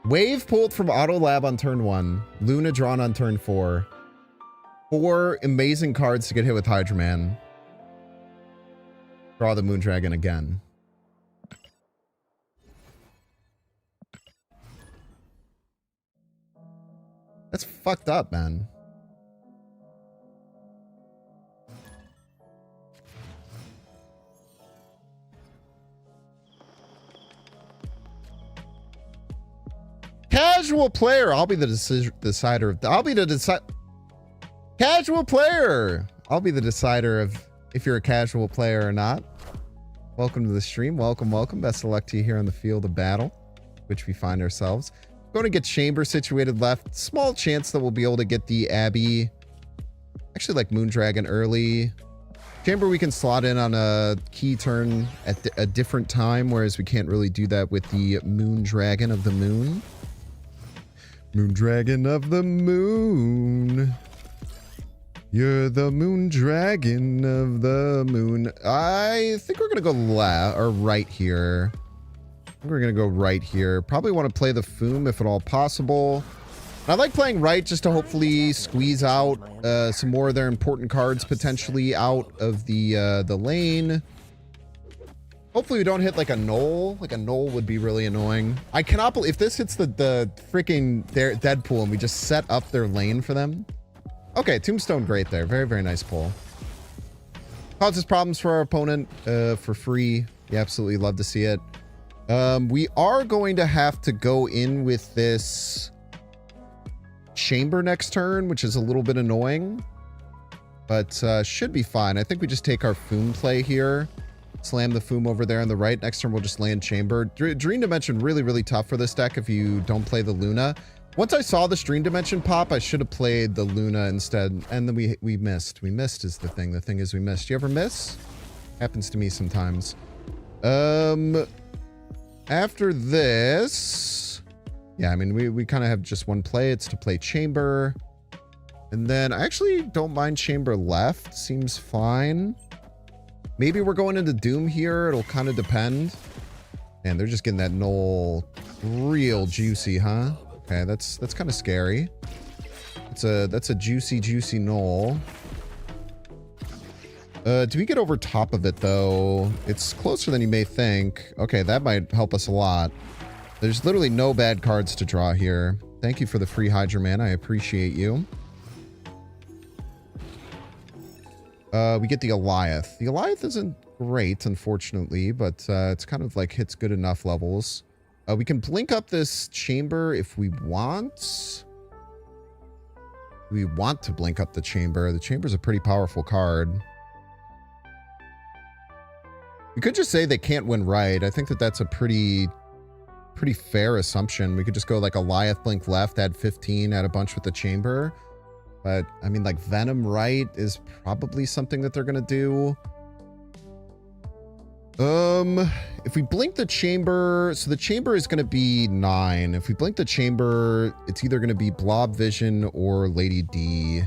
Wave pulled from Auto Lab on turn 1. Luna drawn on turn 4. 4 amazing cards to get hit with Hydra Man. Draw the Moondragon again. That's fucked up, man. Casual player. I'll be the decider of. Casual player. I'll be the decider of if you're a casual player or not. Welcome to the stream. Welcome, welcome. Best of luck to you here on the field of battle, which we find ourselves. Going to get chamber situated left. Small chance that we'll be able to get the Abbey. Actually like Moondragon early. Chamber we can slot in on a key turn at a different time, whereas we can't really do that with the Moondragon of the Moon. Moondragon of the Moon. You're the Moondragon of the Moon. I think we're going to go right here. I think we're going to go right here. Probably want to play the Foom if at all possible. I like playing right just to hopefully squeeze out some more of their important cards potentially out of the lane. Hopefully we don't hit like a Knoll. Like a Knoll would be really annoying. I cannot believe if this hits the freaking Deadpool and we just set up their lane for them. Okay, Tombstone great there. Very, very nice pull. Causes problems for our opponent for free. You absolutely love to see it. We are going to have to go in with this Chamber next turn, which is a little bit annoying, but should be fine. I think we just take our Foom play here, slam the Foom over there on the right. Next turn we'll just land Chamber. Dream Dimension really, really tough for this deck if you don't play the Luna. Once I saw the Dream Dimension pop, I should have played the Luna instead, and then we missed. We missed is the thing. The thing is we missed. You ever miss? Happens to me sometimes. After this... Yeah, I mean, we kind of have just one play. It's to play Chamber. And then I actually don't mind Chamber left. Seems fine. Maybe we're going into Doom here. It'll kind of depend. And they're just getting that Knoll real juicy, huh? Okay, that's kind of scary. That's a juicy Knoll. Do we get over top of it, though? It's closer than you may think. Okay, that might help us a lot. There's literally no bad cards to draw here. Thank you for the free Hydra Man. I appreciate you. We get the Goliath. The Goliath isn't great, unfortunately, but it's kind of like hits good enough levels. We can blink up this Chamber if we want. We want to blink up the Chamber. The Chamber's a pretty powerful card. We could just say they can't win right. I think that that's a pretty fair assumption. We could just go like Goliath blink left, add 15, add a bunch with the Chamber. But I mean, like Venom right is probably something that they're gonna do. If we blink the Chamber, so the Chamber is gonna be 9. If we blink the Chamber, it's either gonna be Blob Vision or Lady D,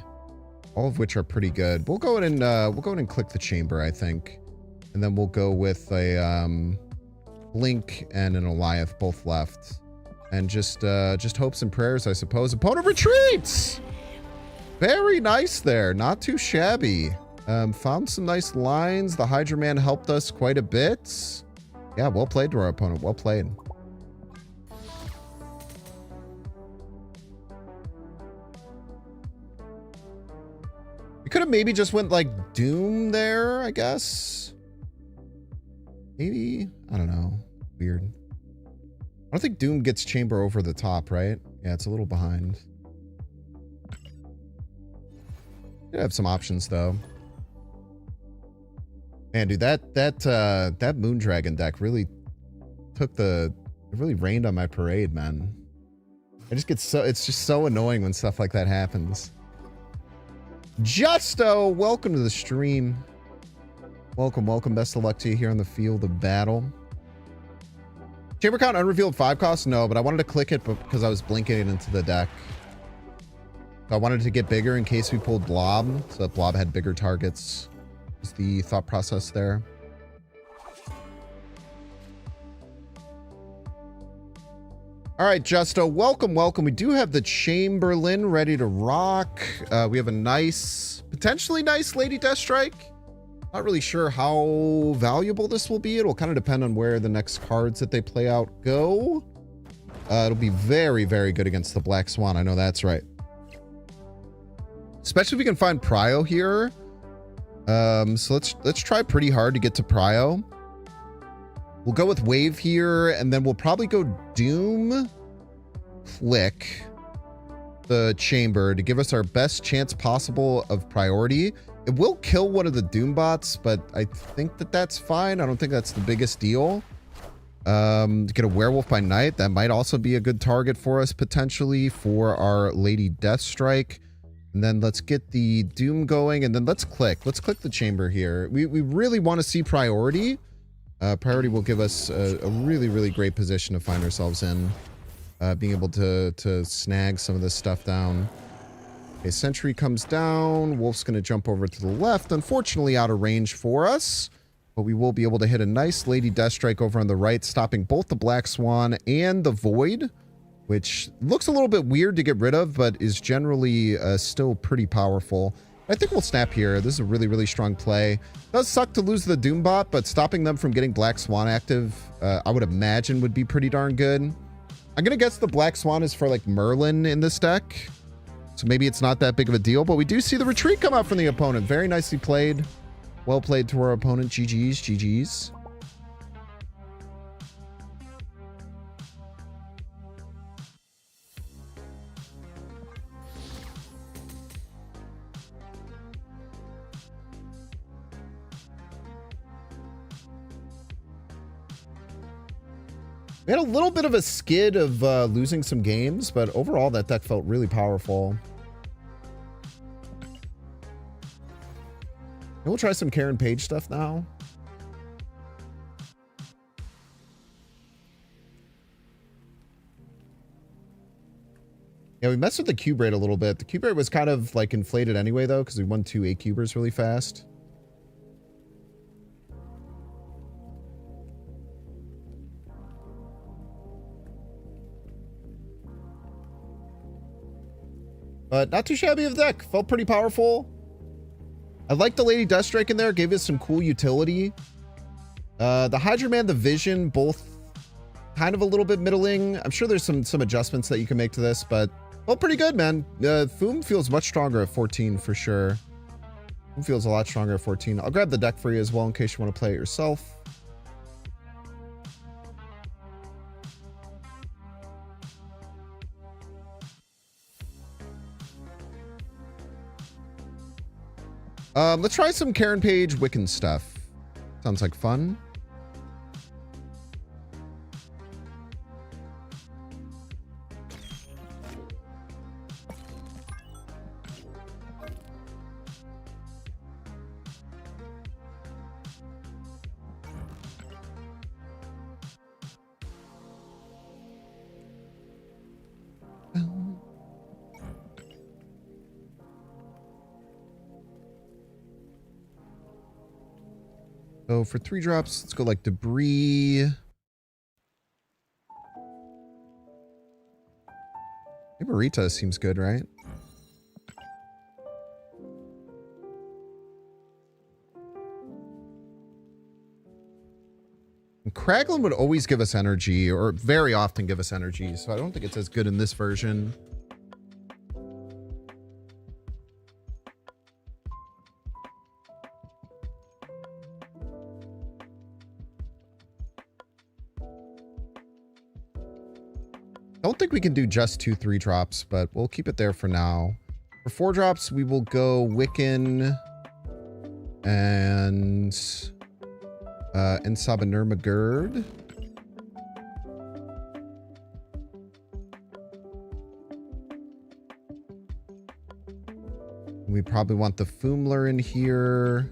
all of which are pretty good. We'll go ahead and click the Chamber, I think, and then we'll go with a Blink and an Goliath both left, and just hopes and prayers, I suppose. Opponent retreats. Very nice there. Not too shabby. Found some nice lines. The Hydra Man helped us quite a bit. Yeah, well played to our opponent. Well played. We could have maybe just went like Doom there, I guess. Maybe, I don't know. Weird. I don't think Doom gets Chamber over the top, right? Yeah, it's a little behind. You have some options though. Man, dude, that Moondragon deck really it really rained on my parade, man. I just get it's just so annoying when stuff like that happens. Justo, welcome to the stream. Welcome. Best of luck to you here on the field of battle. Chamber count unrevealed 5 costs? No, but I wanted to click it because I was blinking it into the deck. So I wanted to get bigger in case we pulled Blob, so that Blob had bigger targets. Is the thought process there. All right, Justo, welcome. We do have the Chamberlain ready to rock. We have a nice, potentially nice Lady Deathstrike. Not really sure how valuable this will be. It'll kind of depend on where the next cards that they play out go. It'll be very, very good against the Black Swan. I know that's right. Especially if we can find Prio here. So let's try pretty hard to get to Prio. We'll go with Wave here, and then we'll probably go Doom, click the Chamber to give us our best chance possible of priority. It will kill one of the Doom bots, but I think that that's fine. I don't think that's the biggest deal. To get a Werewolf by Night, that might also be a good target for us potentially for our Lady Deathstrike. And then let's get the Doom going, and then let's click. Let's click the chamber here. We really want to see priority. Priority will give us a really, really great position to find ourselves in. Being able to snag some of this stuff down. Okay, Sentry comes down. Wolf's going to jump over to the left. Unfortunately, out of range for us. But we will be able to hit a nice Lady Deathstrike over on the right, stopping both the Black Swan and the Void, which looks a little bit weird to get rid of, but is generally still pretty powerful. I think we'll snap here. This is a really, really strong play. Does suck to lose the Doombot, but stopping them from getting Black Swan active, I would imagine would be pretty darn good. I'm going to guess the Black Swan is for like Merlin in this deck. So maybe it's not that big of a deal, but we do see the retreat come out from the opponent. Very nicely played. Well played to our opponent. GG's, GG's. We had a little bit of a skid of losing some games, but overall that deck felt really powerful. And we'll try some Karen Page stuff now. Yeah, we messed with the cube rate a little bit. The cube rate was kind of like inflated anyway, though, because we won 2 8-cubers really fast. But not too shabby of a deck. Felt pretty powerful. I like the Lady Deathstrike in there. Gave us some cool utility. The Hydra Man, the Vision, both kind of a little bit middling. I'm sure there's some adjustments that you can make to this, but felt pretty good, man. Foom feels much stronger at 14 for sure. Foom feels a lot stronger at 14. I'll grab the deck for you as well in case you want to play it yourself. Let's try some Karen Page Wiccan stuff. Sounds like fun. So for 3 drops, let's go like Debris. Marita seems good, right? And Kraglin would always give us energy, or very often give us energy, so I don't think it's as good in this version. I don't think we can do just 2 3 drops, but we'll keep it there for now. For 4 drops, we will go Wiccan and Sabanurmagerd. We probably want the Foomler in here.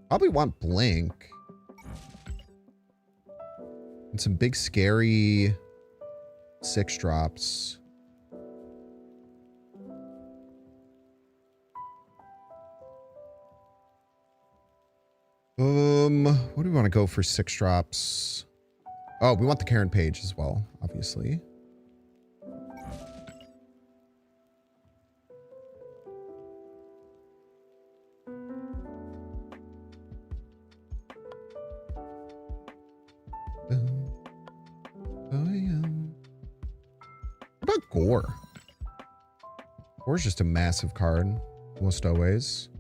Probably want Blink. And some big scary 6 drops. What do we want to go for 6 drops? Oh, we want the Karen Page as well, obviously. What about Gore? Gore's just a massive card, almost always.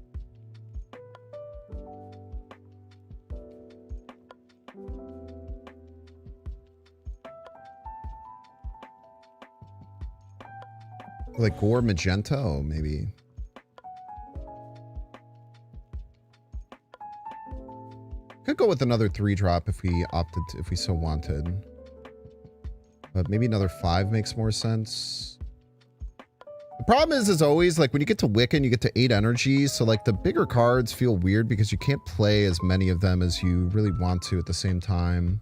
Like Gore Magenta, oh, maybe. Could go with another 3 drop if we opted to, if we so wanted. but maybe another 5 makes more sense. The problem is, as always, like when you get to Wiccan, you get to 8 energy. So like the bigger cards feel weird because you can't play as many of them as you really want to at the same time.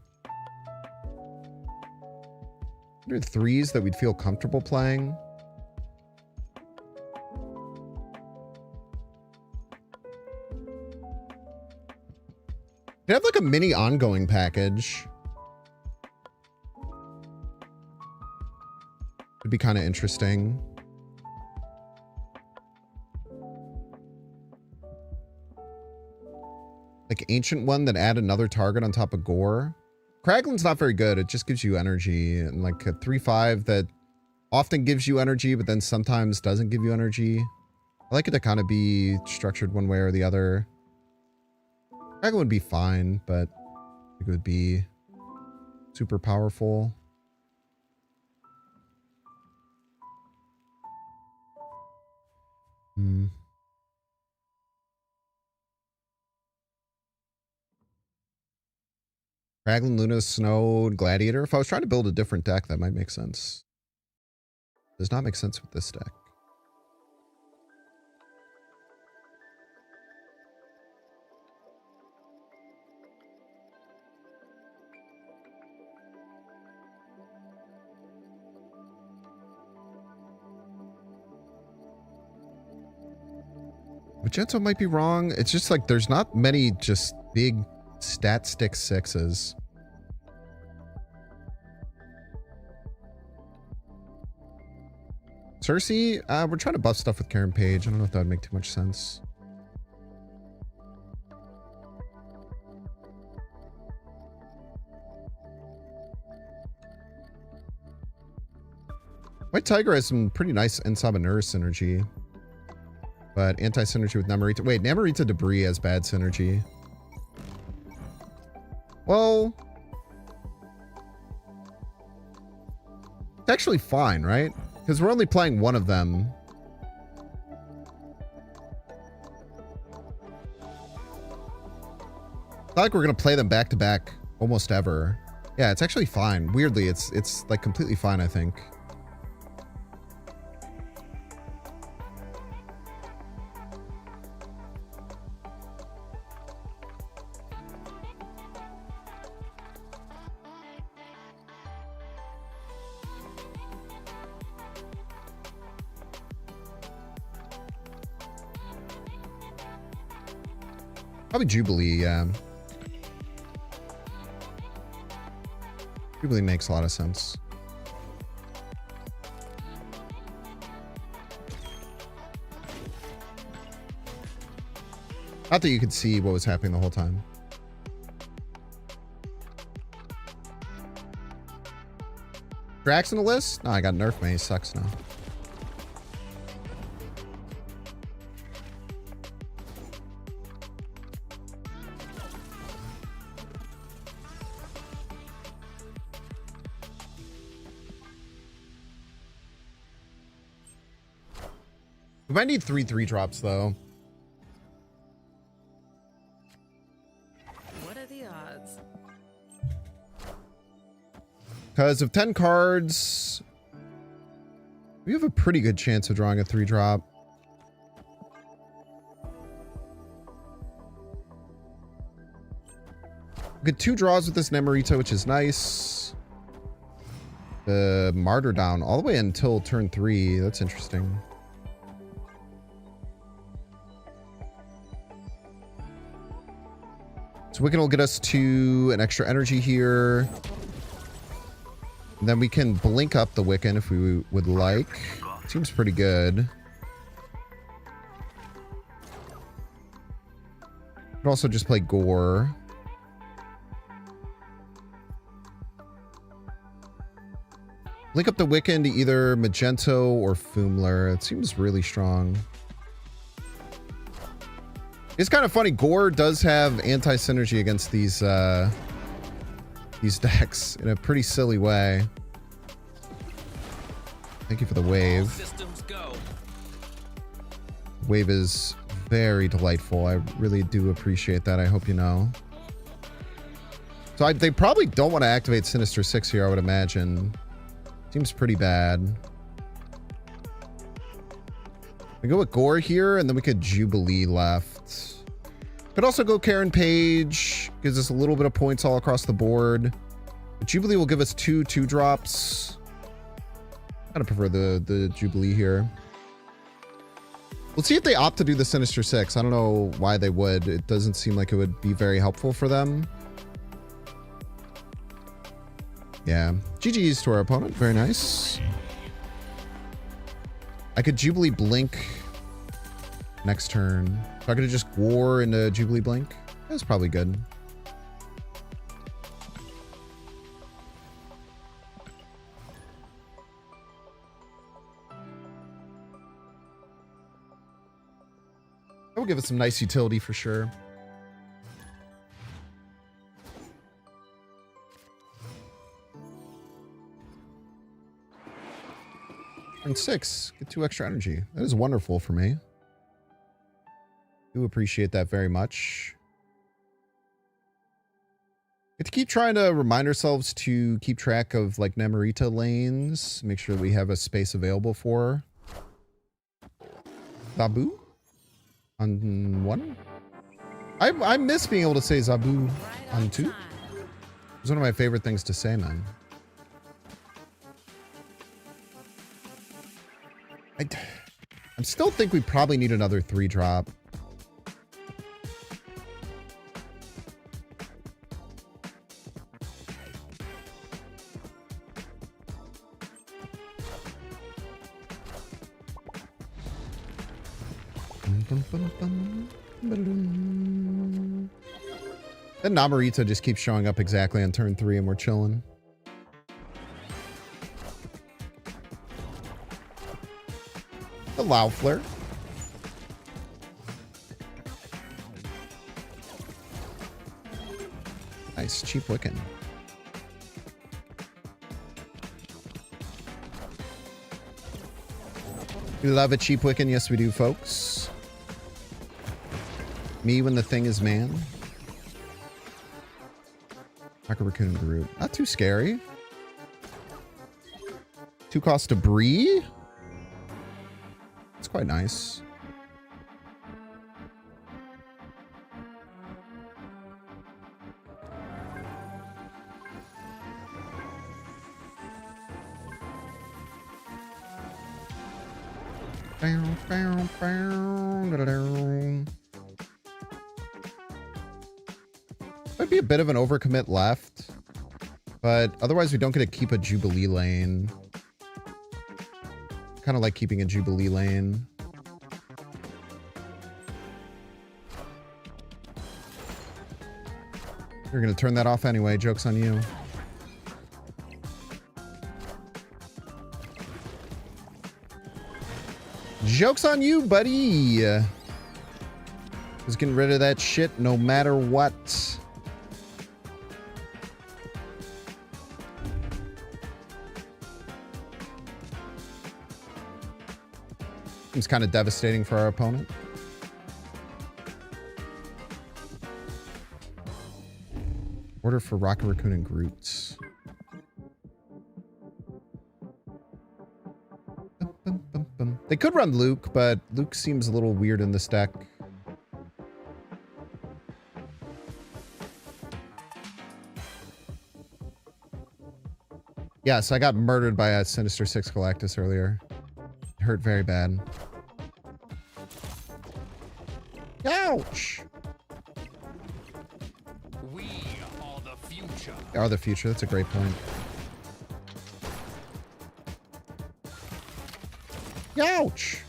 What are 3s that we'd feel comfortable playing? They have like a mini ongoing package. Would be kind of interesting. Like ancient one that add another target on top of gore. Kraglin's not very good. It just gives you energy. And like a 3/5 that often gives you energy, but then sometimes doesn't give you energy. I like it to kind of be structured one way or the other. Kraglin would be fine, but I think it would be super powerful. Kraglin, Luna, Snow, Gladiator. If I was trying to build a different deck, that might make sense. Does not make sense with this deck. Magento might be wrong. It's just like there's not many just big stat stick 6s. Cersei, we're trying to buff stuff with Karen Page. I don't know if that would make too much sense. White Tiger has some pretty nice Ensabanur synergy. But anti-synergy with Namorita. Wait, Namorita Debris has bad synergy. Well, it's actually fine, right? Because we're only playing one of them. It's not like we're going to play them back to back almost ever. Yeah, it's actually fine. Weirdly, it's like completely fine, I think. Probably Jubilee, yeah. Jubilee makes a lot of sense. Not that you could see what was happening the whole time. Drax in the list? No, I got Nerf Maze. Sucks now. We might need 3/3 drops though. What are the odds? Because of 10 cards, we have a pretty good chance of drawing a 3-drop. We get 2 draws with this Namorita, which is nice. The Martyr down all the way until turn 3. That's interesting. So Wiccan will get us to an extra energy here. And then we can blink up the Wiccan if we would like. Seems pretty good. Could also just play Gore. Link up the Wiccan to either Magento or Fumler. It seems really strong. It's kind of funny. Gore does have anti-synergy against these decks in a pretty silly way. Thank you for the wave. Systems go. Wave is very delightful. I really do appreciate that. I hope you know. So they probably don't want to activate Sinister 6 here, I would imagine. Seems pretty bad. We go with Gore here, and then we could Jubilee left. Could also go Karen Page. Gives us a little bit of points all across the board. But Jubilee will give us 2/2 drops. I kind of prefer the Jubilee here. We'll see if they opt to do the Sinister Six. I don't know why they would. It doesn't seem like it would be very helpful for them. Yeah. GG's to our opponent. Very nice. I could Jubilee Blink next turn. If I could have just War into Jubilee Blink, that's probably good. That will give us some nice utility for sure. Turn 6, get 2 extra energy. That is wonderful for me. Do appreciate that very much. We have to keep trying to remind ourselves to keep track of like Namorita lanes. Make sure that we have a space available for Zabu on 1. I miss being able to say Zabu on 2. It's one of my favorite things to say, man. I still think we probably need another 3-drop. Then Namorita just keeps showing up exactly on turn 3 and we're chilling. The Loudflare. Nice, cheap Wiccan. We love a cheap Wiccan, yes we do, folks. Me when the thing is man. Rocket Raccoon and Groot. Not too scary. 2 cost debris. It's quite nice. Might be a bit of an overcommit left, but otherwise we don't get to keep a Jubilee lane. Kind of like keeping a Jubilee lane. You're going to turn that off anyway. Joke's on you. Joke's on you, buddy. Just getting rid of that shit no matter what. Seems kind of devastating for our opponent. Order for Rocket Raccoon and Groot. They could run Luke, but Luke seems a little weird in this deck. Yes, I got murdered by a Sinister Six Galactus earlier. It hurt very bad. Ouch! We are the future. Are the future. That's a great point. Ouch!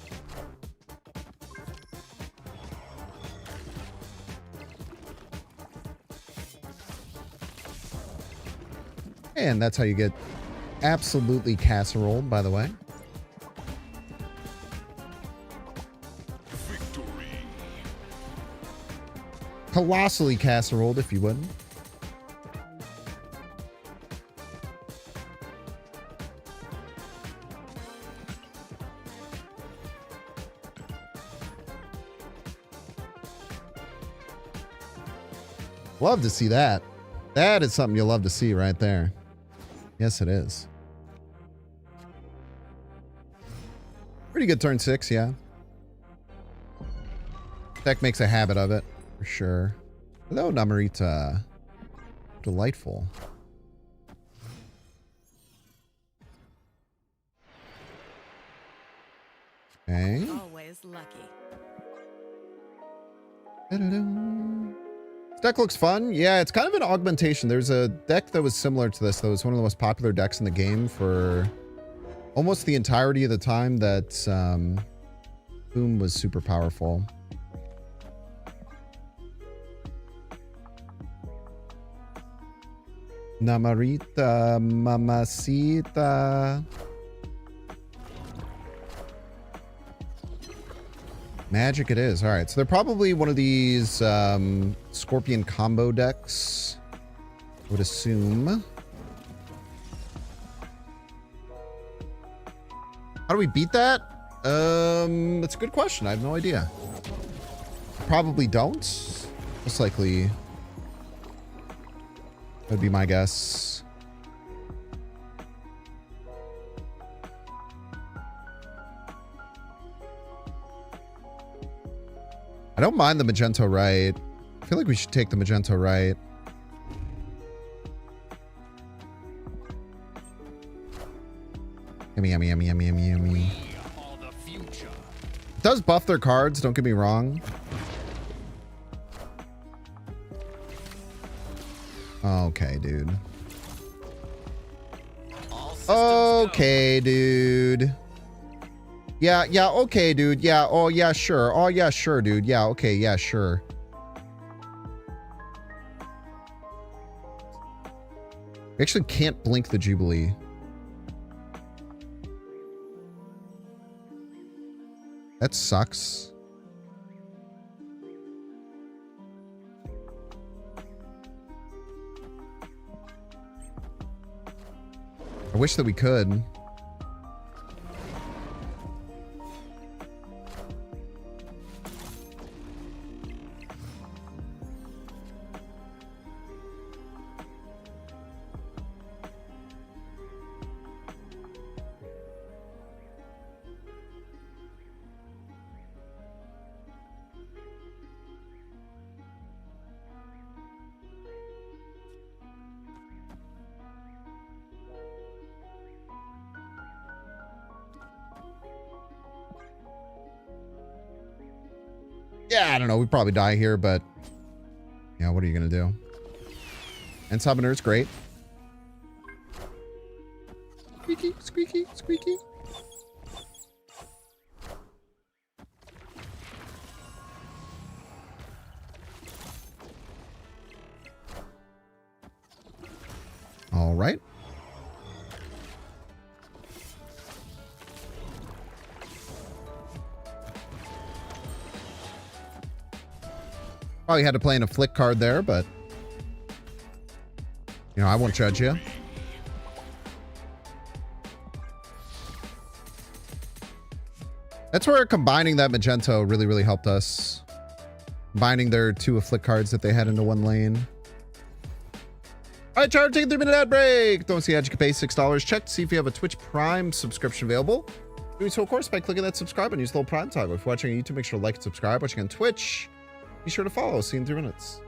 And that's how you get absolutely casseroled, by the way. Victory. Colossally casseroled, if you would. Love to see that. That is something you'll love to see right there. Yes, it is. Pretty good turn 6, yeah. Deck makes a habit of it, for sure. Hello, Namarita. Delightful. Okay. Always lucky. Da-da-dum. This deck looks fun. Yeah, it's kind of an augmentation. There's a deck that was similar to this that was one of the most popular decks in the game for almost the entirety of the time that Boom was super powerful. Namarita, mamacita. Magic it is. All right, so they're probably one of these Scorpion combo decks, I would assume. How do we beat that? That's a good question. I have no idea. Probably don't. Most likely would be my guess. I don't mind the Magento right. I feel like we should take the Magento right. Yummy, yummy, yummy, yummy, yummy, yummy. We are the future. It does buff their cards, don't get me wrong. Okay, dude. All systems go. Okay, dude. Yeah, okay, dude. Yeah, oh, yeah, sure. Oh, yeah, sure, dude. Yeah, okay, yeah, sure. We actually can't blink the Jubilee. That sucks. I wish that we could. Yeah, I don't know. We'd probably die here, but yeah, what are you going to do? And Summoner is great. Squeaky, squeaky, squeaky. All right. Probably had to play in a flick card there, but you know, I won't judge you. That's where combining that Magento really, really helped us. Combining their 2 afflict cards that they had into one lane. All right, Charlie, take a 3-minute ad break. Don't see how you can pay $6. Check to see if you have a Twitch Prime subscription available. Doing so, of course, by clicking that subscribe and use the little Prime toggle. If you're watching on YouTube, make sure to like and subscribe. Watching on Twitch, be sure to follow. See you in 3 minutes.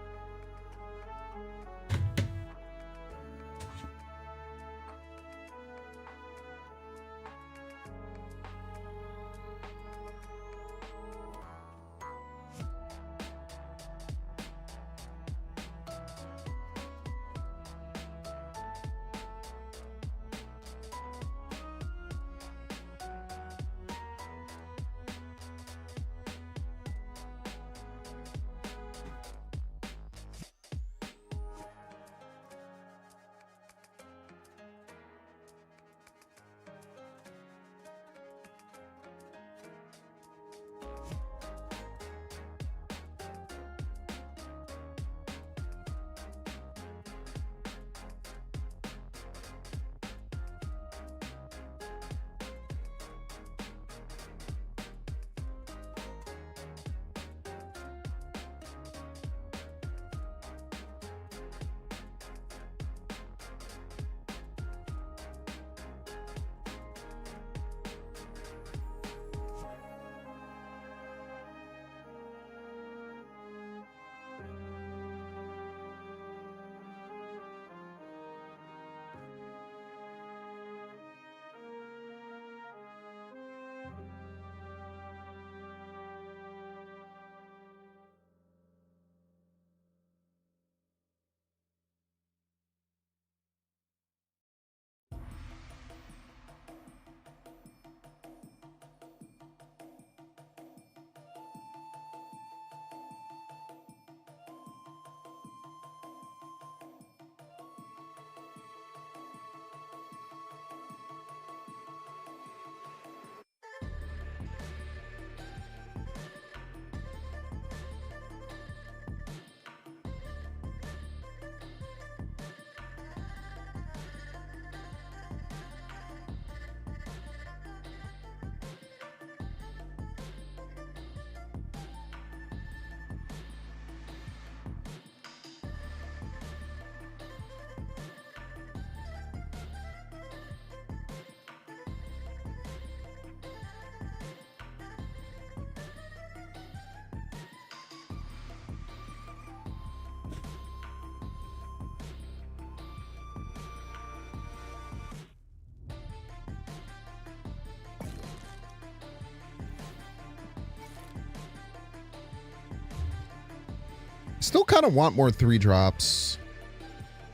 Still kind of want more 3-drops.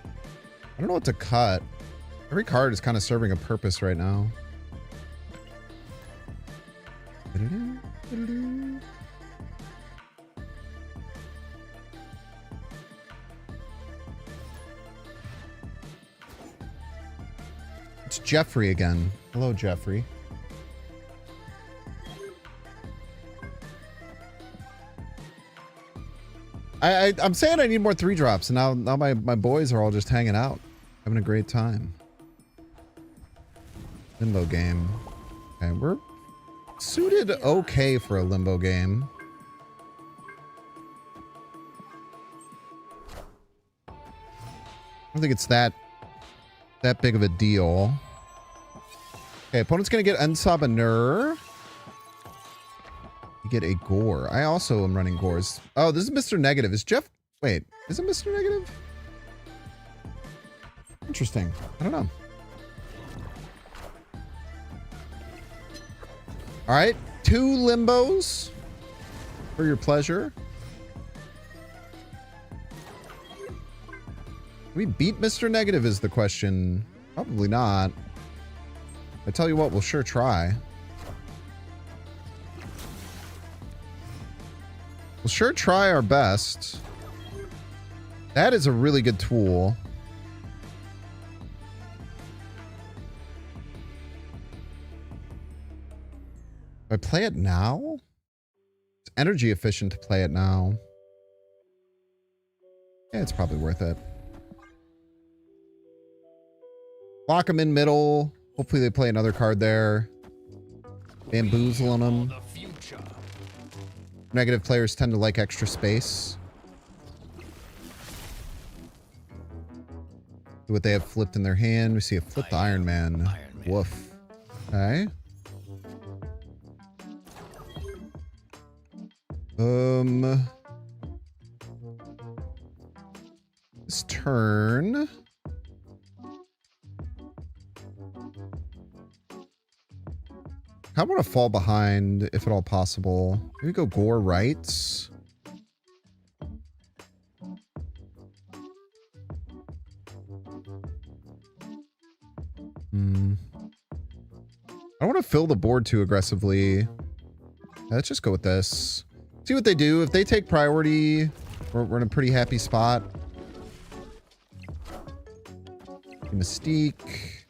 I don't know what to cut. Every card is kind of serving a purpose right now. It's Jeffrey again. Hello, Jeffrey. I'm saying I need more 3-drops, and now my boys are all just hanging out, having a great time. Limbo game. Okay, we're suited okay for a limbo game. I don't think it's that big of a deal. Okay, opponent's gonna get Unsabanur. You get a Gore. I also am running Gores. Oh, this is Mr. Negative. Is Jeff... Wait, is it Mr. Negative? Interesting. I don't know. All right, 2 Limbos for your pleasure. Can we beat Mr. Negative is the question. Probably not. I tell you what, we'll sure try. We'll sure try our best. That is a really good tool. Do I play it now? It's energy efficient to play it now. Yeah, it's probably worth it. Lock them in middle. Hopefully they play another card there. Bamboozle on them. The future. Negative players tend to like extra space. See what they have flipped in their hand. We see a flipped Iron Man. Woof. Okay. This turn. I want to fall behind, if at all possible. Maybe go Gore rights. I don't want to fill the board too aggressively. Let's just go with this. See what they do. If they take priority, we're in a pretty happy spot. Mystique.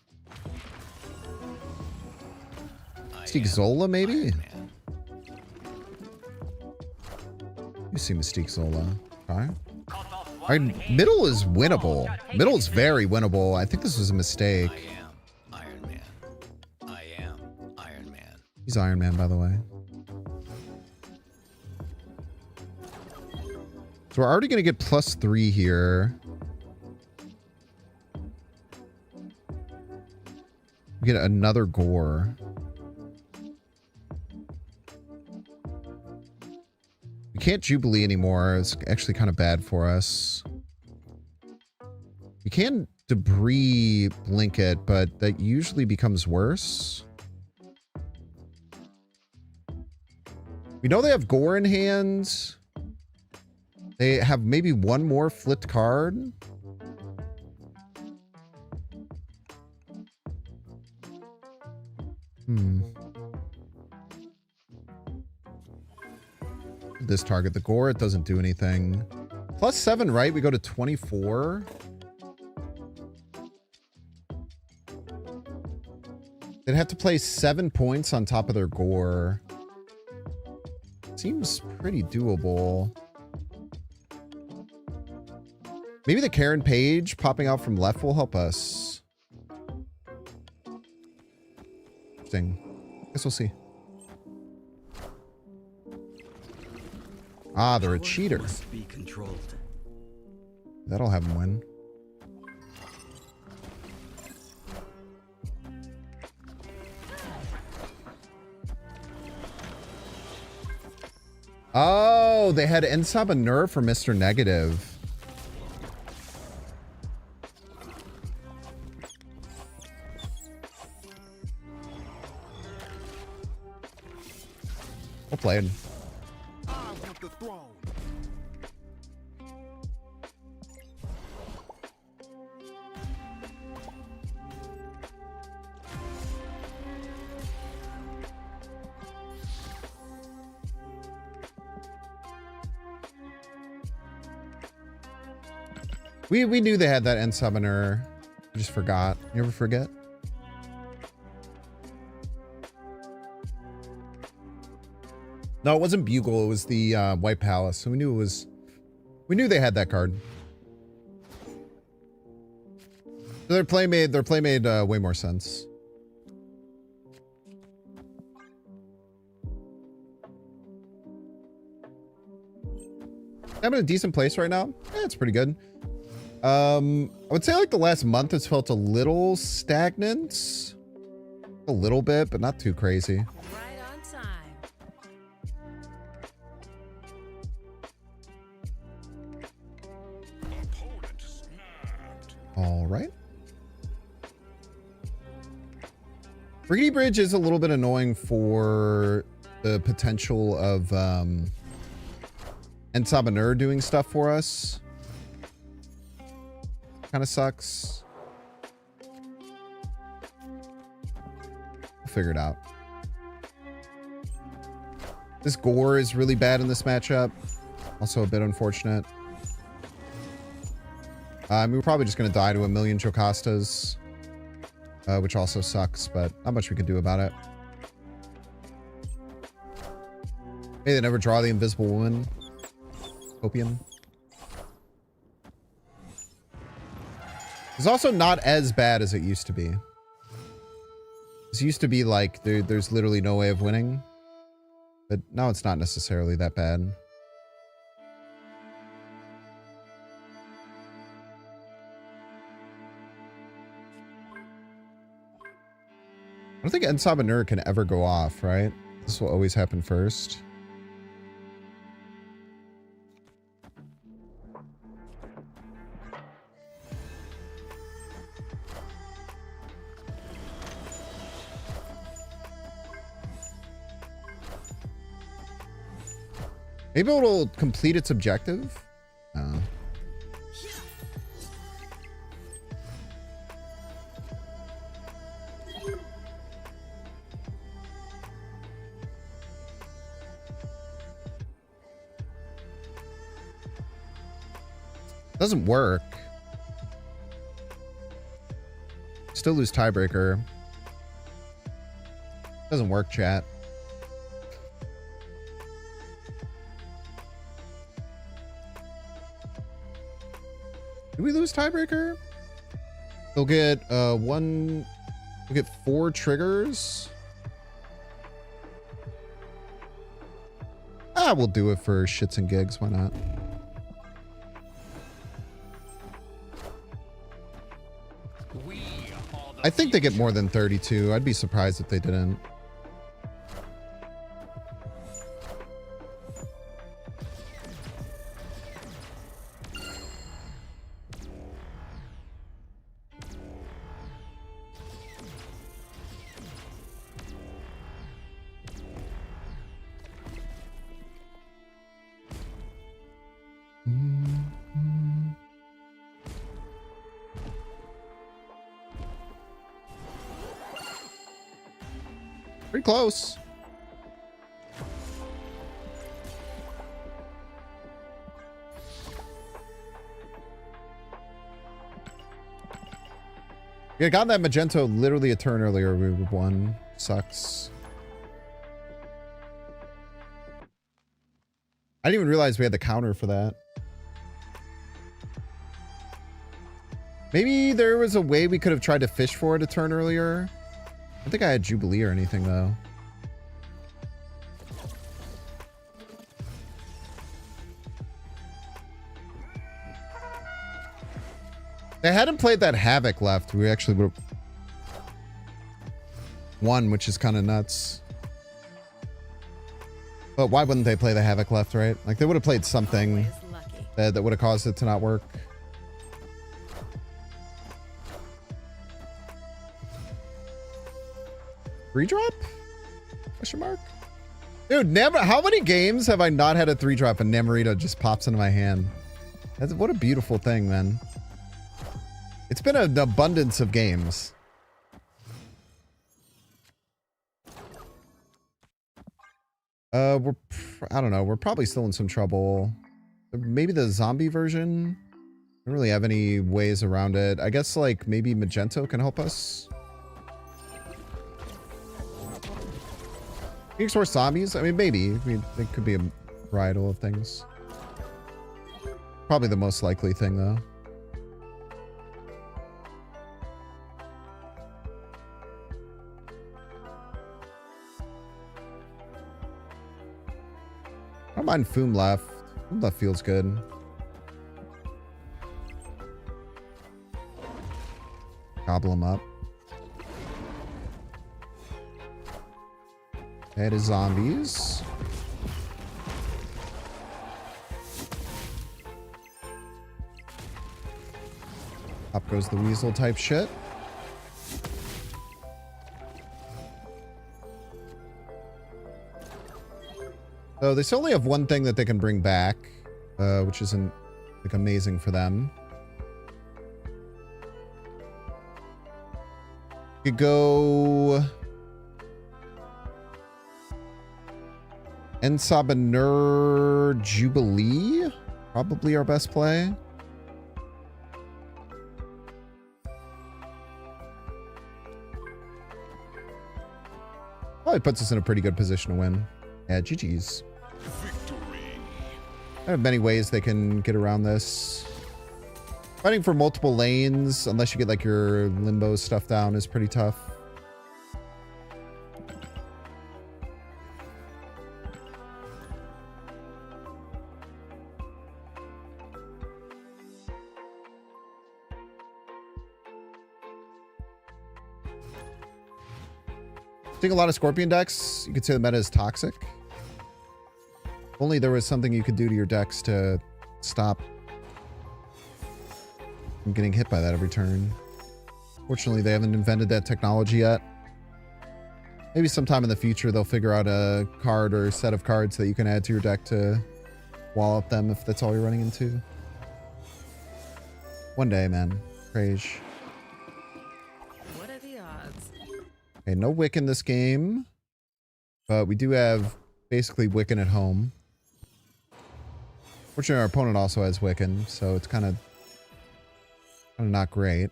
Mystique Zola, maybe? You see Mystique Zola. Okay. All right, middle is winnable. Middle is very winnable. I think this was a mistake. I am Iron Man. I am Iron Man. He's Iron Man, by the way. So we're already going to get +3 here. We get another Gore. We can't Jubilee anymore. It's actually kind of bad for us. We can Debris blink it, but that usually becomes worse. We know they have Gore in hand. They have maybe one more flipped card. This target the Gore, it doesn't do anything. +7, right? We go to 24. They'd have to play 7 points on top of their Gore. Seems pretty doable. Maybe the Karen Page popping out from left will help us. Interesting. Guess we'll see. Ah, they're a cheater. Must be controlled. That'll have them win. Oh, they had Ensabanur for Mr. Negative. Well played. We knew they had that end summoner. I just forgot. You ever forget? No, it wasn't Bugle. It was the White Palace. So we knew it was. We knew they had that card. So their play made way more sense. I'm in a decent place right now. Yeah, it's pretty good. I would say like the last month has felt a little stagnant. A little bit, but not too crazy. Right on time. All right. Rickety Bridge is a little bit annoying for the potential of Ensabinur doing stuff for us. Kind of sucks. We'll figure it out. This Gore is really bad in this matchup. Also a bit unfortunate. I mean, we're probably just going to die to a million Jocastas. Which also sucks, but not much we can do about it. Hey, they never draw the Invisible Woman. Opium. It's also not as bad as it used to be. It used to be like there's literally no way of winning. But now it's not necessarily that bad. I don't think Ensabinur can ever go off, right? This will always happen first. Maybe it'll complete its objective. Doesn't work. Still lose tiebreaker. Doesn't work, chat. Did we lose tiebreaker? They'll get we'll get 4 triggers. We'll do it for shits and gigs, why not? I think they get more than 32. I'd be surprised if they didn't. Pretty close. Yeah, got that Magento literally a turn earlier. We won. Sucks. I didn't even realize we had the counter for that. Maybe there was a way we could have tried to fish for it a turn earlier. I don't think I had Jubilee or anything, though. If they hadn't played that Havoc left, we actually would have won, which is kind of nuts. But why wouldn't they play the Havoc left, right? Like, they would have played something that would have caused it to not work. Three drop? Question mark? Dude, never. How many games have I not had a 3-drop and Namorita just pops into my hand? What a beautiful thing, man. It's been an abundance of games. I don't know. We're probably still in some trouble. Maybe the zombie version. don't really have any ways around it. I guess like maybe Magento can help us. Can you explore zombies? I mean, maybe. I mean, it could be a varietal of things. Probably the most likely thing, though. I don't mind Foom left. Foom left feels good. Gobble him up. That is zombies. Up goes the weasel type shit. So they still only have one thing that they can bring back, which isn't like amazing for them. You could go Ensabanur Jubilee, probably our best play. Probably puts us in a pretty good position to win. Yeah, GG's. I have many ways they can get around this. Fighting for multiple lanes, unless you get like your limbo stuff down, is pretty tough. Seeing a lot of Scorpion decks, you could say the meta is toxic. If only there was something you could do to your decks to stop from getting hit by that every turn. Fortunately, they haven't invented that technology yet. Maybe sometime in the future they'll figure out a card or set of cards that you can add to your deck to wall up them if that's all you're running into. One day, man. Praise. What are the odds? Okay, no Wiccan this game. But we do have basically Wiccan at home. Fortunately, our opponent also has Wiccan, so it's kind of not great.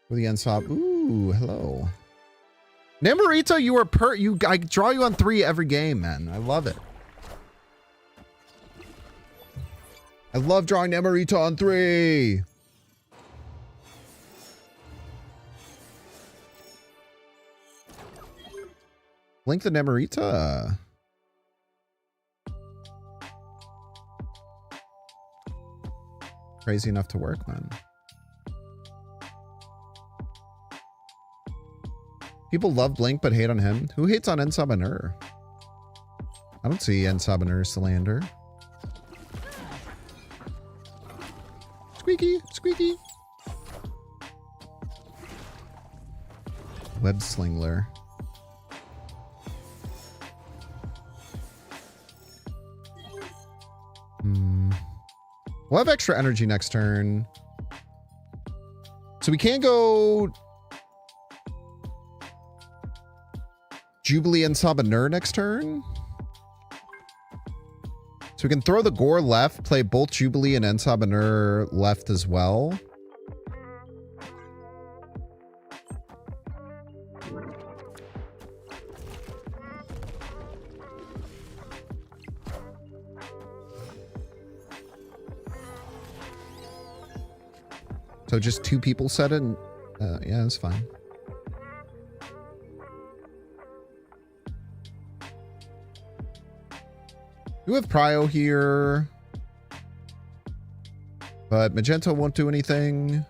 With the Ensop. Ooh, hello. Namorito, you are I draw you on 3 every game, man. I love it. I love drawing Namorito on 3. Blink the Namorita. Crazy enough to work, man. People love Blink but hate on him. Who hates on Ensabanur? I don't see Ensabanur slander. Squeaky, squeaky. Web Slingler. We'll have extra energy next turn. So we can't go Jubilee and Sabanur next turn. So we can throw the Gore left, play both Jubilee and Ensabanur left as well. So just 2 people said it, and yeah, that's fine. We have Prio here, but Magento won't do anything.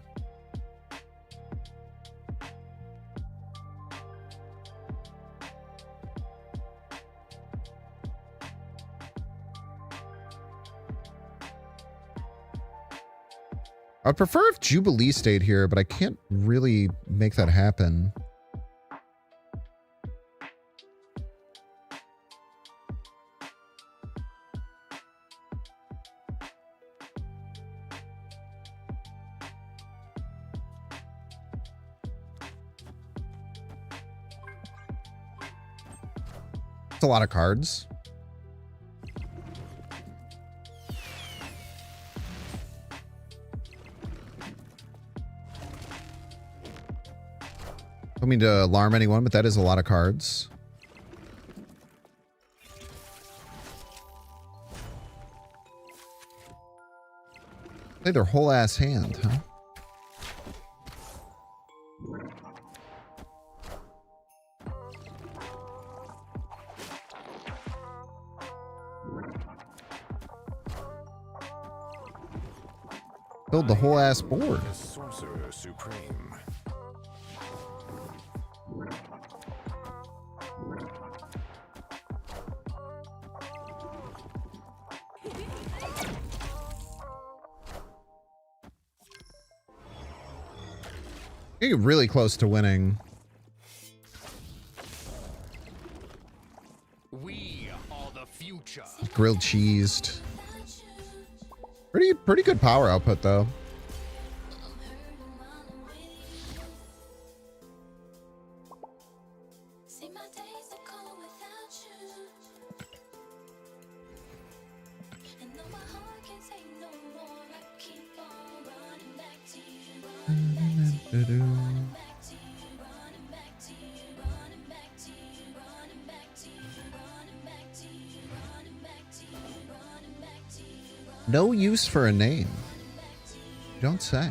I'd prefer if Jubilee stayed here, but I can't really make that happen. It's a lot of cards. Don't mean to alarm anyone, but that is a lot of cards. Play their whole ass hand, huh? Build the whole ass board. The Sorcerer Supreme. You're really close to winning. We are the future. Grilled cheesed. Pretty good power output though. See my days are cold without you. And though my heart can take no more, I keep on running back to you, running back to you, running back to you, running back to you, running back to you, running back to you, running back to you, running back to you, running back to you. No use for a name. You don't say.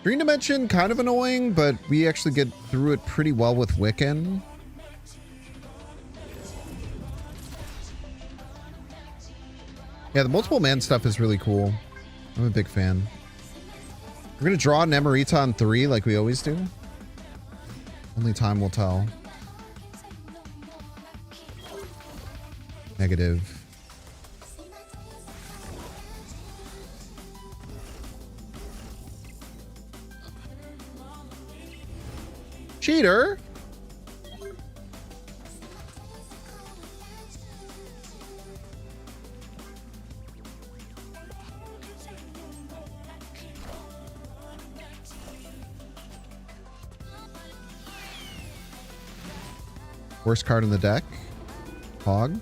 Green Dimension, kind of annoying, but we actually get through it pretty well with Wiccan. Yeah, the multiple man stuff is really cool. I'm a big fan. We're going to draw Nemerita on 3 like we always do. Only time will tell. Negative. Cheater. Worst card in the deck. Hog.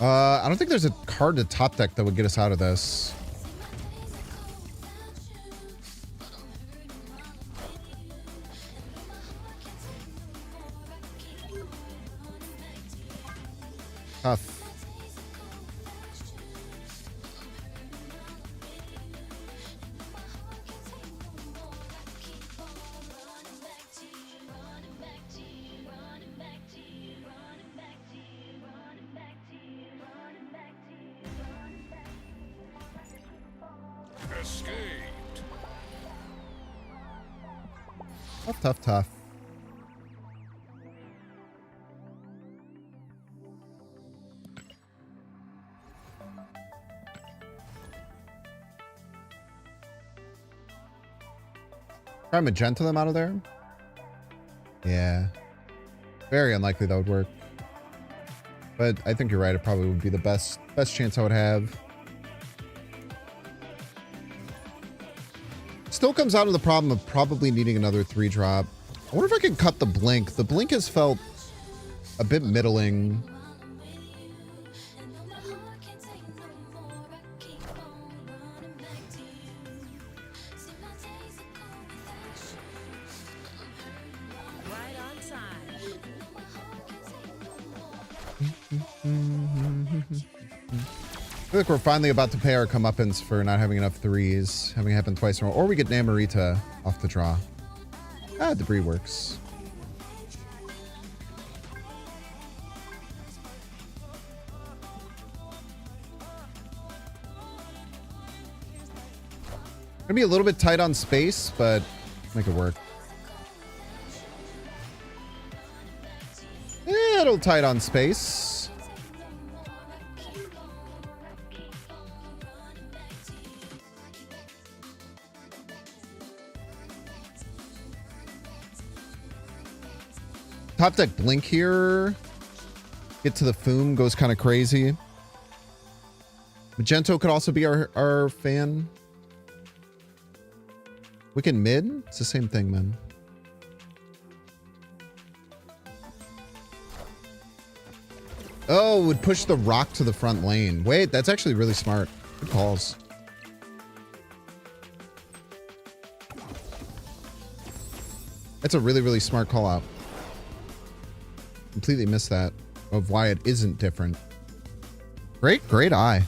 I don't think there's a card to top deck that would get us out of this. Tough. Escaped. Tough, tough, tough. Try magenta them out of there? Yeah. Very unlikely that would work. But I think you're right. It probably would be the best chance I would have. Still comes out of the problem of probably needing another 3-drop. I wonder if I can cut the blink. The blink has felt a bit middling. Right on time. I feel like we're finally about to pay our comeuppance for not having enough 3s, having it happen twice in a row. Or we get Namarita off the draw. Ah, debris works. Gonna be a little bit tight on space, but make it work. A little tight on space. Top deck blink here. Get to the Foom, goes kind of crazy. Magento could also be our fan. We can mid? It's the same thing, man. Oh, it would push the rock to the front lane. Wait, that's actually really smart. Good calls. That's a really, really smart call out. Completely missed that of why it isn't different. Great eye.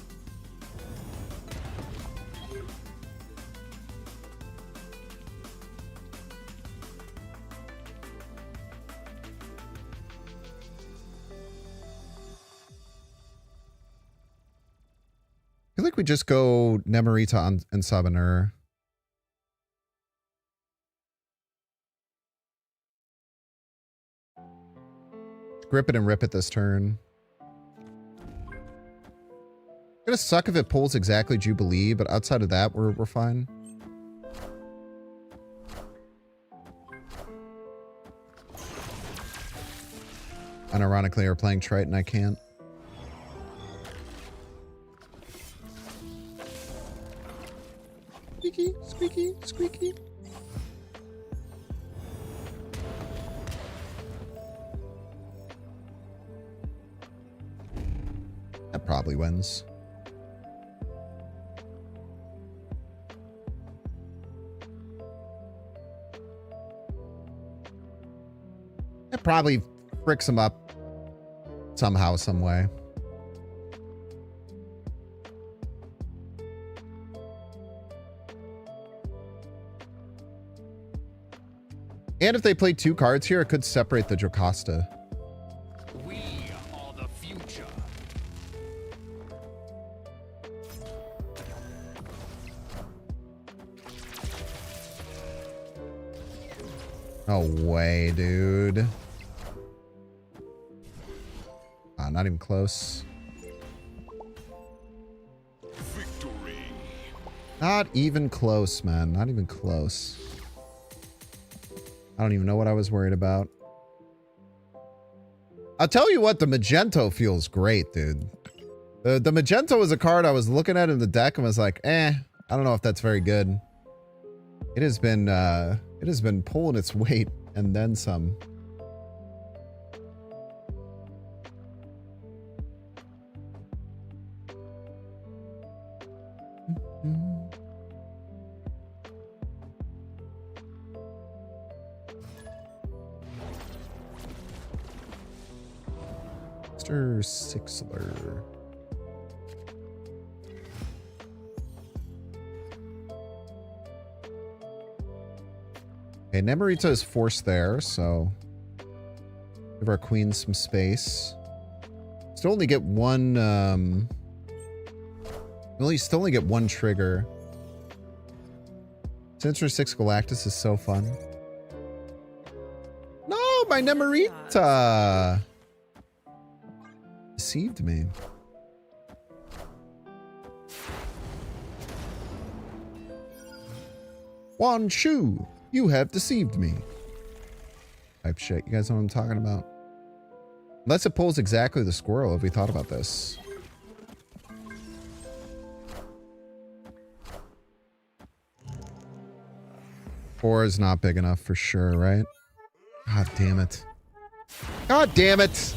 I feel like we just go Nemorita on and Summoner. Grip it and rip it this turn. Gonna suck if it pulls exactly Jubilee, but outside of that, we're fine. Unironically, we're playing Triton, I can't. Squeaky, squeaky, squeaky. That probably wins. That probably fricks him up somehow, some way. And if they play 2 cards here, it could separate the Jocasta. We are the future. No way, dude. Not even close. Victory. Not even close, man. Not even close. I don't even know what I was worried about. I'll tell you what, the Magento feels great, dude. The Magento was a card I was looking at in the deck and was like, I don't know if that's very good. It has been pulling its weight and then some. Mr. Sixler. Okay, Nemorita is forced there, so give our queen some space. Still only get one, still only get one trigger. Sinister 6 Galactus is so fun. No, my Nemorita! Deceived me. Wan Shu, you have deceived me. Type shit. You guys know what I'm talking about? Unless it pulls exactly the squirrel, have we thought about this? Four is not big enough for sure, right? God damn it. God damn it!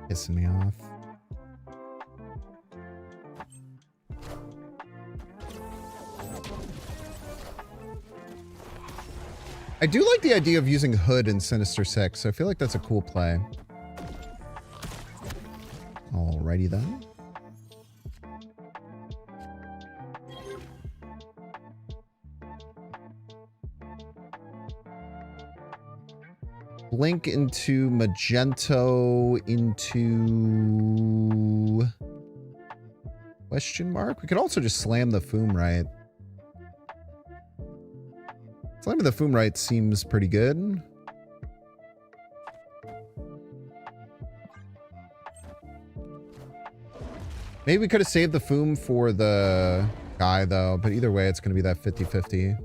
Pissing me off. I do like the idea of using Hood in Sinister 6. I feel like that's a cool play. Alrighty then. Blink into Magento into question mark. We could also just slam the Foom right. Slamming the Foom right seems pretty good. Maybe we could have saved the Foom for the guy though, but either way it's going to be that 50-50.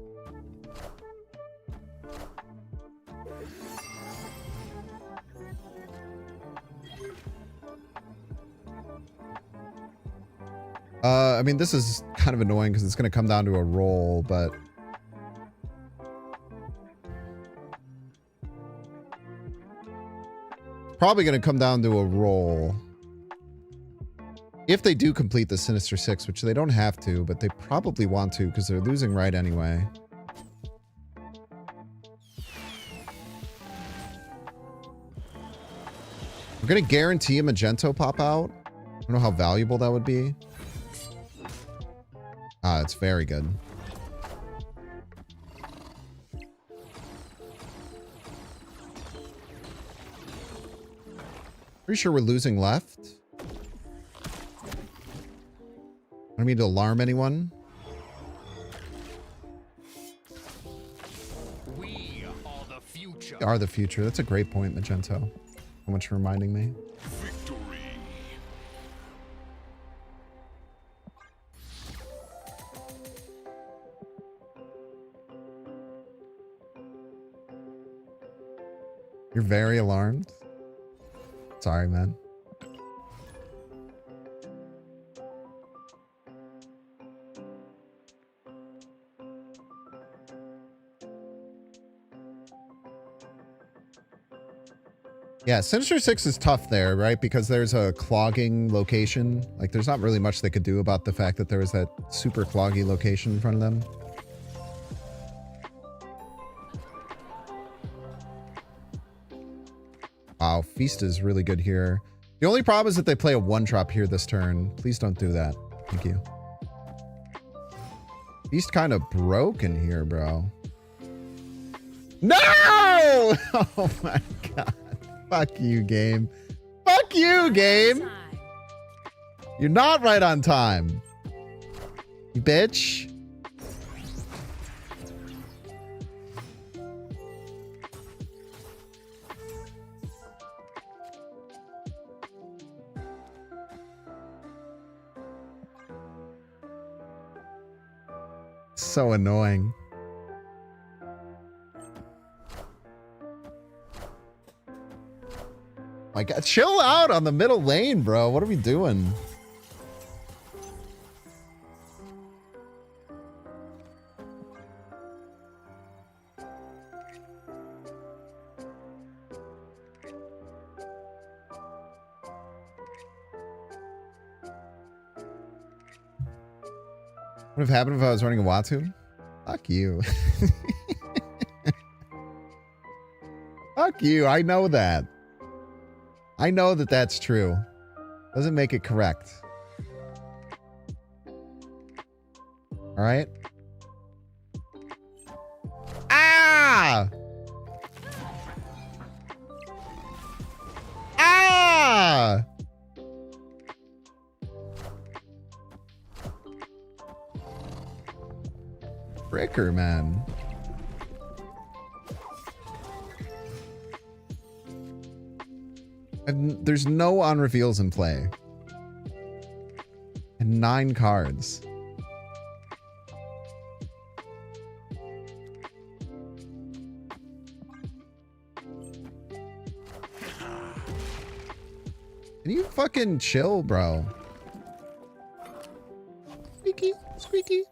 I mean, this is kind of annoying because it's going to come down to a roll, but... Probably going to come down to a roll. If they do complete the Sinister Six, which they don't have to, but they probably want to because they're losing right anyway. We're going to guarantee a Magento pop out. I don't know how valuable that would be. Ah, it's very good. Pretty sure we're losing left. I don't mean to alarm anyone. We are the future. We are the future. That's a great point, Magento. So much for reminding me. Victory. You're very alarmed. Sorry, man. Yeah, Sinister Six is tough there, right? Because there's a clogging location. Like, there's not really much they could do about the fact that there was that super cloggy location in front of them. Wow, Feast is really good here. The only problem is that they play a one-drop here this turn. Please don't do that. Thank you. Feast kind of broken here, bro. No! Oh my god. Fuck you, game. Fuck you, game. Side. You're not right on time. You bitch. So annoying. My god, chill out on the middle lane, bro. What are we doing? What would have happened if I was running a Watu? Fuck you. Fuck you. I know that. I know that that's true. Doesn't make it correct. All right. Ah! Ah! Fricker, man. And there's no on reveals in play. And 9 cards. Can you fucking chill, bro? Squeaky, squeaky.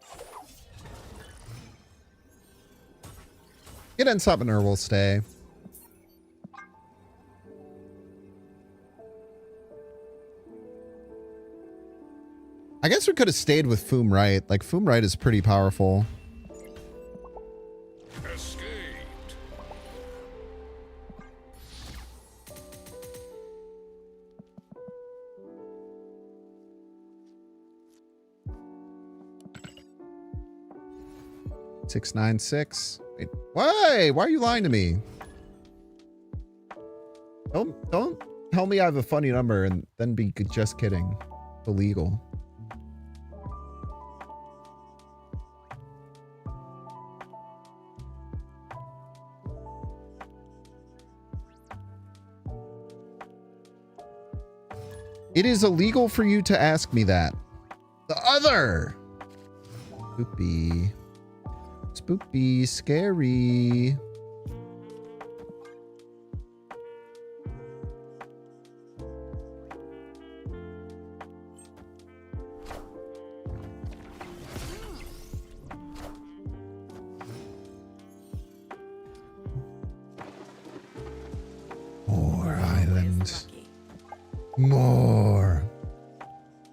Get Ensopner will stay. I guess we could have stayed with Foom Right. Like, Foom Right is pretty powerful. Escaped. Six, 9, 6. Wait, why? Why are you lying to me? Don't tell me I have a funny number and then be just kidding. Illegal. It is illegal for you to ask me that. The other. Spoopy. Spoopy. Scary. More.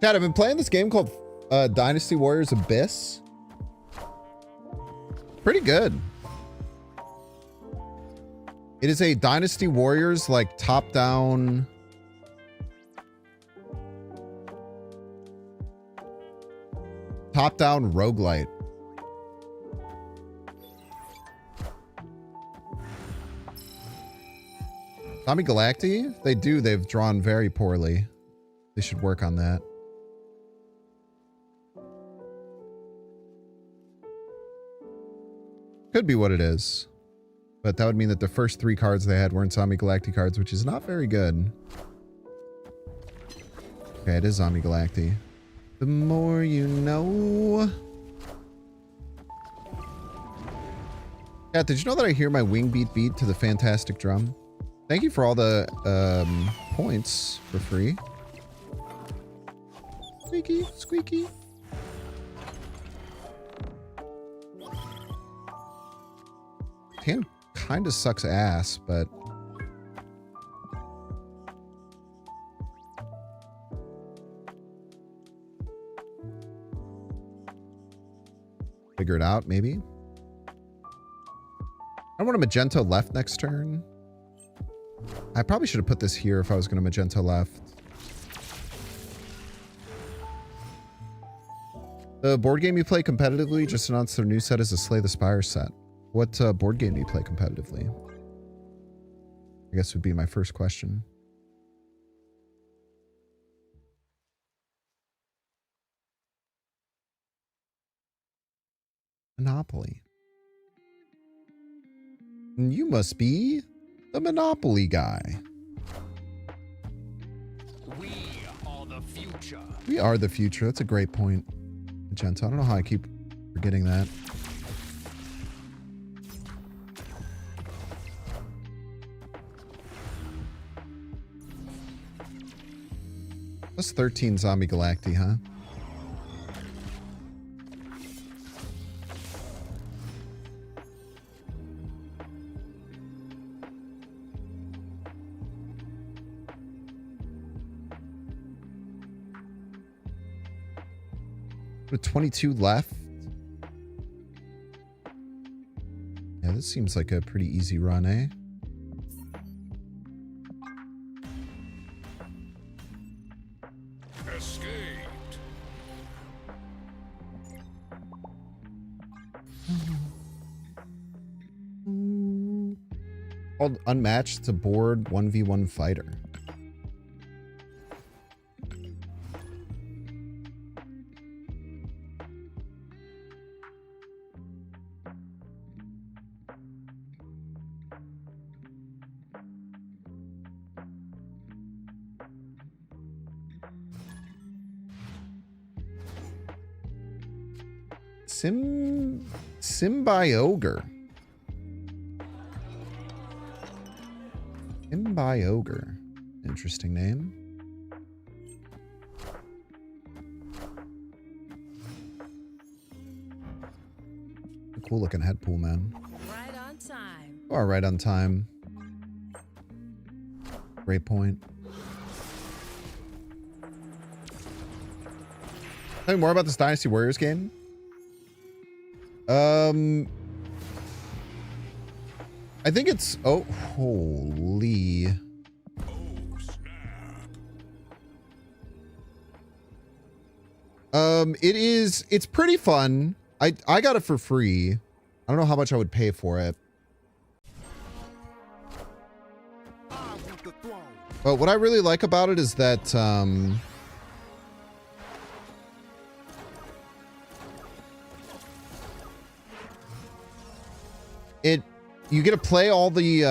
Dad, I've been playing this game called Dynasty Warriors Abyss. Pretty good. It is a Dynasty Warriors like top-down roguelite. Zombie Galacti? They've drawn very poorly. They should work on that. Could be what it is. But that would mean that the first 3 cards they had weren't Zombie Galacti cards, which is not very good. Okay, it is Zombie Galacti. The more you know. Yeah, did you know that I hear my wing beat to the fantastic drum? Thank you for all the points for free. Squeaky, squeaky. Tan kind of sucks ass, but figure it out, maybe. I want a magenta left next turn. I probably should have put this here if I was going to magenta left. The board game you play competitively just announced their new set is a Slay the Spire set. What board game do you play competitively? I guess would be my first question. Monopoly. You must be the Monopoly guy. We are the future. We are the future. That's a great point, Magenta. I don't know how I keep forgetting that. That's 13 Zombie Galacti, huh? With 22 left. Yeah, this seems like a pretty easy run, eh? Escaped. Called Unmatched to board 1v1 fighter. Symbioger. Symbioger. Interesting name. Cool looking head pool, man. Right on time. All right on time. Great point. Tell me more about this Dynasty Warriors game. I think it's... Oh, holy... Oh, snap. It's pretty fun. I got it for free. I don't know how much I would pay for it. But what I really like about it is that, you get to play all the,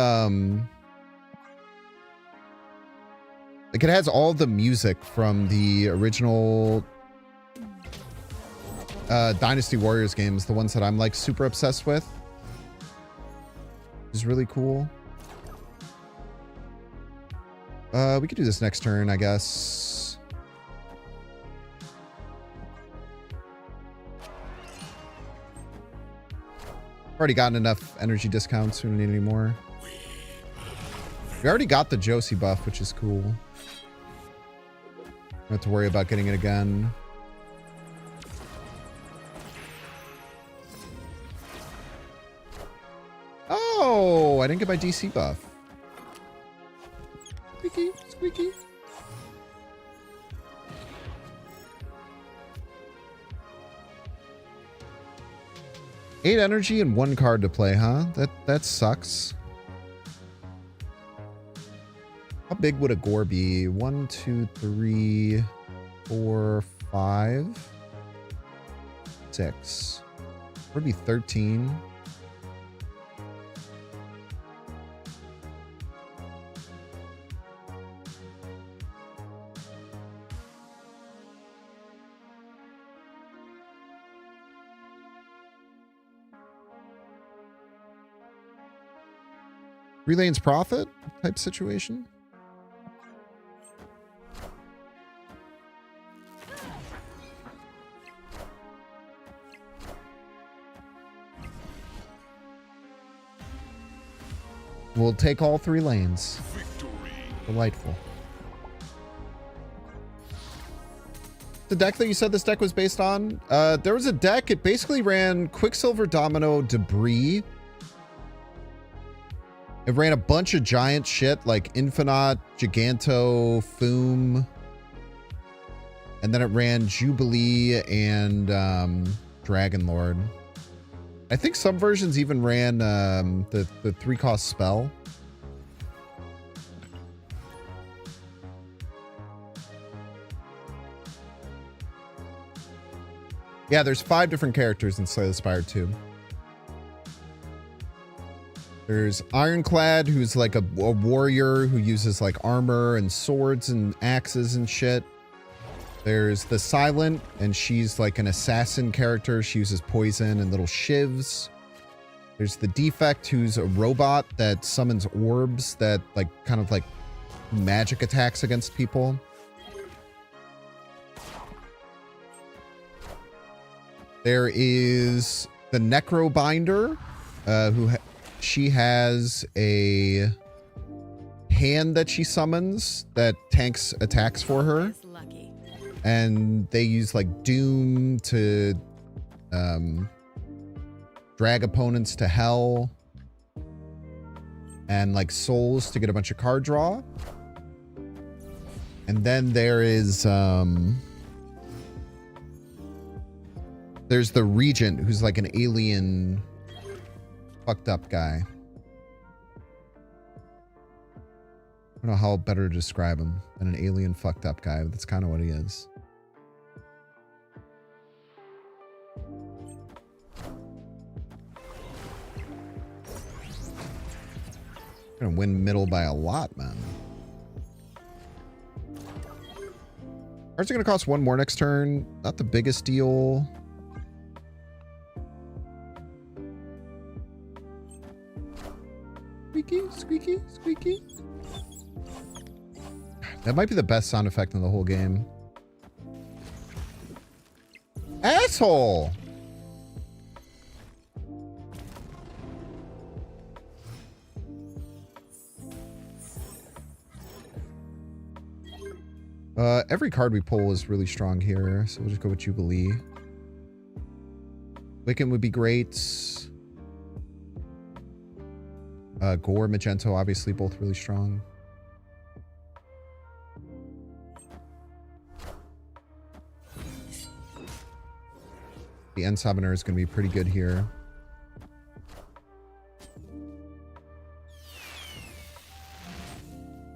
like it has all the music from the original Dynasty Warriors games, the ones that I'm like super obsessed with. Which is really cool. We could do this next turn, I guess. Already gotten enough energy discounts, we don't need any more. We already got the Josie buff, which is cool. Don't have to worry about getting it again. Oh, I didn't get my DC buff. Squeaky, squeaky. Eight energy and one card to play, huh? That sucks. How big would a gore be? 1, 2, 3, 4, 5, 6. Would be 13. Three lanes profit type situation. We'll take all three lanes. Victory. Delightful. The deck that you said this deck was based on, there was a deck, it basically ran Quicksilver, Domino, Debris. It ran a bunch of giant shit like Infinite, Giganto, Foom. And then it ran Jubilee and Dragon Lord. I think some versions even ran the 3-cost spell. Yeah, there's 5 different characters in Slay the Spire 2. There's Ironclad, who's like a warrior who uses like armor and swords and axes and shit. There's the Silent, and she's like an assassin character. She uses poison and little shivs. There's the Defect, who's a robot that summons orbs that like kind of like magic attacks against people. There is the Necrobinder, she has a hand that she summons that tanks attacks for her. Lucky. And they use like Doom to drag opponents to hell. And like Souls to get a bunch of card draw. And then there is there's the Regent, who's like an alien fucked up guy. I don't know how better to describe him than an alien fucked up guy, but that's kind of what he is. Gonna win middle by a lot, man. Cards are gonna cost 1 more next turn. Not the biggest deal. Squeaky, squeaky, squeaky. That might be the best sound effect in the whole game. Asshole! Every card we pull is really strong here, so we'll just go with Jubilee. Wiccan would be great. Gore, Magento, obviously both really strong. The End Summoner is going to be pretty good here.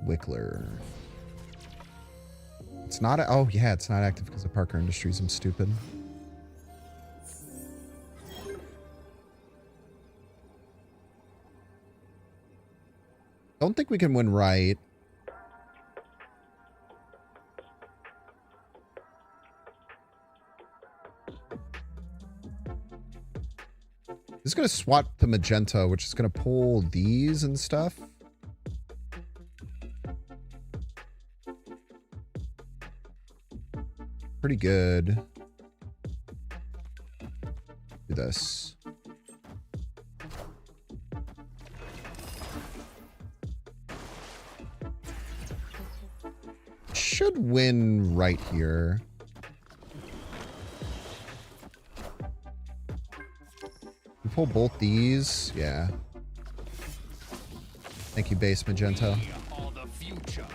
Wickler. It's not, oh yeah, it's not active because of Parker Industries. I'm stupid. Don't think we can win right. This is going to swap to Magenta, which is going to pull these and stuff. Pretty good. Do this. should win right here. We pull both these. Yeah. Thank you, base Magento. We are the future.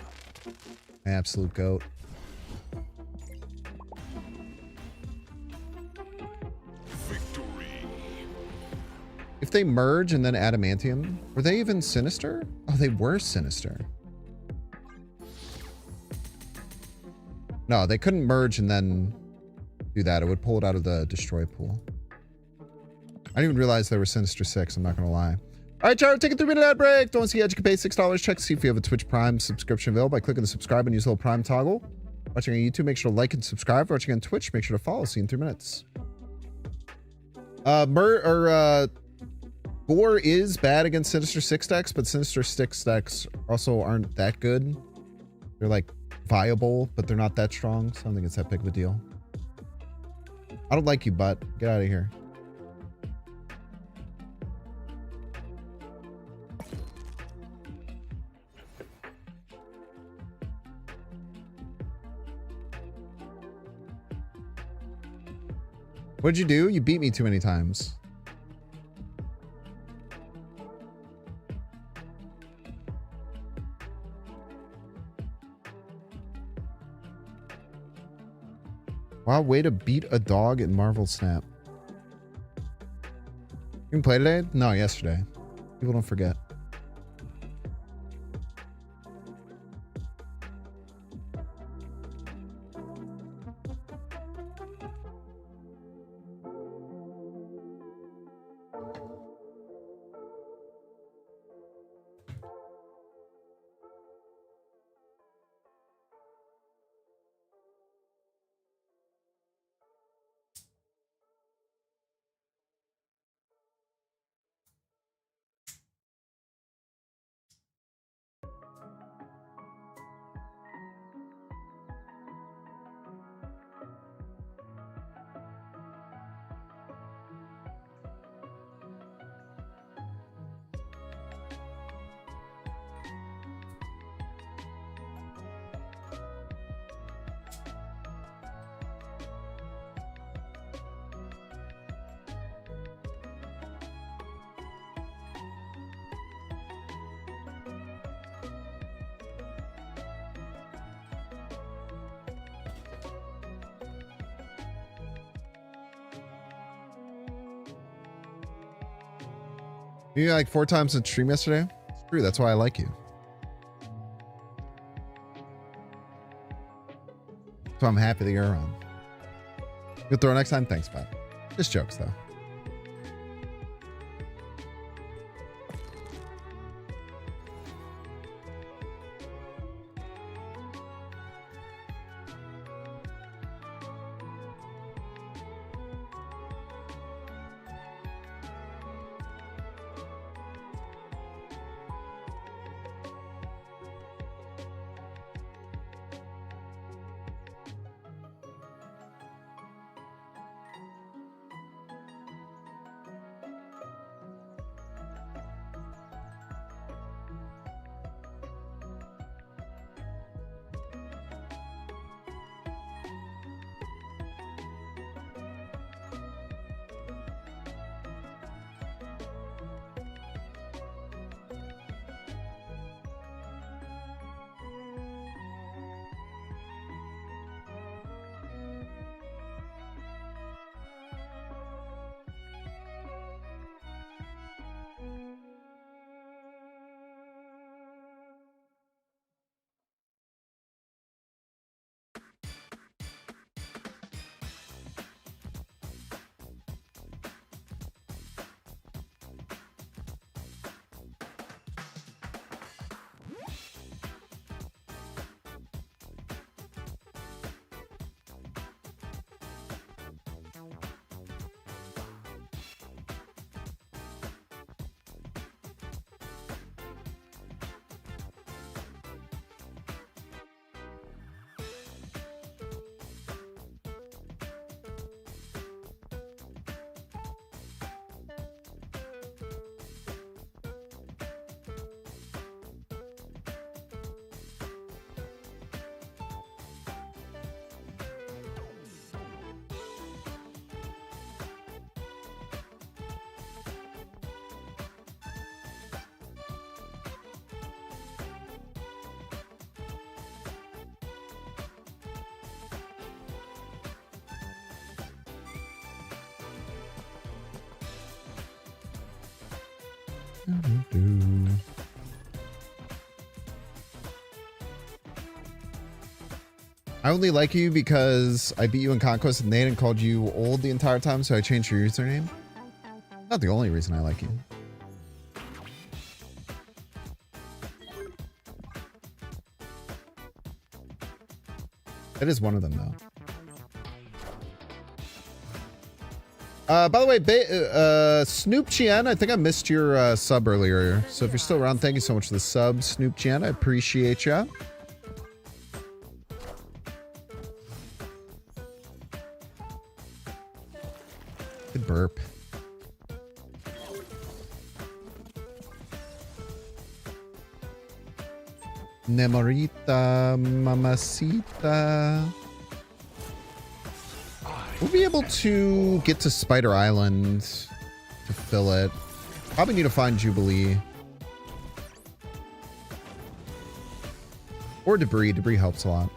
My absolute goat. Victory. If they merge and then adamantium, were they even sinister? Oh, they were sinister. No, they couldn't merge and then do that. It would pull it out of the destroy pool. I didn't even realize they were Sinister 6. I'm not going to lie. All right, Charo, take a 3-minute ad break. Don't see how you can pay $6. Check to see if you have a Twitch Prime subscription available by clicking the subscribe and use the little Prime toggle. Watching on YouTube, make sure to like and subscribe. Watching on Twitch, make sure to follow. See you in 3 minutes. Gore is bad against Sinister 6 decks, but Sinister 6 decks also aren't that good. They're like viable, but they're not that strong, so I don't think it's that big of a deal. I don't like you, butt. Get out of here. What'd you do? You beat me too many times. Wow, way to beat a dog in Marvel Snap. You can play today? No, yesterday. People don't forget. You like 4 times in stream yesterday? It's true. That's why I like you. So I'm happy that you're around. You'll throw next time? Thanks, bud. Just jokes, though. I only like you because I beat you in Conquest and Nathan called you old the entire time, so I changed your username. Not the only reason I like you. That is one of them, though. By the way, Snoop Chien, I think I missed your sub earlier. So if you're still around, thank you so much for the sub, Snoop Chien. I appreciate ya. Good burp. Nemorita, mamacita. We'll be able to get to Spider Island to fill it. Probably need to find Jubilee. Or Debris. Debris helps a lot.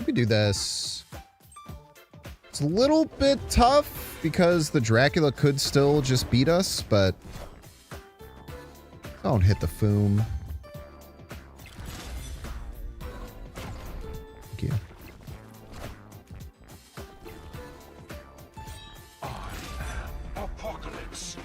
We do this. It's a little bit tough because the Dracula could still just beat us, but don't hit the Foom. Thank you. Apocalypse.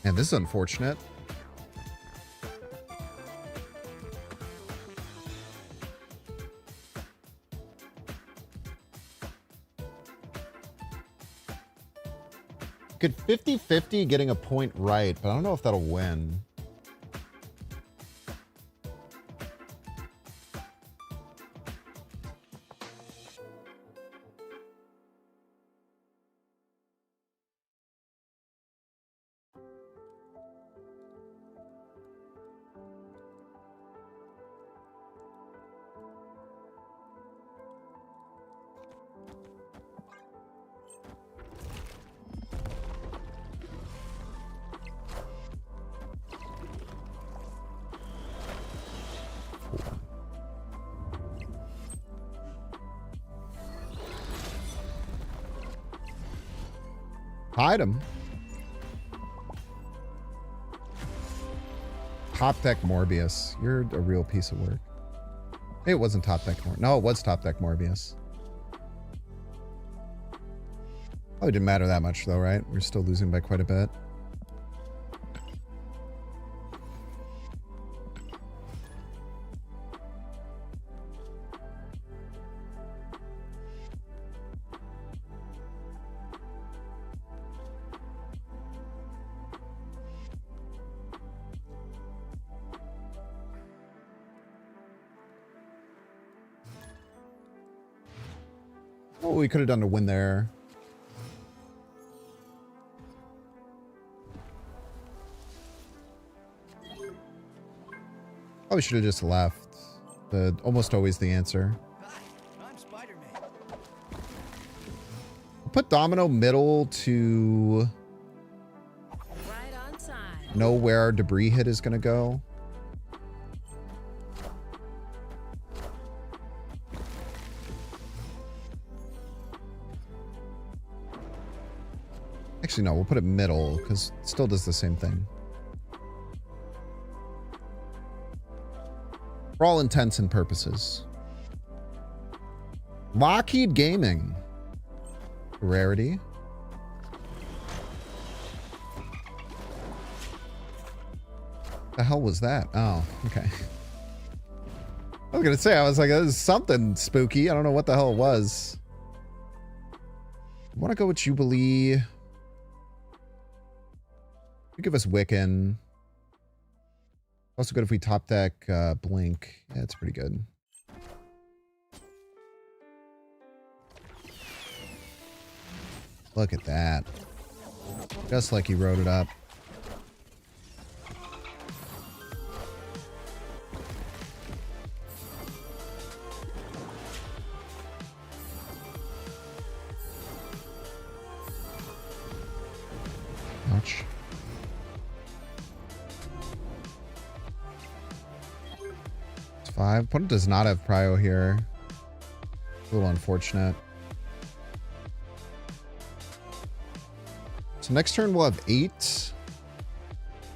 Man, this is unfortunate. Could 50-50 getting a point right, but I don't know if that'll win. Hide him. Top deck Morbius. You're a real piece of work. It wasn't top deck Morbius. No, it was top deck Morbius. Probably didn't matter that much though, right? We're still losing by quite a bit. What we could have done to win there. Probably should have just left. Almost always the answer. I'm Spider-Man. Put Domino middle to Right on time. know where our debris hit is going to go. Actually, no, we'll put it middle because it still does the same thing. For all intents and purposes. Lockheed Gaming. Rarity. The hell was that? Oh, okay. I was gonna say, I was like, this is something spooky. I don't know what the hell it was. I want to go with Jubilee. You give us Wiccan. Also good if we top deck Blink. Yeah, it's pretty good. Look at that. Just like he wrote it up. Ouch. It's 5. Opponent does not have prio here. A little unfortunate. So next turn we'll have 8.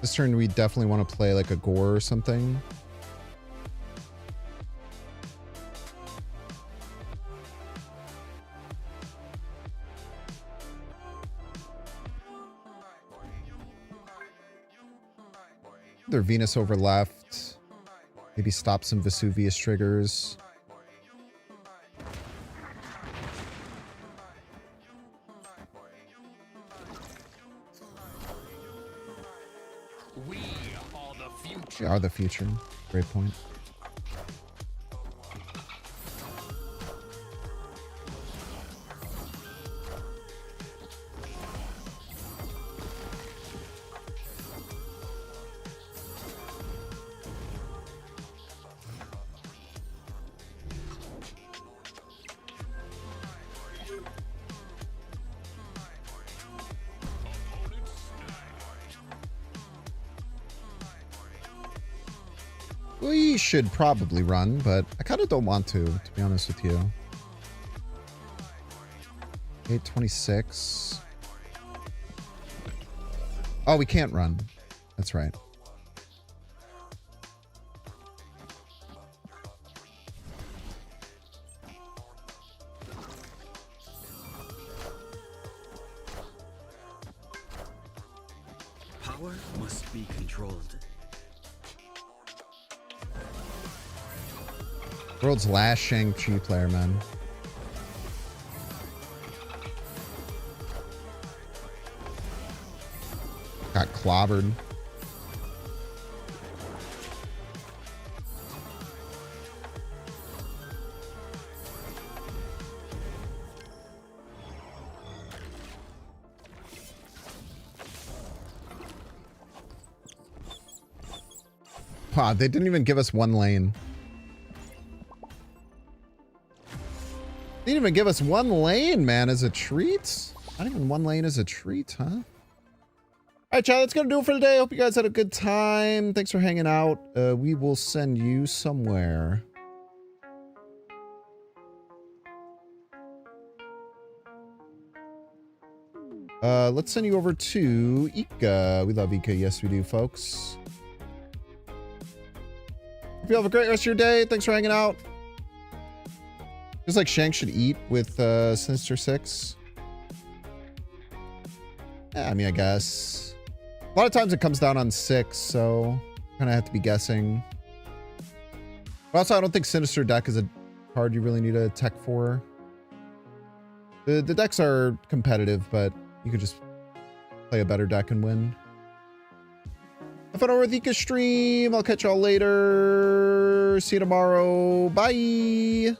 This turn we definitely want to play like a Gore or something. Their Venus over left. Maybe stop some Vesuvius triggers. We are the future. We are the future. Great point. We should probably run, but I kind of don't want to be honest with you. 826. Oh, we can't run. That's right. Power must be controlled. World's last Shang-Chi player, man. Got clobbered. Wow, they didn't even give us one lane. They didn't even give us one lane, man, as a treat. Not even one lane as a treat, huh? All right, chat, that's going to do it for today. Hope you guys had a good time. Thanks for hanging out. We will send you somewhere. Let's send you over to Ika. We love Ika. Yes, we do, folks. Hope you have a great rest of your day. Thanks for hanging out. Feels like Shank should eat with Sinister 6. Yeah, I mean, I guess. A lot of times it comes down on 6, so kind of have to be guessing. But also, I don't think Sinister deck is a card you really need a tech for. The decks are competitive, but you could just play a better deck and win. Have fun over with Ika's stream. I'll catch y'all later. See you tomorrow. Bye.